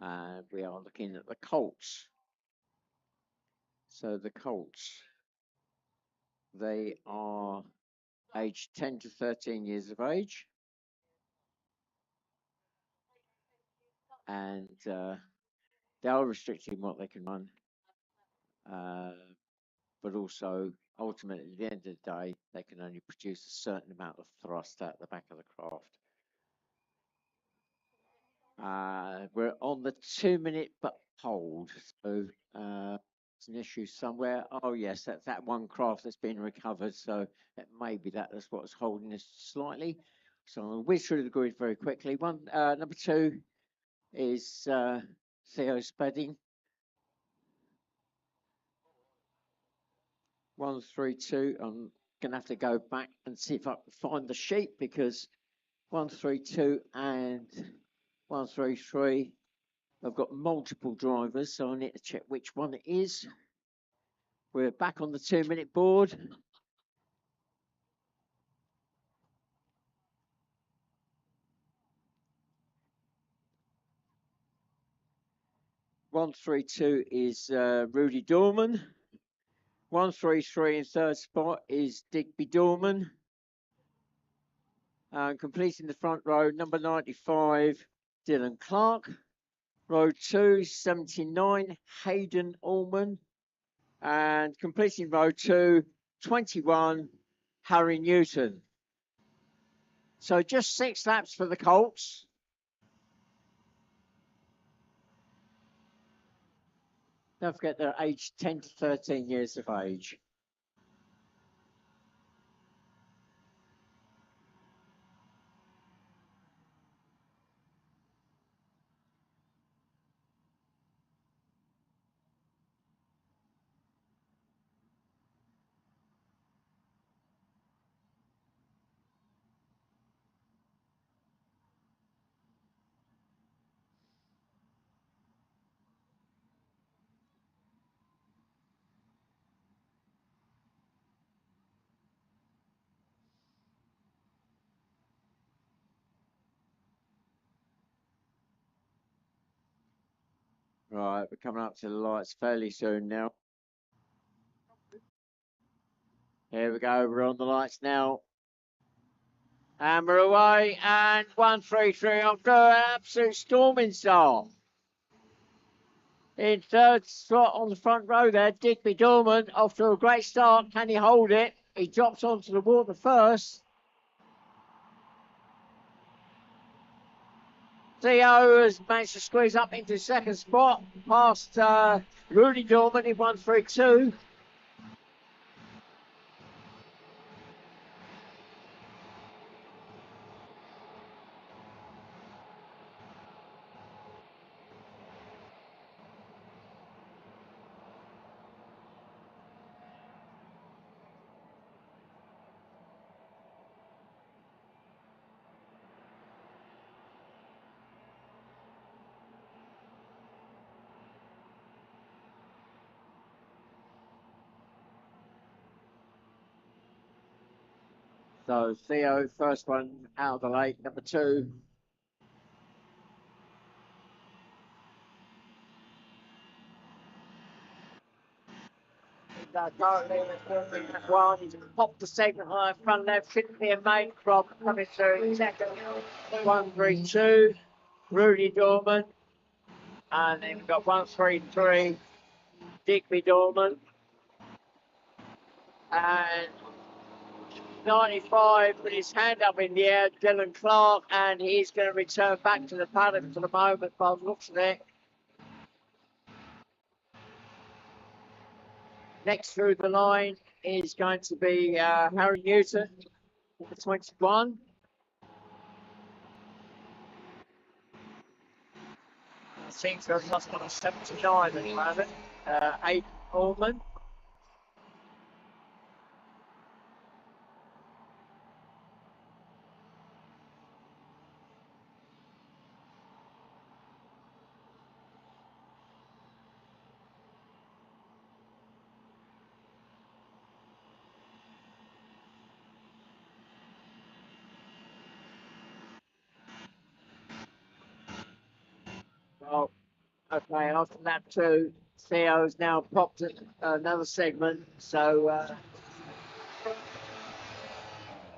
Speaker 3: And we are looking at the Colts. So the Colts, they are aged 10 to 13 years of age. And they are restricting what they can run. But also, ultimately, at the end of the day, they can only produce a certain amount of thrust at the back of the craft. We're on the 2-minute but hold. So it's an issue somewhere. Oh, yes, that's that one craft that's been recovered. So it may be that's what's holding us slightly. So I'll whiz through the grid very quickly. Number 2, is Theo Spedding. 132. I'm going to have to go back and see if I can find the sheet because 132 and 133. I've got multiple drivers, so I need to check which one it is. We're back on the 2-minute board. (132) is Rudy Dorman. 133 in third spot is Digby Dorman. Completing the front row, number 95, Dylan Clark. Row 2, 79, Hayden Allman. And completing row 2, 21, Harry Newton. So just 6 laps for the Colts. Don't forget they're aged 10 to 13 years of age. Right, we're coming up to the lights fairly soon now. Here we go, we're on the lights now. And we're away, and 133 off to an absolute storming start. In third slot on the front row there, Digby Dorman off to a great start. Can he hold it? He drops onto the water first. Theo has managed to squeeze up into second spot past Rudy Dorman in 132. So Theo, first one out of the lake, number 2. Currently, one, he's popped the segment high front left, shouldn't be a main crop coming through second. 132, Rudy Dorman. And then we've got 133, Digby Dorman. And 95 with his hand up in the air, Dylan Clark, and he's going to return back to the paddock for the moment by the looks of it. Next through the line is going to be Harry Newton, number 21. Seems to have lost on 79 at the moment. 8 Allman. Well, okay, after lap 2, Theo's now popped another segment, so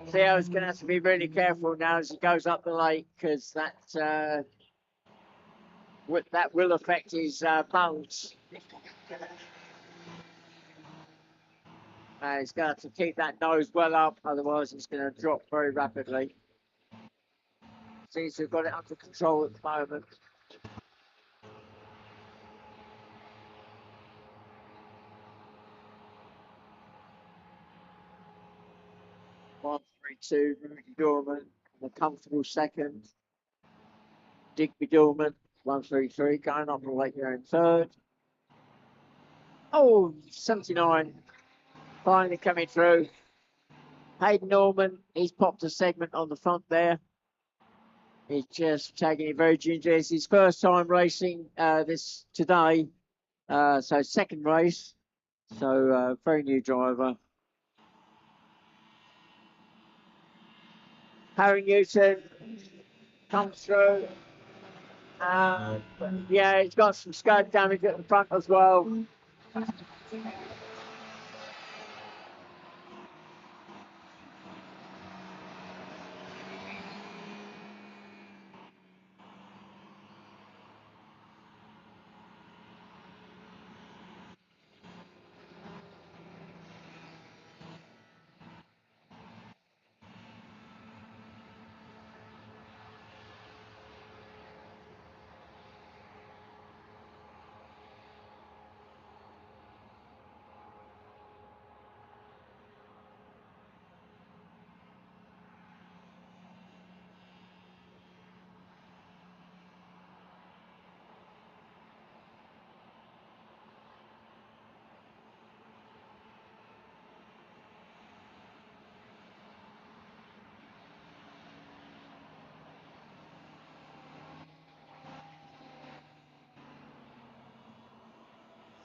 Speaker 3: Theo's going to have to be really careful now as he goes up the lake because that will affect his bounce. He's going to have to keep that nose well up, otherwise he's going to drop very rapidly. Seems to have got it under control at the moment. One, 3, 2, Rudy Dorman, a comfortable second. Digby Dorman 133 going off the late there in third. Oh, 79 finally coming through. Hayden Norman, he's popped a segment on the front there. He's just taking it very gingerly. It's his first time racing this today. So second race. So very new driver. Harry Newton comes through. Yeah, he's got some skirt damage at the front as well.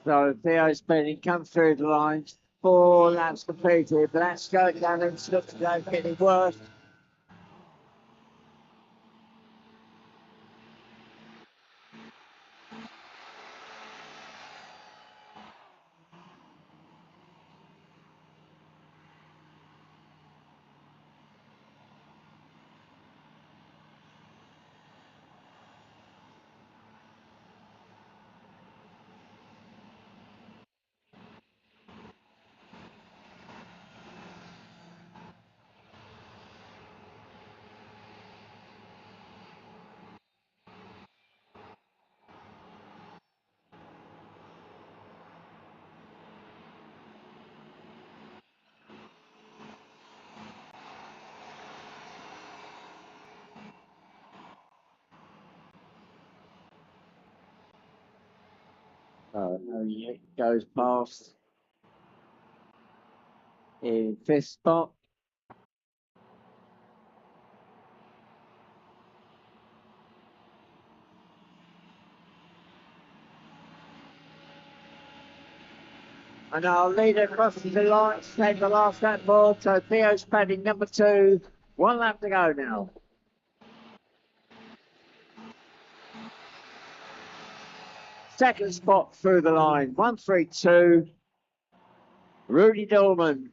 Speaker 3: So Theo's Penny comes through the lines. 4 laps completed, but that skirt damage looks like it's getting worse. He goes past in 5th spot. And I'll lead it across the line, take the last lap board. So Theo's padding number 2. 1 lap to go now. Second spot through the line, 132. Rudy Dolman.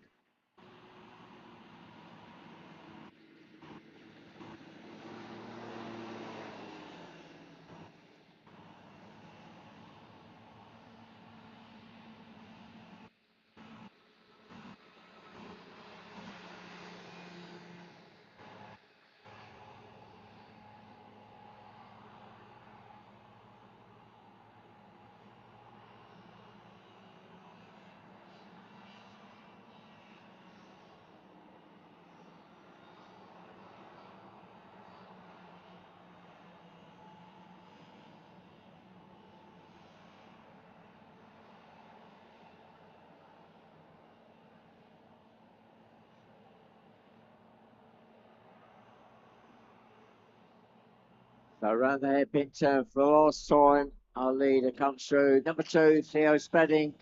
Speaker 3: So around the hairpin turn for the last time. Our leader comes through. Number 2, Theo Spedding.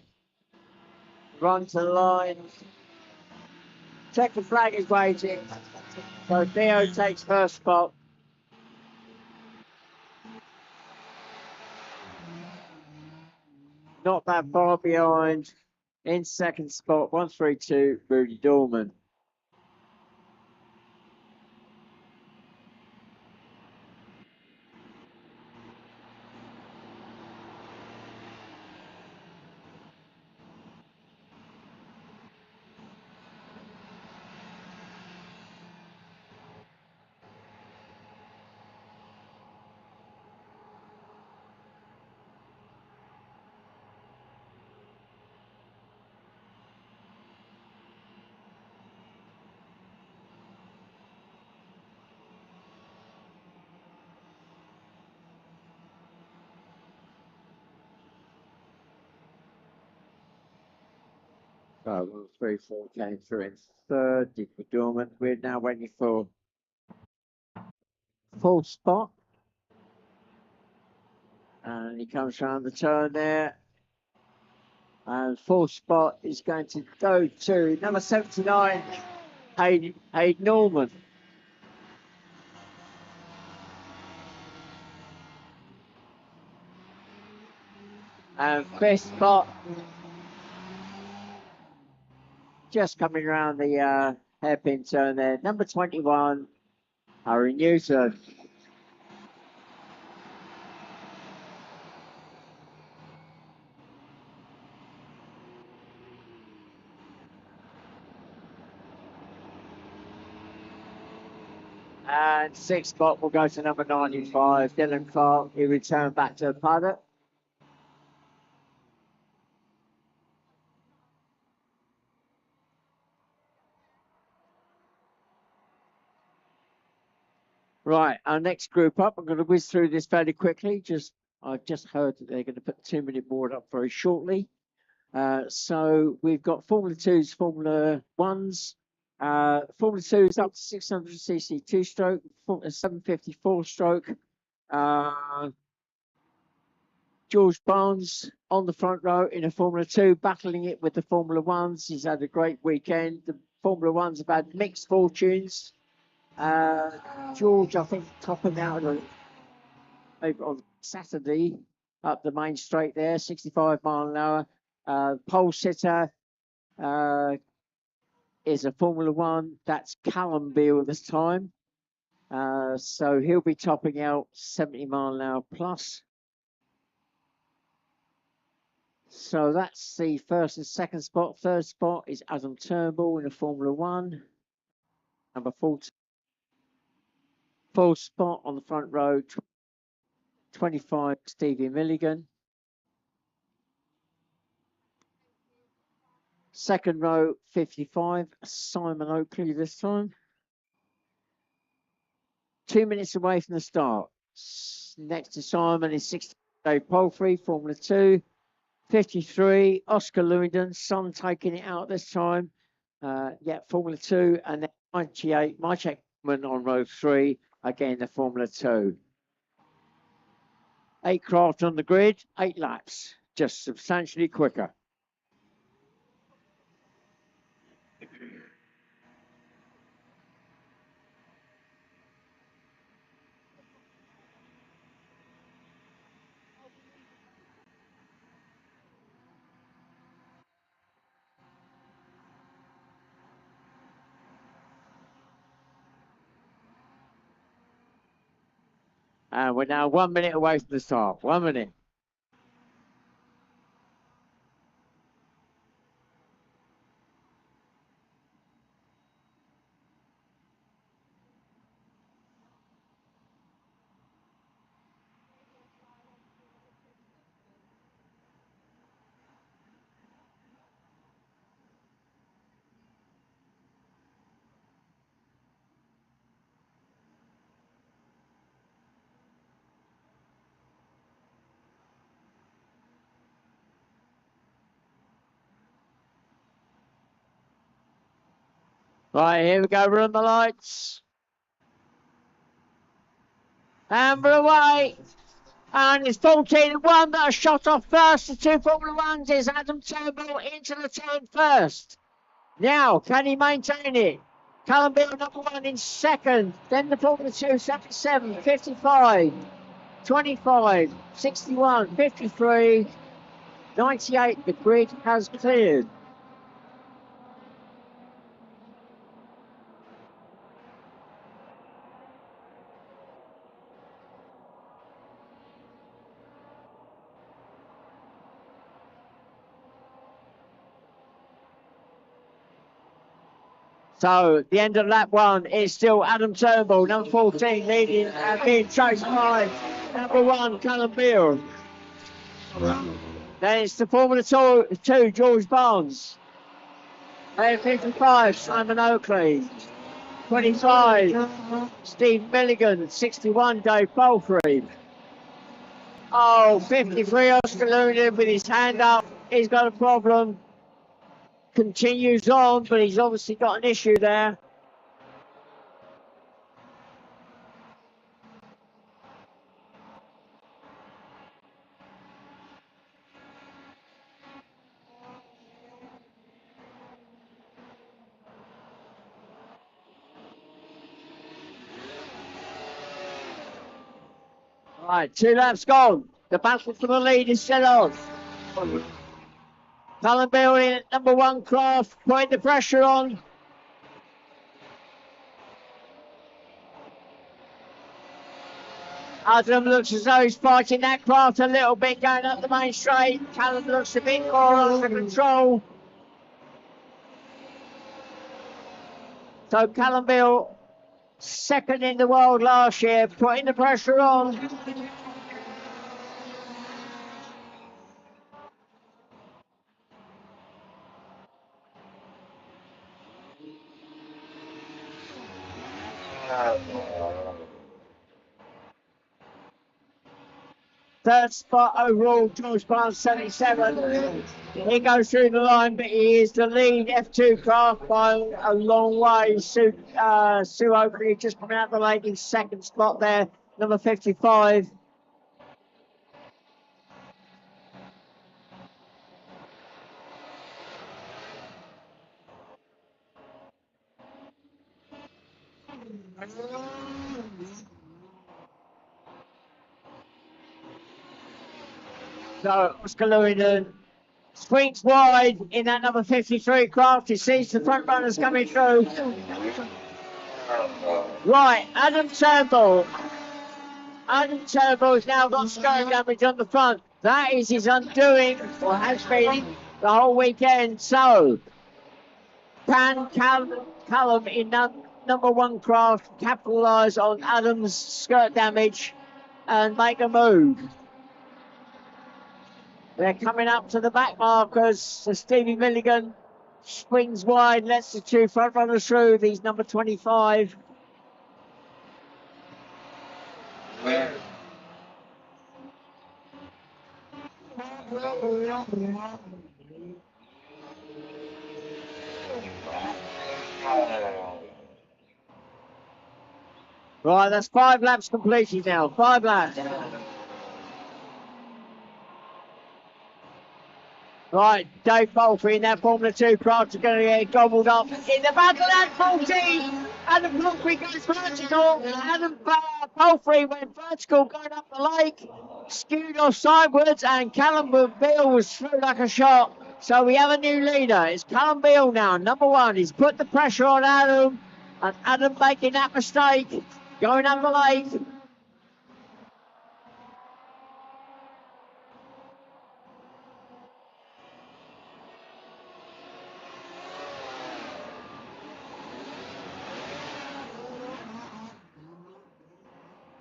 Speaker 3: Run to the line. Second flag is waiting. So Theo takes first spot. Not that far behind. In second spot, 132, Rudy Dorman. So 1, 3, 4 came through in third. Did McDormand. We're now waiting for full spot. And he comes around the turn there. And full spot is going to go to number 79, Hayden Norman. And best spot just coming around the hairpin turn there. Number 21, Harry Newton. And sixth spot will go to number 95, Dylan Clark. He returned back to Paddock. Right, our next group up, I'm going to whiz through this fairly quickly. I've just heard that they're going to put the 2-minute board up very shortly. So we've got Formula 2s, Formula 1s. Formula 2s up to 600cc 2-stroke, 750 4-stroke. George Barnes on the front row in a Formula 2, battling it with the Formula 1s. He's had a great weekend. The Formula 1s have had mixed fortunes. George, I think, topping out on Saturday up the main straight there, 65 mile an hour. Pole sitter is a Formula 1. That's Callum Beale this time. So he'll be topping out 70 mile an hour plus. So that's the first and second spot. Third spot is Adam Turnbull in a Formula 1. Number 40. Full spot on the front row, 25, Stevie Milligan. Second row, 55, Simon Oakley this time. 2 minutes away from the start. Next to Simon is 60, Dave Palfrey, Formula 2. 53, Oscar Lewington, Son taking it out this time. Formula 2. And then 98, Mike Ekman on row 3, again the Formula 2. 8 craft on the grid, 8 laps, just substantially quicker. And we're now 1 minute away from the start. 1 minute. Right, here we go. Run the lights. And we're away. And it's 14 and 1 that are shot off first. The 2 Formula 1s is Adam Turnbull into the turn first. Now, can he maintain it? Callum Beale, number 1 in second. Then the Formula 2, 77, 55, 25, 61, 53, 98. The grid has cleared. So the end of lap 1 is still Adam Turnbull, number 14, leading and being chased by number 1, Callum Beale. Then it's the Formula 2, George Barnes. Then 55, Simon Oakley. 25, Steve Milligan. 61, Dave Palfrey. Oh, 53, Oscar Lewington with his hand up. He's got a problem. continues on, but he's obviously got an issue there. Right, 2 laps gone. The battle for the lead is still on. Callum Beale in at number 1 craft, putting the pressure on. Adam looks as though he's fighting that craft a little bit going up the main straight. Callum looks a bit more under control. So Callum Beale, second in the world last year, putting the pressure on. Third spot overall, George Barnes 77. He goes through the line, but he is the lead F2 craft by a long way. Sue Oakley just coming out the lake in second spot there, number 55. So Oscar Lewington swings wide in that number 53 craft. He sees the front runners coming through. Right, Adam Turnbull. Adam Turnbull's now got skirt damage on the front. That is his undoing, or has been the whole weekend. So, can Callum in number 1 craft capitalise on Adam's skirt damage and make a move? They're coming up to the back markers. So Stevie Milligan swings wide, lets the 2 front runners through. These number 25. Right, that's 5 laps completed now. 5 laps. Right, Dave Palfrey in that Formula 2 craft is going to get gobbled up in the battle at 14. Adam Palfrey goes vertical. Adam Palfrey went vertical going up the lake, skewed off sidewards, and Callum Beale was through like a shot. So we have a new leader. It's Callum Beale now, number 1. He's put the pressure on Adam, and Adam making that mistake, going up the lake.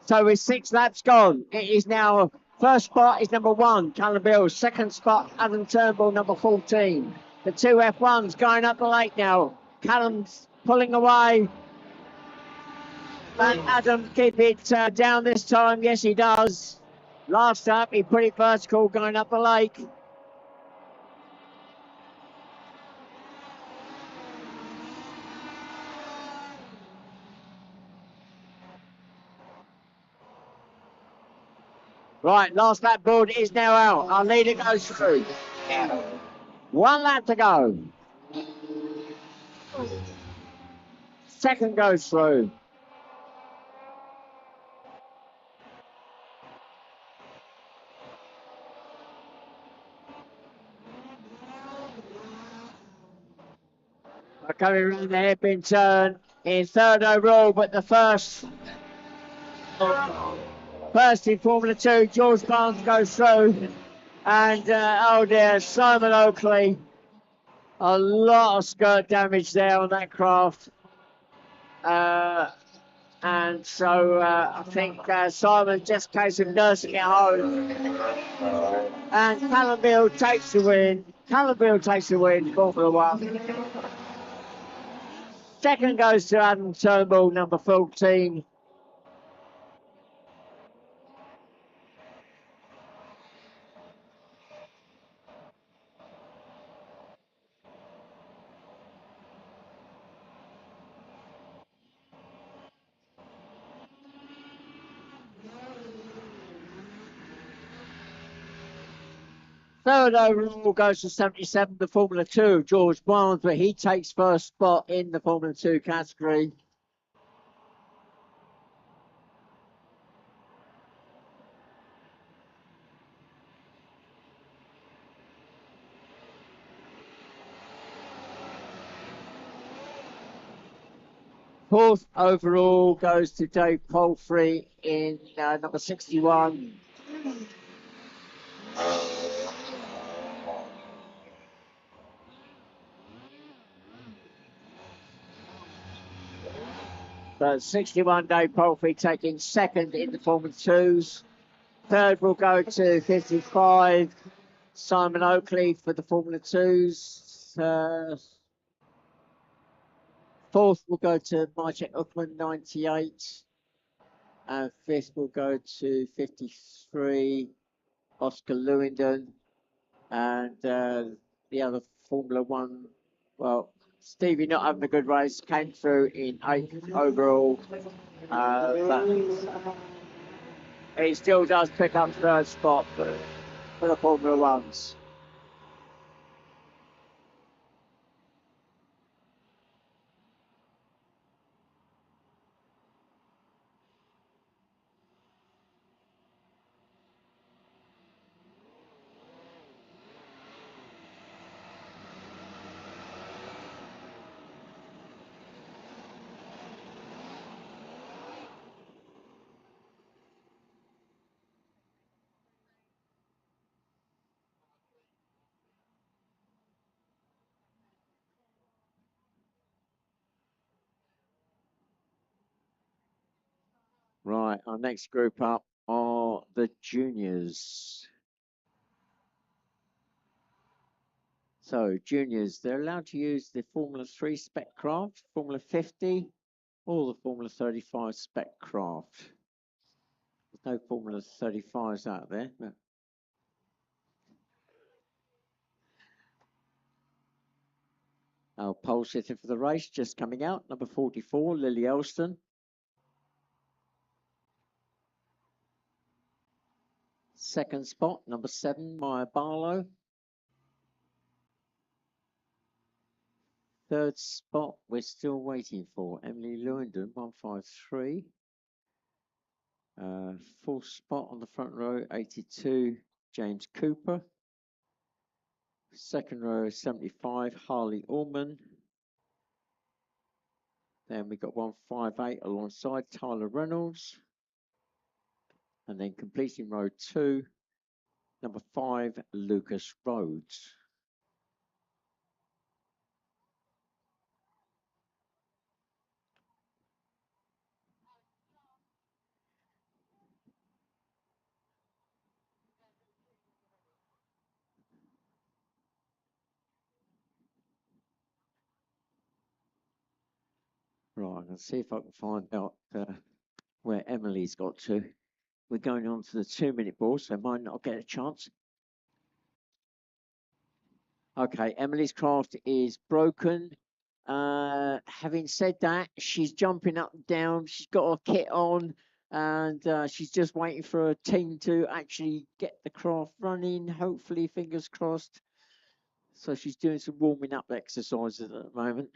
Speaker 3: So with 6 laps gone, it is now first spot is number 1, Callum Beale. Second spot, Adam Turnbull, number 14. The 2 F1s going up the lake now. Callum's pulling away. Can Adam keep it down this time? Yes, he does. Last up, he put it vertical going up the lake. Right, last lap board is now out. Our leader goes through. 1 lap to go. Second goes through. Coming around the hairpin turn in third overall, but the first in Formula 2, George Barnes goes through. And oh dear, Simon Oakley. A lot of skirt damage there on that craft. And so I think Simon just a case of nursing it home. And Callum Beale takes the win. Callum Beale takes the win, Formula 1. Second goes to Adam Turnbull, number 14. Third overall goes to 77, the Formula 2, George Barnes, but he takes first spot in the Formula 2 category. Fourth overall goes to Dave Palfrey in number 61. So 61 Dave Palfrey taking second in the Formula 2s. Third will go to 55 Simon Oakley for the Formula 2s. Fourth will go to Majek Uckman, 98. And fifth will go to 53 Oscar Lewington. And the other Formula 1, well, Stevie not having a good race, came through in 8th overall. But he still does pick up third spot for the Formula 1s. Right, our next group up are the juniors. So, juniors, they're allowed to use the Formula 3 spec craft, Formula 50, or the Formula 35 spec craft. There's no Formula 35s out there. But... Our pole sitter for the race just coming out, number 44, Lily Elston. Second spot, number 7, Maya Barlow. Third spot, we're still waiting for Emily Lewington, 153. Fourth spot on the front row, 82, James Cooper. Second row, 75, Harley Orman. Then we got 158 alongside Tyler Reynolds. And then completing row 2, number 5, Lucas Rhodes. Right, I'm going to see if I can find out where Emily's got to. We're going on to the 2-minute ball, so I might not get a chance. Okay, Emily's craft is broken. Having said that, she's jumping up and down. She's got her kit on, and she's just waiting for her team to actually get the craft running. Hopefully, fingers crossed. So she's doing some warming up exercises at the moment.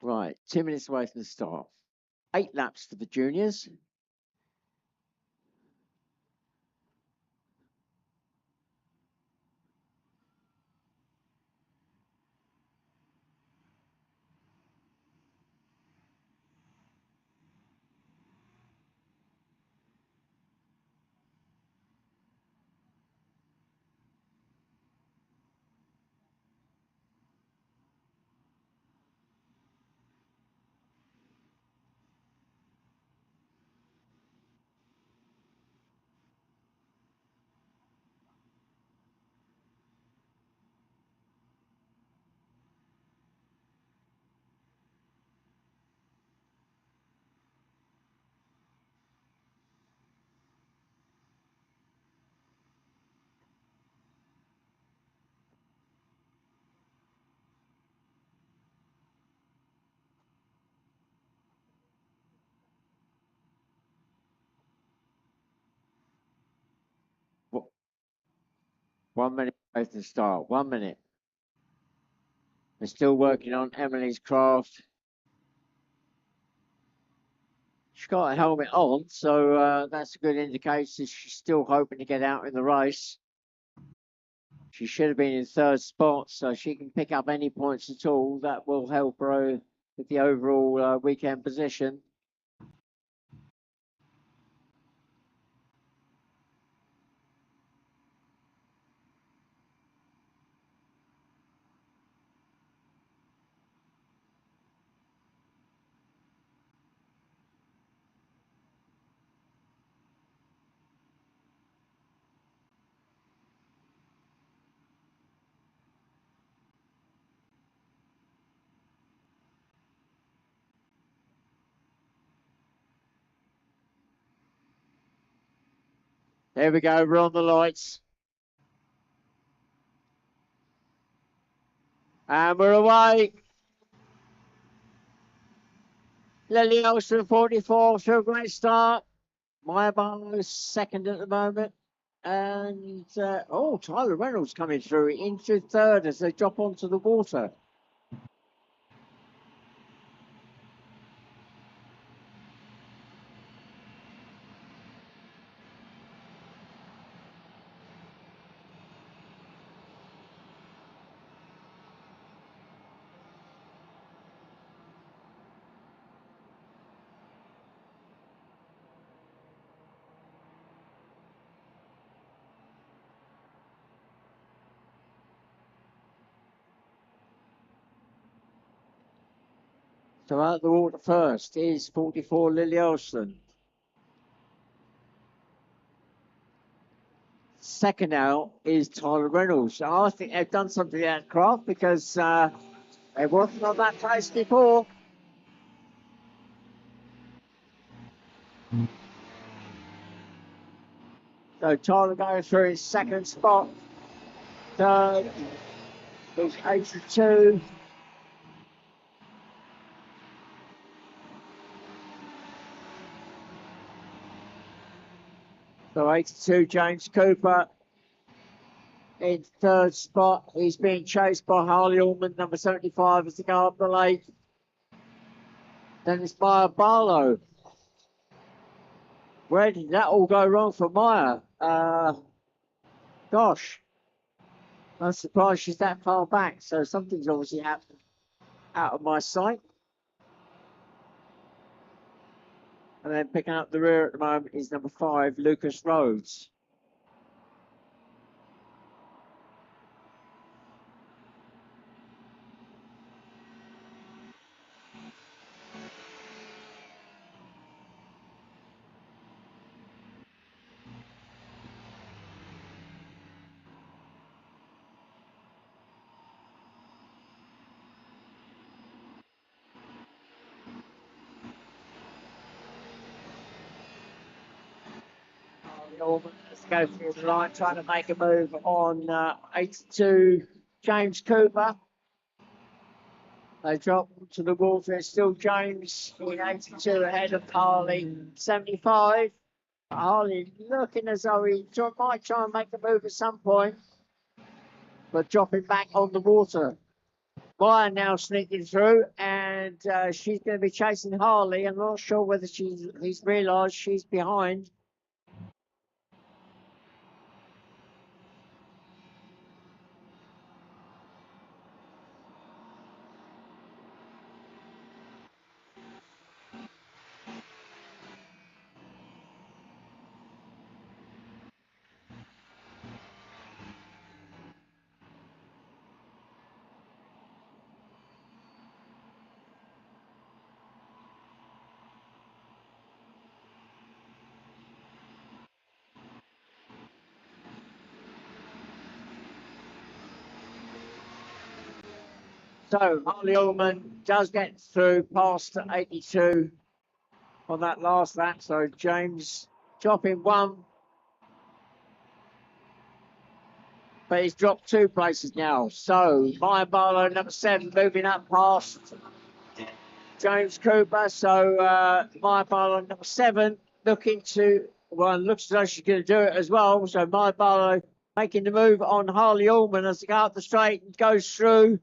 Speaker 3: Right, 2 minutes away from the start. 8 laps for the juniors. 1 minute away from the start. 1 minute. They're still working on Emily's craft. She's got a helmet on, so that's a good indication she's still hoping to get out in the race. She should have been in third spot, so she can pick up any points at all. That will help her with the overall weekend position. There we go, we're on the lights. And we're away. Lily Olsen, 44, to a great start. Maya Barlow second at the moment. And, Tyler Reynolds coming through into third as they drop onto the water. So out the water first is 44 Lily Olsen. Second out is Tyler Reynolds. So I think they've done something to that craft because they wasn't on that place before. So Tyler going through his second spot. Third is 82. So 82, James Cooper in third spot. He's being chased by Harley Allman, number 75, as they go up the lake. Then it's Maya Barlow. Where did that all go wrong for Maya? Gosh, I'm surprised she's that far back. So something's obviously happened out of my sight. And then picking up the rear at the moment is number 5, Lucas Rhodes. Let's go through the line, trying to make a move on 82, James Cooper. They drop to the water. It's still James in 82 ahead of Harley, 75. Harley looking as though he might try and make a move at some point, but dropping back on the water. Maya now sneaking through, and she's going to be chasing Harley. I'm not sure whether he's realised she's behind. So Harley Allman does get through past 82 on that last lap. So James dropping one, but he's dropped 2 places now. So Maya Barlow, number 7, moving up past James Cooper. So Maya Barlow, number 7, looking to, well, looks as though she's going to do it as well. So Maya Barlow making the move on Harley Allman as they go up the straight and goes through.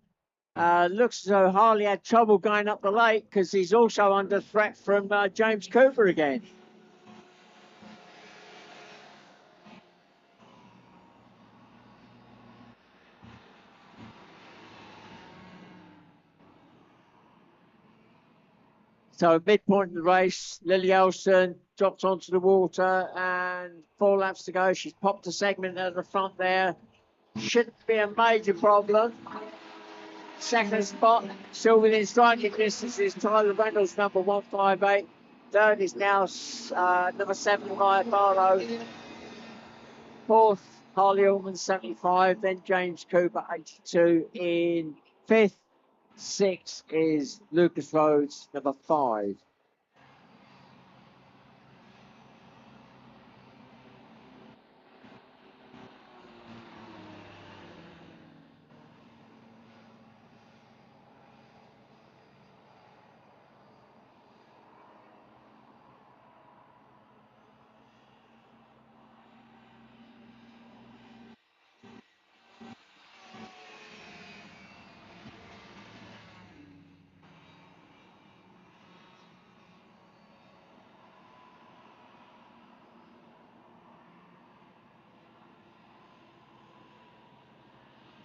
Speaker 3: Looks as though Harley had trouble going up the lake because he's also under threat from James Cooper again. So midpoint of the race, Lily Elson drops onto the water and 4 laps to go. She's popped a segment at the front there. Shouldn't be a major problem. Second spot, still within striking distance, is Tyler Reynolds, number 158. Third is now number 7, Maya Barlow. Fourth, Harley Allman, 75. Then James Cooper, 82 in fifth. Sixth is Lucas Rhodes, number 5.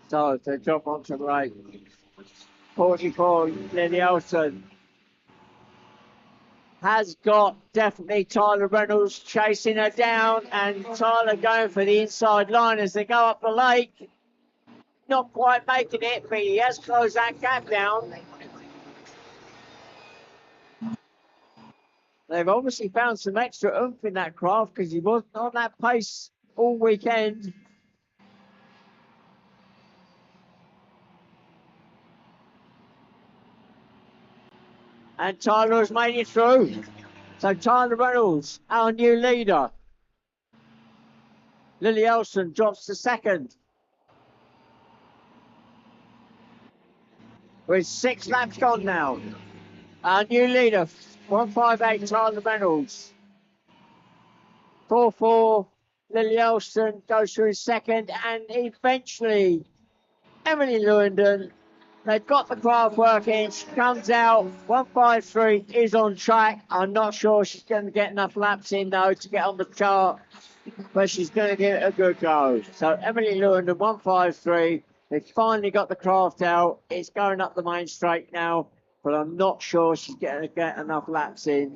Speaker 3: So to jump onto the right, 44, Lily Elson has got definitely Tyler Reynolds chasing her down, and Tyler going for the inside line as they go up the lake. Not quite making it, but he has closed that gap down. They've obviously found some extra oomph in that craft because he wasn't on that pace all weekend. And Tyler has made it through. So Tyler Reynolds, our new leader. Lily Elson drops to second. With 6 laps gone now. Our new leader, 158, Tyler Reynolds. 4-4, Lily Elson goes through second, and eventually Emily Lewandon. They've got the craft working. She comes out. 153 is on track. I'm not sure she's going to get enough laps in though to get on the chart, but she's going to give it a good go. So Emily Lewandon, 153. They finally got the craft out. It's going up the main straight now, but I'm not sure she's going to get enough laps in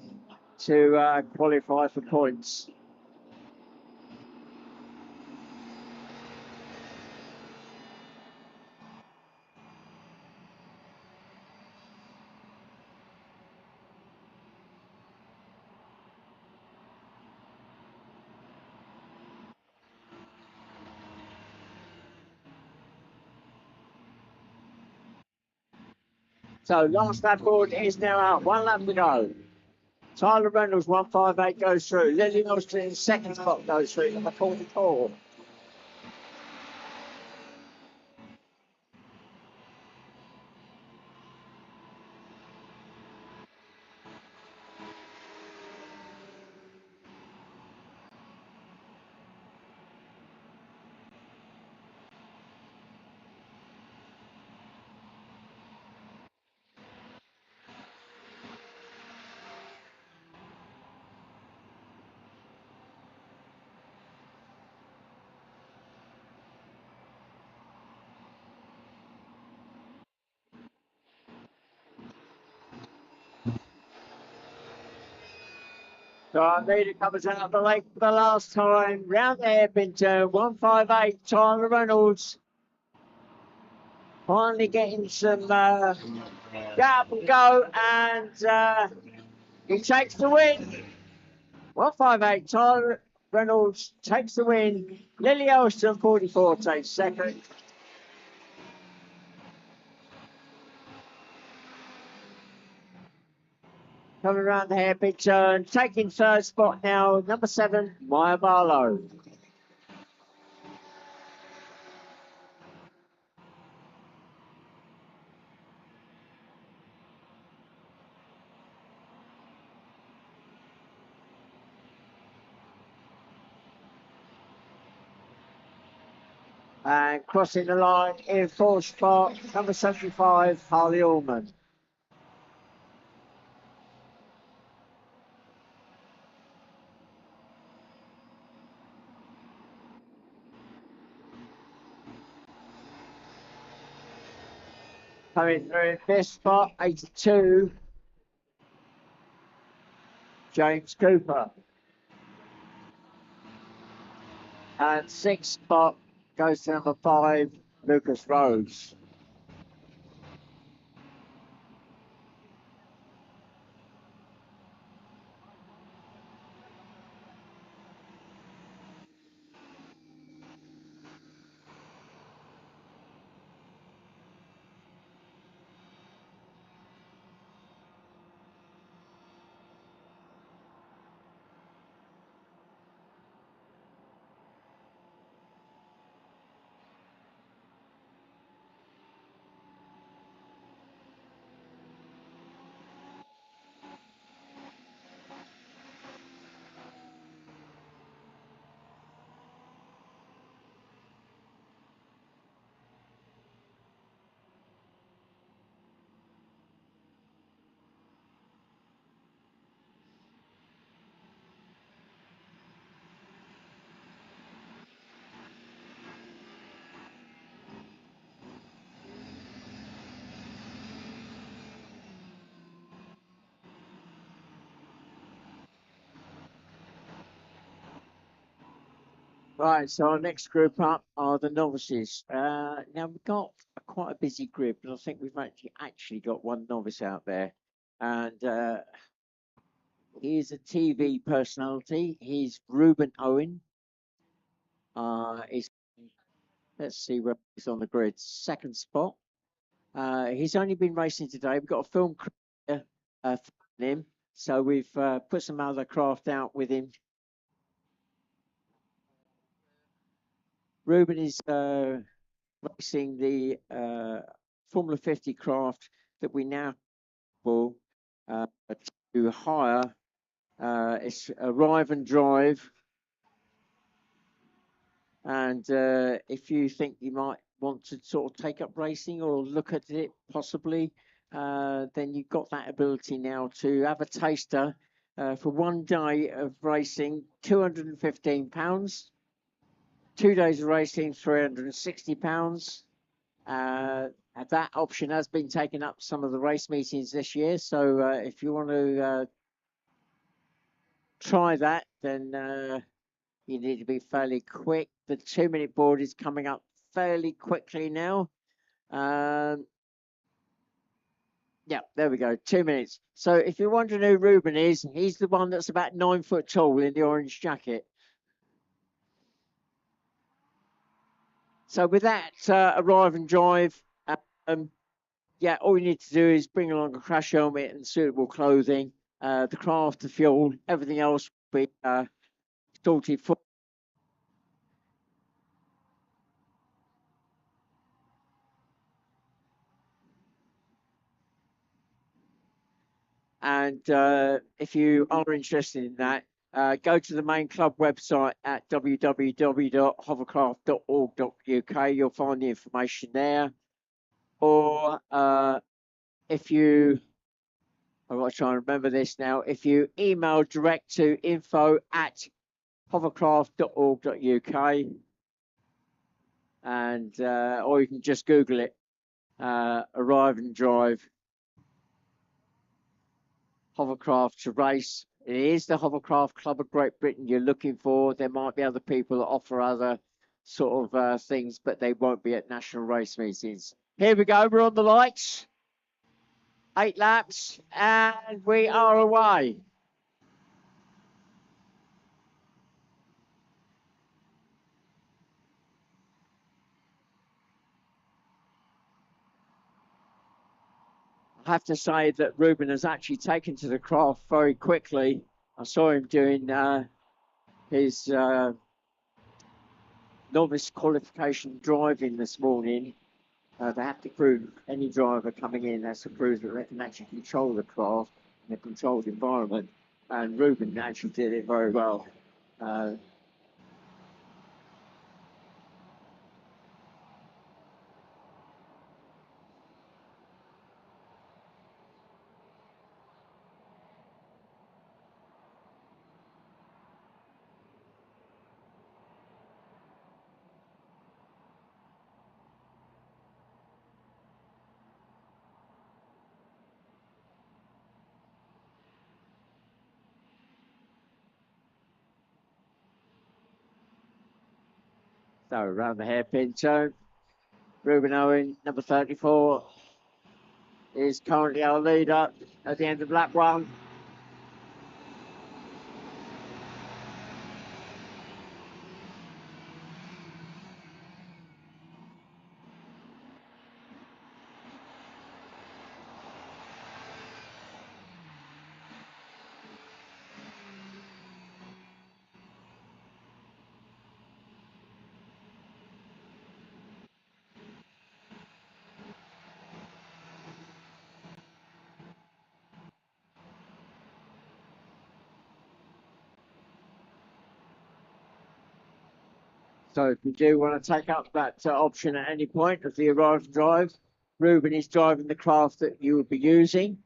Speaker 3: to qualify for points. So last lap board is now out. 1 lap to go. Tyler Reynolds, 158 goes through. Lily Austin in second spot goes through, number 44. So our leader comes out of the lake for the last time. Round the hairpin turn, 158, Tyler Reynolds. Finally getting some get up and go, and he takes the win. 158, Tyler Reynolds takes the win. Lily Elston, 44, takes second. Coming around the hairpin turn, taking third spot now, number 7, Maya Barlow. And crossing the line in fourth spot, number 75, Harley Allman. Coming through in fifth spot, 82, James Cooper. And sixth spot goes to number 5, Lucas Rose. Right, so our next group up are the novices. Now we've got quite a busy group, but I think we've actually got one novice out there, and he's a TV personality. He's Ruben Owen. Let's see where he's on the grid. Second spot. He's only been racing today. We've got a film crew for him, so we've put some other craft out with him. Ruben is racing the Formula 50 craft that we now will to hire. It's Arrive and Drive. And if you think you might want to sort of take up racing or look at it possibly, then you've got that ability now to have a taster for one day of racing, £215. 2 days of racing, £360. That option has been taken up some of the race meetings this year. So if you want to try that, then you need to be fairly quick. The 2-minute board is coming up fairly quickly now. Yeah, there we go. 2 minutes. So if you're wondering who Ruben is, he's the one that's about 9 foot tall in the orange jacket. So with that, Arrive and Drive, yeah, all you need to do is bring along a crash helmet and suitable clothing, the craft, the fuel, everything else will be sorted for. And if you are interested in that, go to the main club website at www.hovercraft.org.uk. You'll find the information there. Or if you, I've got to try and remember this now, if you email direct to info@hovercraft.org.uk, and or you can just Google it, Arrive and Drive Hovercraft to race. It is the Hovercraft Club of Great Britain you're looking for. There might be other people that offer other sort of things, but they won't be at national race meetings. Here we go. We're on the lights. 8 laps, and we are away. I have to say that Ruben has actually taken to the craft very quickly. I saw him doing his novice qualification driving this morning. They have to prove any driver coming in has to prove that they can actually control the craft in a controlled environment. And Ruben actually did it very well. So around the hairpin turn, Ruben Owen, number 34, is currently our leader at the end of lap 1. So if you do want to take up that option at any point of the arrive and drive, Ruben is driving the craft that you would be using.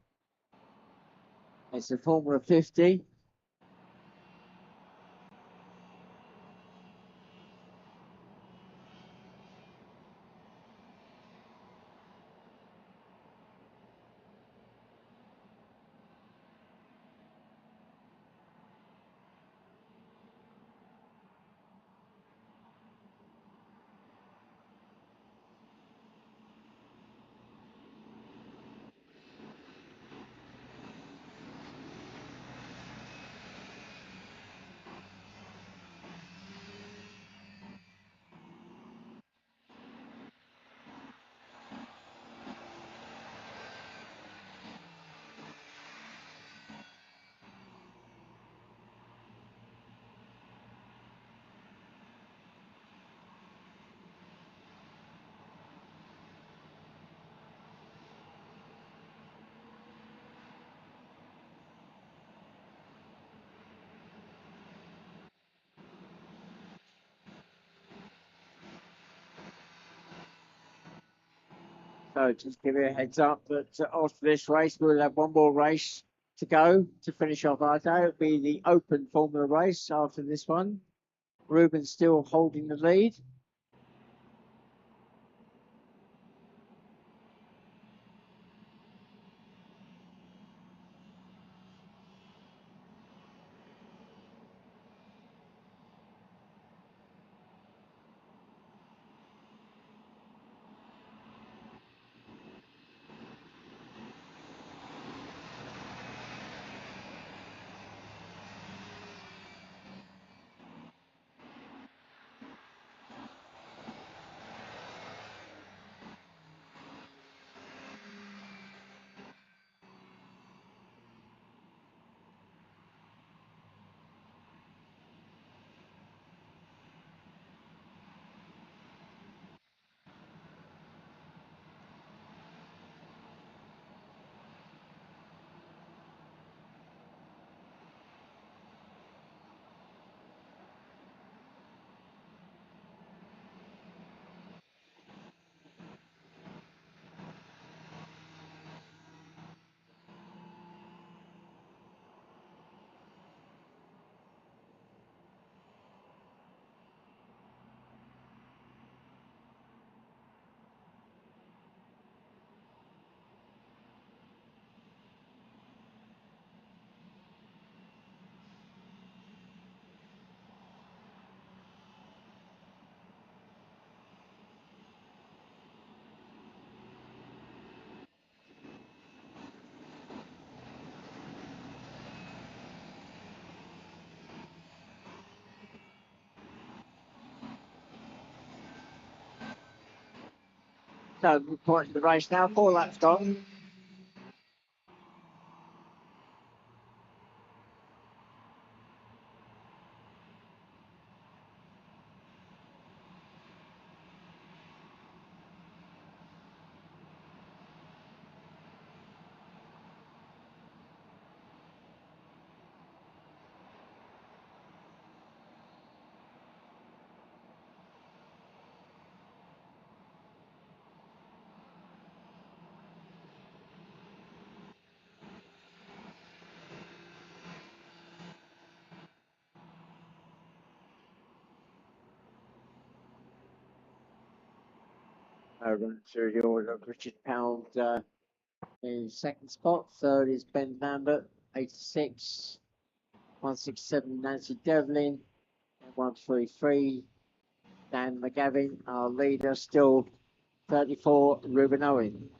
Speaker 3: It's the Formula 50. So just give you a heads up that after this race, we'll have one more race to go to finish off our day. It'll be the open Formula race after this one. Ruben's still holding the lead. So we're pointing the race now, 4 laps gone. Run through the order of Richard Pound in second spot. Third is Ben Lambert, 86. 167 Nancy Devlin, and 133 Dan McGavin, our leader, still 34, Ruben Owen.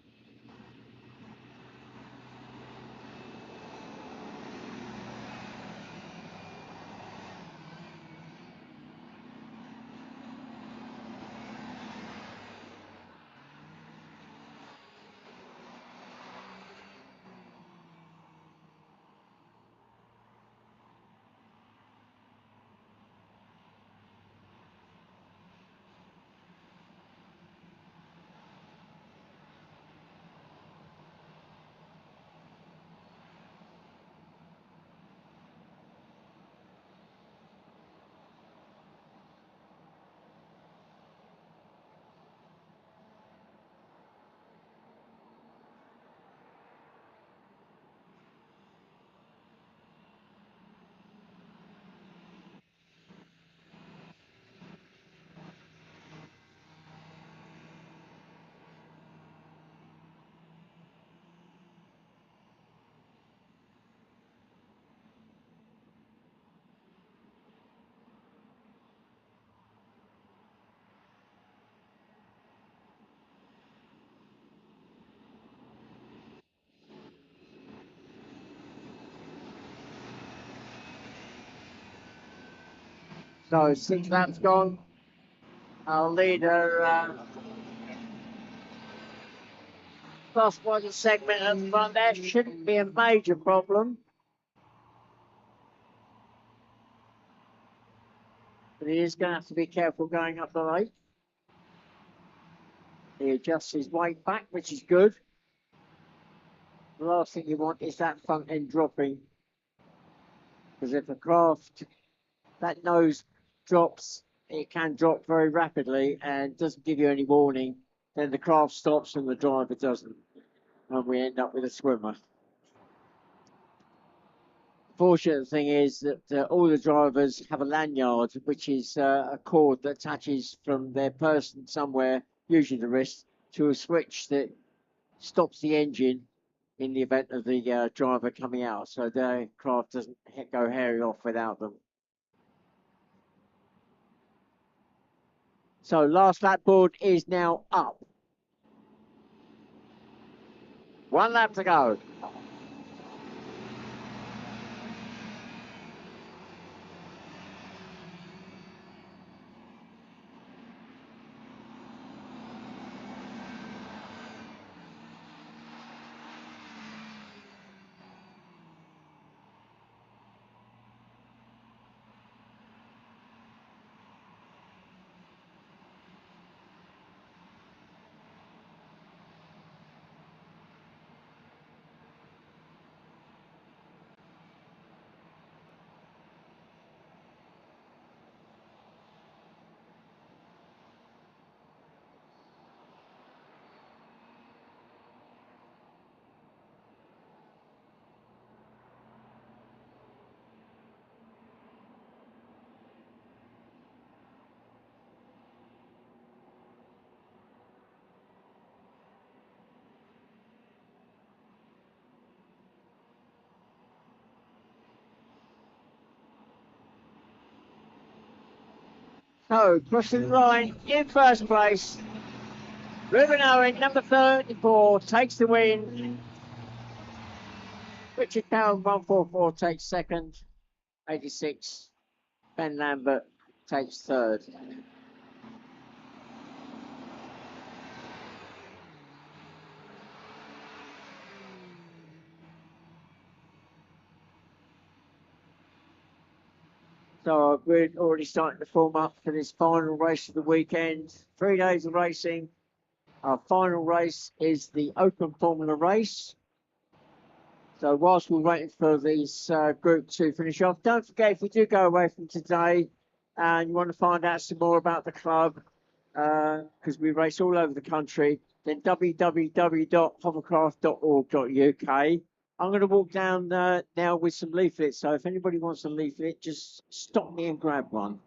Speaker 3: So 6 laps gone. Our leader lost one segment at the front there. Shouldn't be a major problem. But he is going to have to be careful going up the lake. He adjusts his weight back, which is good. The last thing you want is that front end dropping. Because if a craft, that nose drops, it can drop very rapidly and doesn't give you any warning. Then the craft stops and the driver doesn't. And we end up with a swimmer. Fortunate thing is that all the drivers have a lanyard, which is a cord that attaches from their person somewhere, usually the wrist, to a switch that stops the engine in the event of the driver coming out, so the craft doesn't go hairy off without them. So last lap board is now up. 1 lap to go. So, crossing the line in first place. Ruben Owen, number 34, takes the win. Richard Cowan, 144, takes second. 86. Ben Lambert takes third. So we're already starting to form up for this final race of the weekend. 3 days of racing. Our final race is the Open Formula race. So whilst we're waiting for this group to finish off, don't forget, if we do go away from today and you want to find out some more about the club, because we race all over the country, then www.hovercraft.org.uk. I'm going to walk down now with some leaflets. So if anybody wants a leaflet, just stop me and grab one.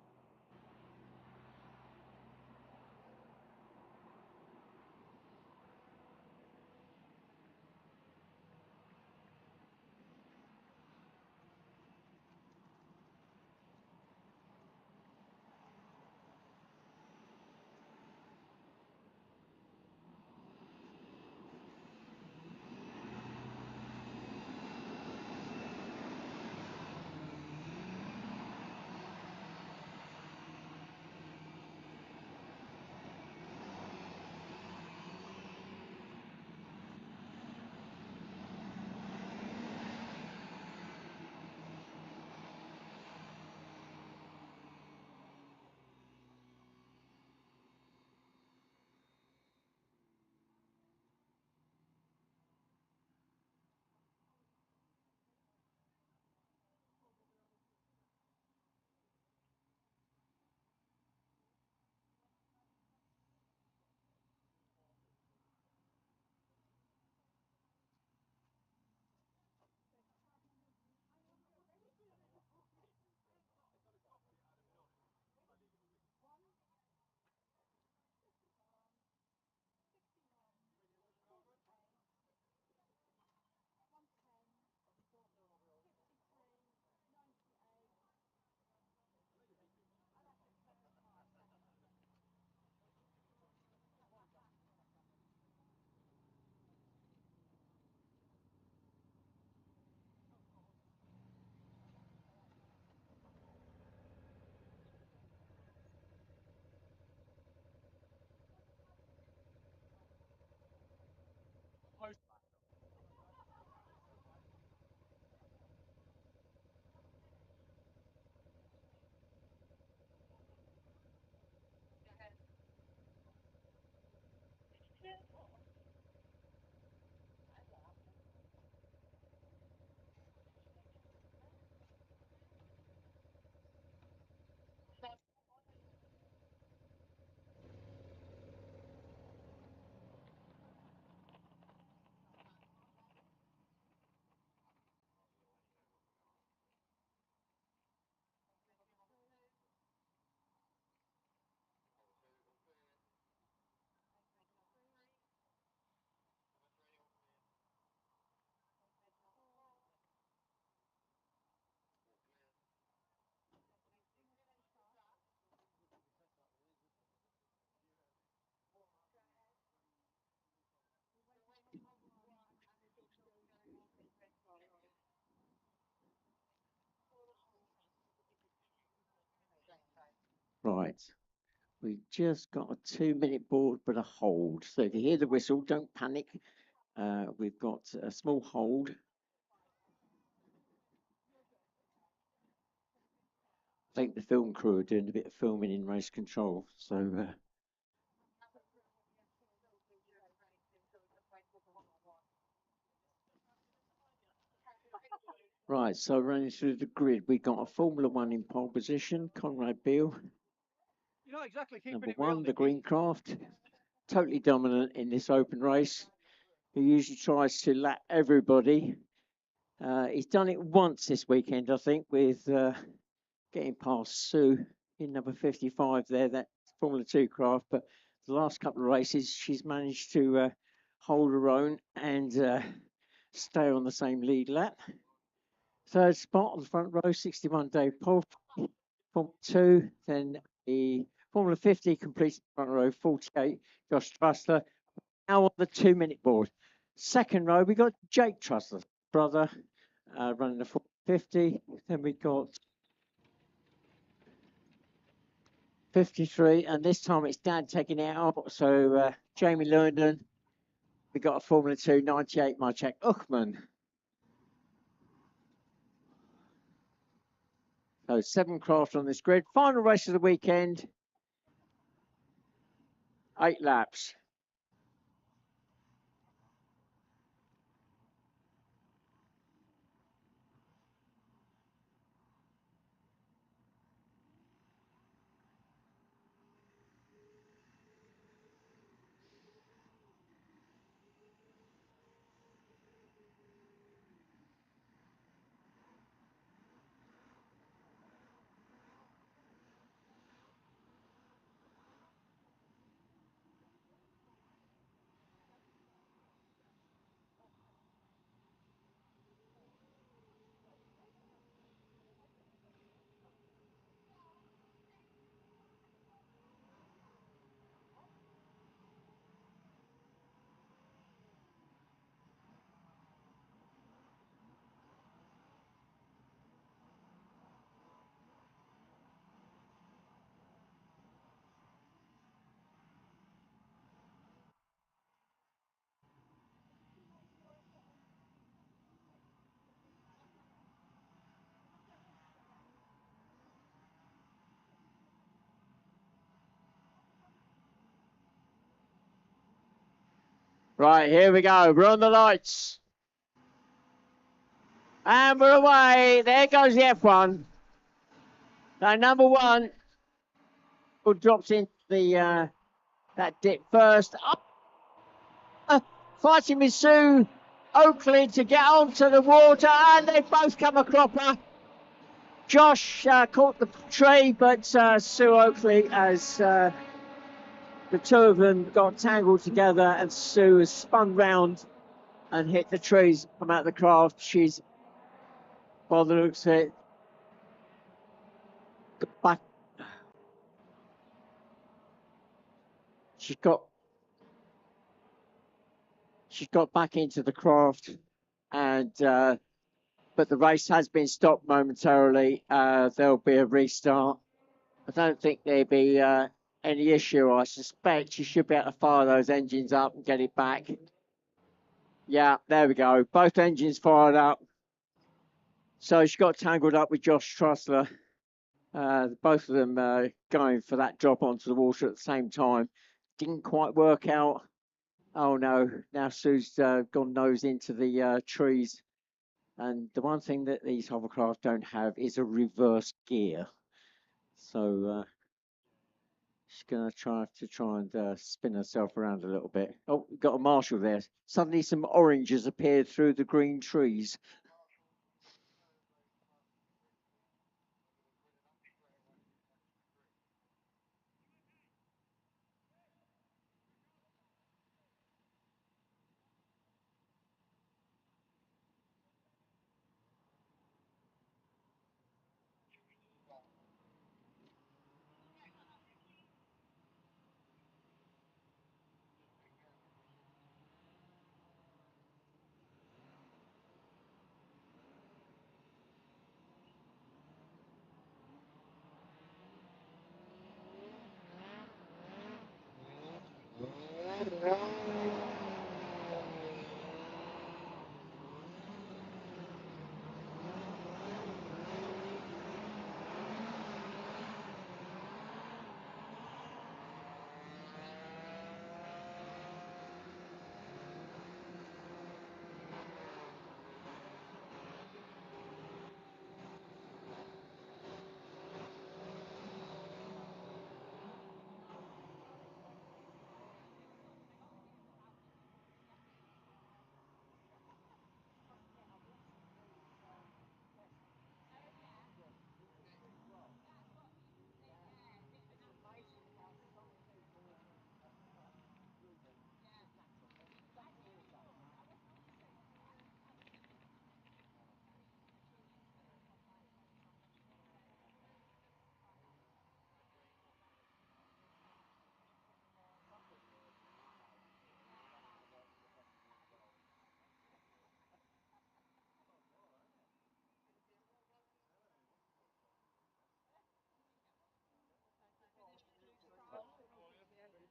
Speaker 3: Right. We've just got a 2-minute board, but a hold. So if you hear the whistle, don't panic. We've got a small hold. I think the film crew are doing a bit of filming in race control. So right, so running through the grid, we got a Formula One in pole position, Conrad Beale.
Speaker 6: You're not exactly keeping
Speaker 3: Number
Speaker 6: it real,
Speaker 3: one, the
Speaker 6: Nicky.
Speaker 3: Green Craft, totally dominant in this open race. He usually tries to lap everybody. He's done it once this weekend, I think, with getting past Sue in number 55 there, that Formula 2 craft. But the last couple of races, she's managed to hold her own and stay on the same lead lap. Third spot on the front row, 61 Dave Paul. Formula 2, then the Formula 50 completes the front row, 48 Josh Trussler. Now on the 2-minute board. Second row, we got Jake Trussler's brother running the 50. Then we got 53, and this time it's Dad taking it out. So Jamie Lewington, we got a Formula 2 98 Maciek Uchman. So 7 craft on this grid. Final race of the weekend. 8 laps. Right, here we go. We're on the lights. And we're away. There goes the F1. So number 1 who drops into the that dip first. Fighting with Sue Oakley to get onto the water, and they both come a cropper. Josh caught the tree, but Sue Oakley, as the two of them got tangled together, and Sue has spun round and hit the trees from out the craft. She's, by the looks of it, back. She's got back into the craft, and but the race has been stopped momentarily. There'll be a restart. I don't think there'll be any issue. I suspect she should be able to fire those engines up and get it back. Yeah, there we go. Both engines fired up. So she got tangled up with Josh Trussler. Both of them going for that drop onto the water at the same time. Didn't quite work out. Oh no, now Sue's gone nose into the trees. And the one thing that these hovercraft don't have is a reverse gear. So she's going to try and spin herself around a little bit. Oh, we've got a marshal there. Suddenly some oranges appeared through the green trees.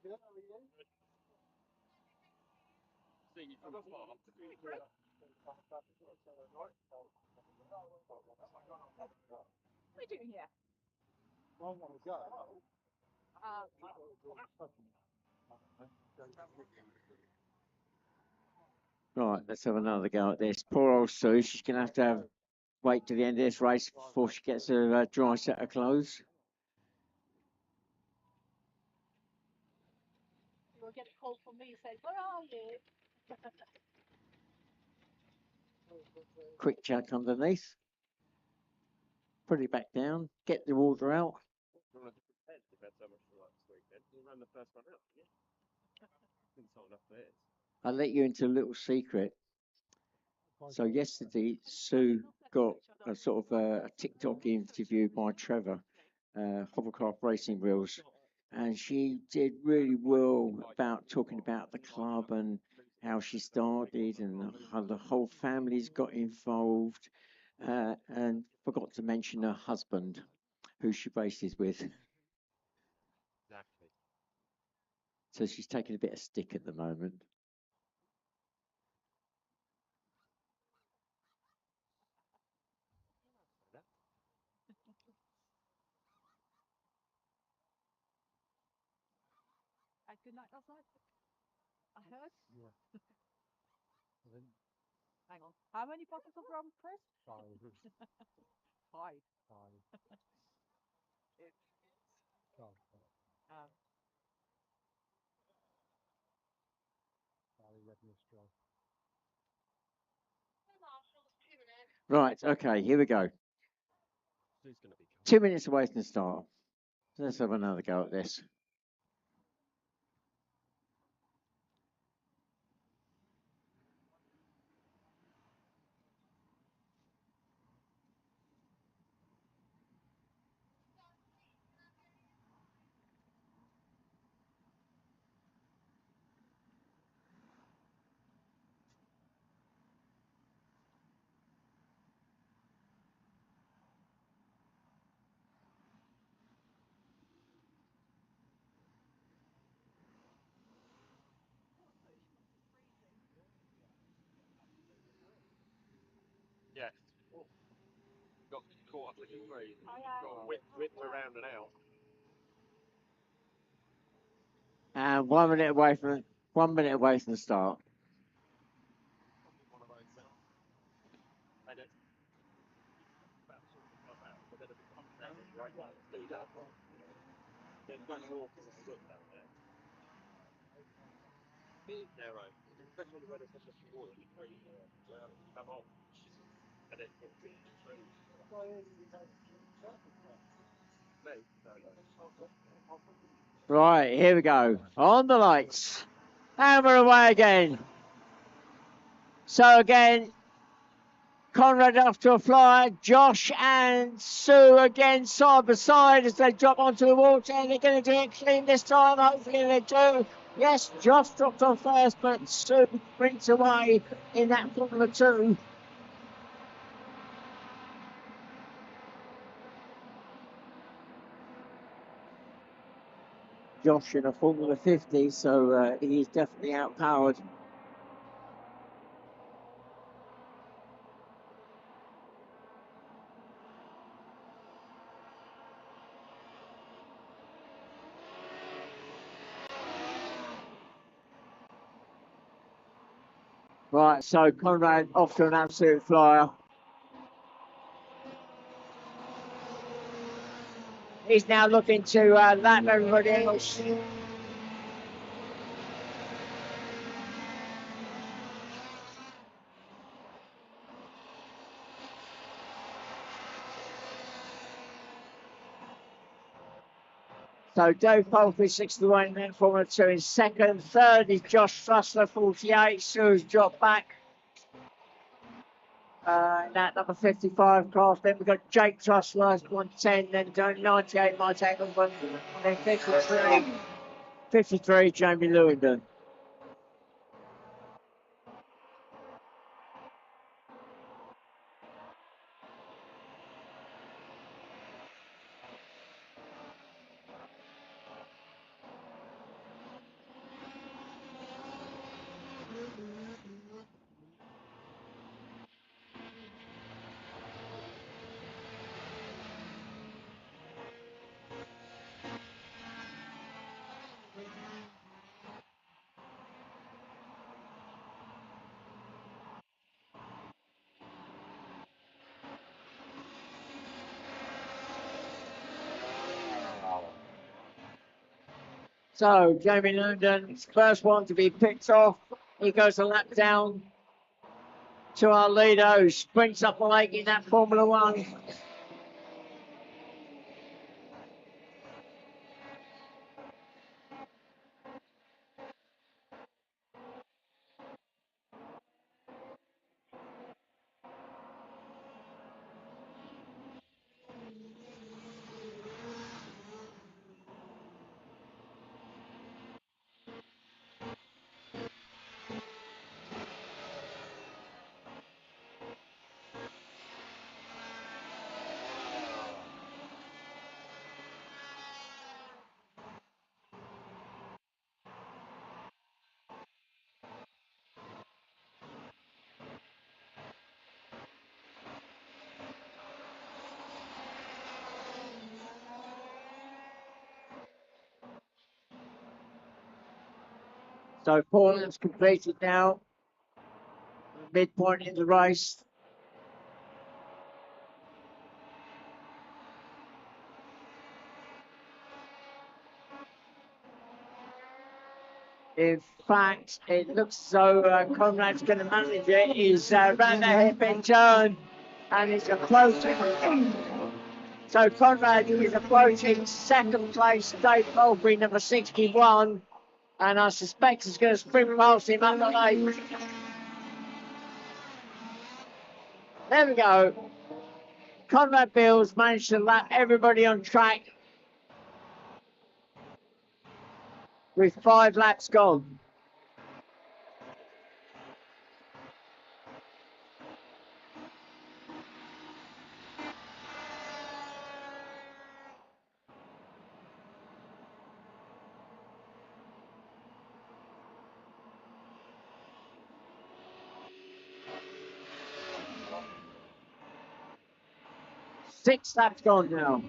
Speaker 4: What are you doing here?
Speaker 3: Right, let's have another go at this. Poor old Sue. She's going to have wait to the end of this race before she gets a dry set of clothes.
Speaker 4: You'll get a call from me saying, where are you?
Speaker 3: Quick check underneath. Put it back down. Get the water out. I'll let you into a little secret. So yesterday, Sue got a sort of a TikTok interview by Trevor, Hovercraft Racing Wheels, and she did really well about talking about the club and how she started and how the whole family's got involved, and forgot to mention her husband, who she races with.
Speaker 6: Exactly.
Speaker 3: So she's taking a bit of stick at the moment.
Speaker 4: Had good night last night? I heard.
Speaker 1: Yeah.
Speaker 4: Hang on. How many bottles of rum, Chris?
Speaker 1: 5.
Speaker 4: 5.
Speaker 1: 5.
Speaker 4: Um,
Speaker 3: Right, okay, here we go.
Speaker 6: Sue's going to be
Speaker 3: 2 minutes away from the start. Let's have another go at this.
Speaker 6: Yeah. Got caught up in the freeze. Got whipped around and out.
Speaker 3: And 1 minute away from the start. Right, here we go. On the lights. And we're away again. So again, Conrad off to a flyer. Josh and Sue again side by side as they drop onto the water. And they're going to do it clean this time. Hopefully they do. Yes, Josh dropped on first, but Sue sprints away in that Formula 2. Josh in a Formula 50, so he's definitely outpowered. Right, so Conrad off to an absolute flyer. He's now looking to lap everybody else. So Dave Polfy, 61 in that Formula 2 in second. Third is Josh Trussler, 48. Sue's dropped back. In that number 55 class. Then we've got Jake Trussler, 110. Then 98, Mike Engelman. Then 53, Jamie Lewington. So Jamie London's first one to be picked off. He goes a lap down to our leader who sprints up the lake in that Formula One. So Portland's completed now. Midpoint in the race. In fact, it looks as though Conrad's going to manage it. He's round the hairpin turn and he's approaching. So Conrad is approaching second place, Dave Mulberry, number 61. And I suspect he's going to sprint past him up the lane. There we go. Conrad Bills managed to lap everybody on track with 5 laps gone. Six laps gone now.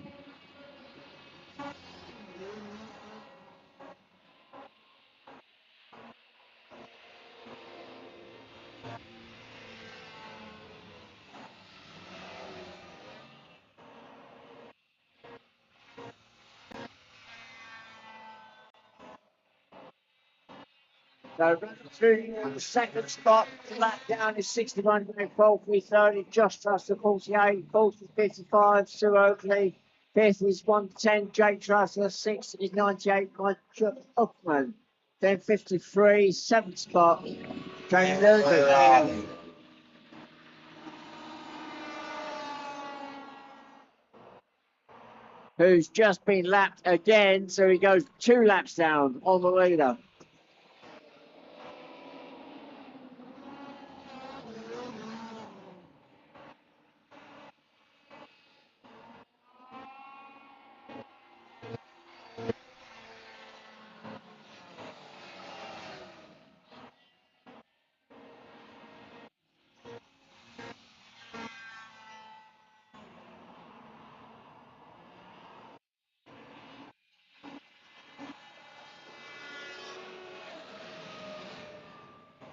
Speaker 3: So through the second spot, lap down is 61, Colt 330, Josh Truster 48, fourth is 55, Sue Oakley, fifth is 110, Jake Truster, sixth is 98, Mike Upman, then 53, seventh spot, Jamie London. Who's just been lapped again, so he goes 2 laps down on the leader.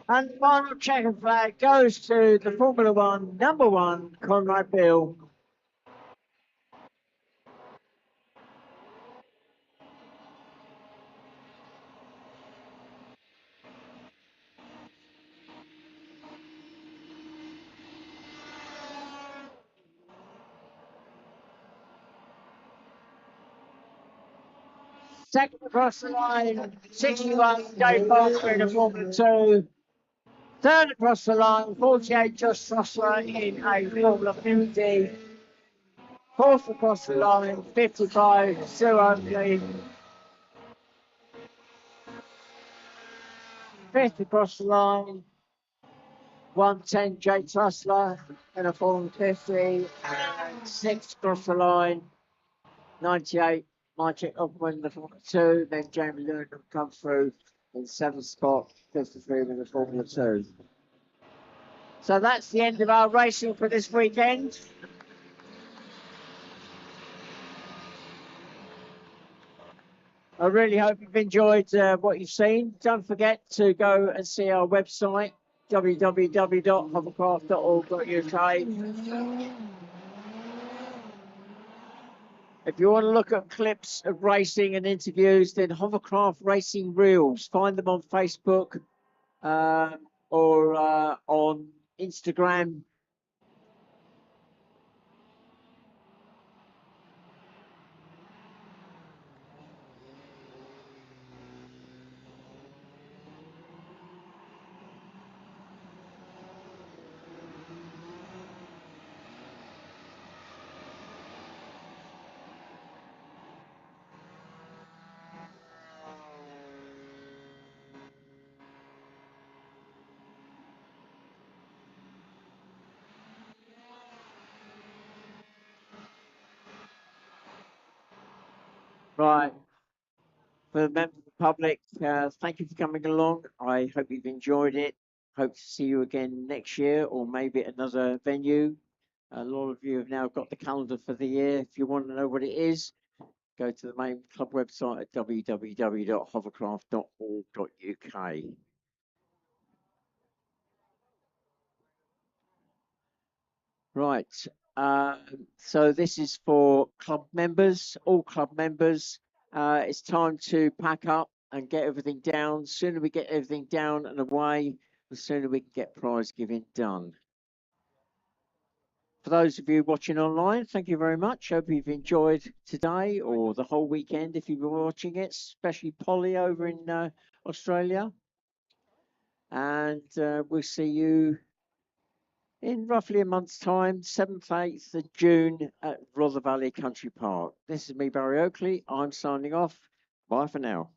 Speaker 3: And the final checkered flag goes to the Formula One number 1, Conrad Bill. Second across the line, 61, Dave Parker in a Formula 2. Third across the line, 48, Josh Trussler in a Formula 50. Fourth across the line, 55, Sue Oakley. Fifth across the line, 110, Jake Trussler in a Formula 50. And sixth across the line, 98, Mike Upman, the Formula 2. Then Jamie Lewin comes through in 7th spot, 53 with the Formula 2. So that's the end of our racing for this weekend. I really hope you've enjoyed what you've seen. Don't forget to go and see our website, www.hovercraft.org.uk. If you want to look at clips of racing and interviews, then Hovercraft Racing Reels. Find them on Facebook or on Instagram. Right. For the members of the public, thank you for coming along. I hope you've enjoyed it. Hope to see you again next year or maybe at another venue. A lot of you have now got the calendar for the year. If you want to know what it is, go to the main club website at www.hovercraft.org.uk. Right. So this is for club members, all club members. It's time to pack up and get everything down. The sooner we get everything down and away, the sooner we can get prize giving done. For those of you watching online, thank you very much. Hope you've enjoyed today or the whole weekend if you've been watching it, especially Polly over in Australia. And we'll see you in roughly a month's time, 7th, 8th of June at Rother Valley Country Park. This is me, Barry Oakley. I'm signing off. Bye for now.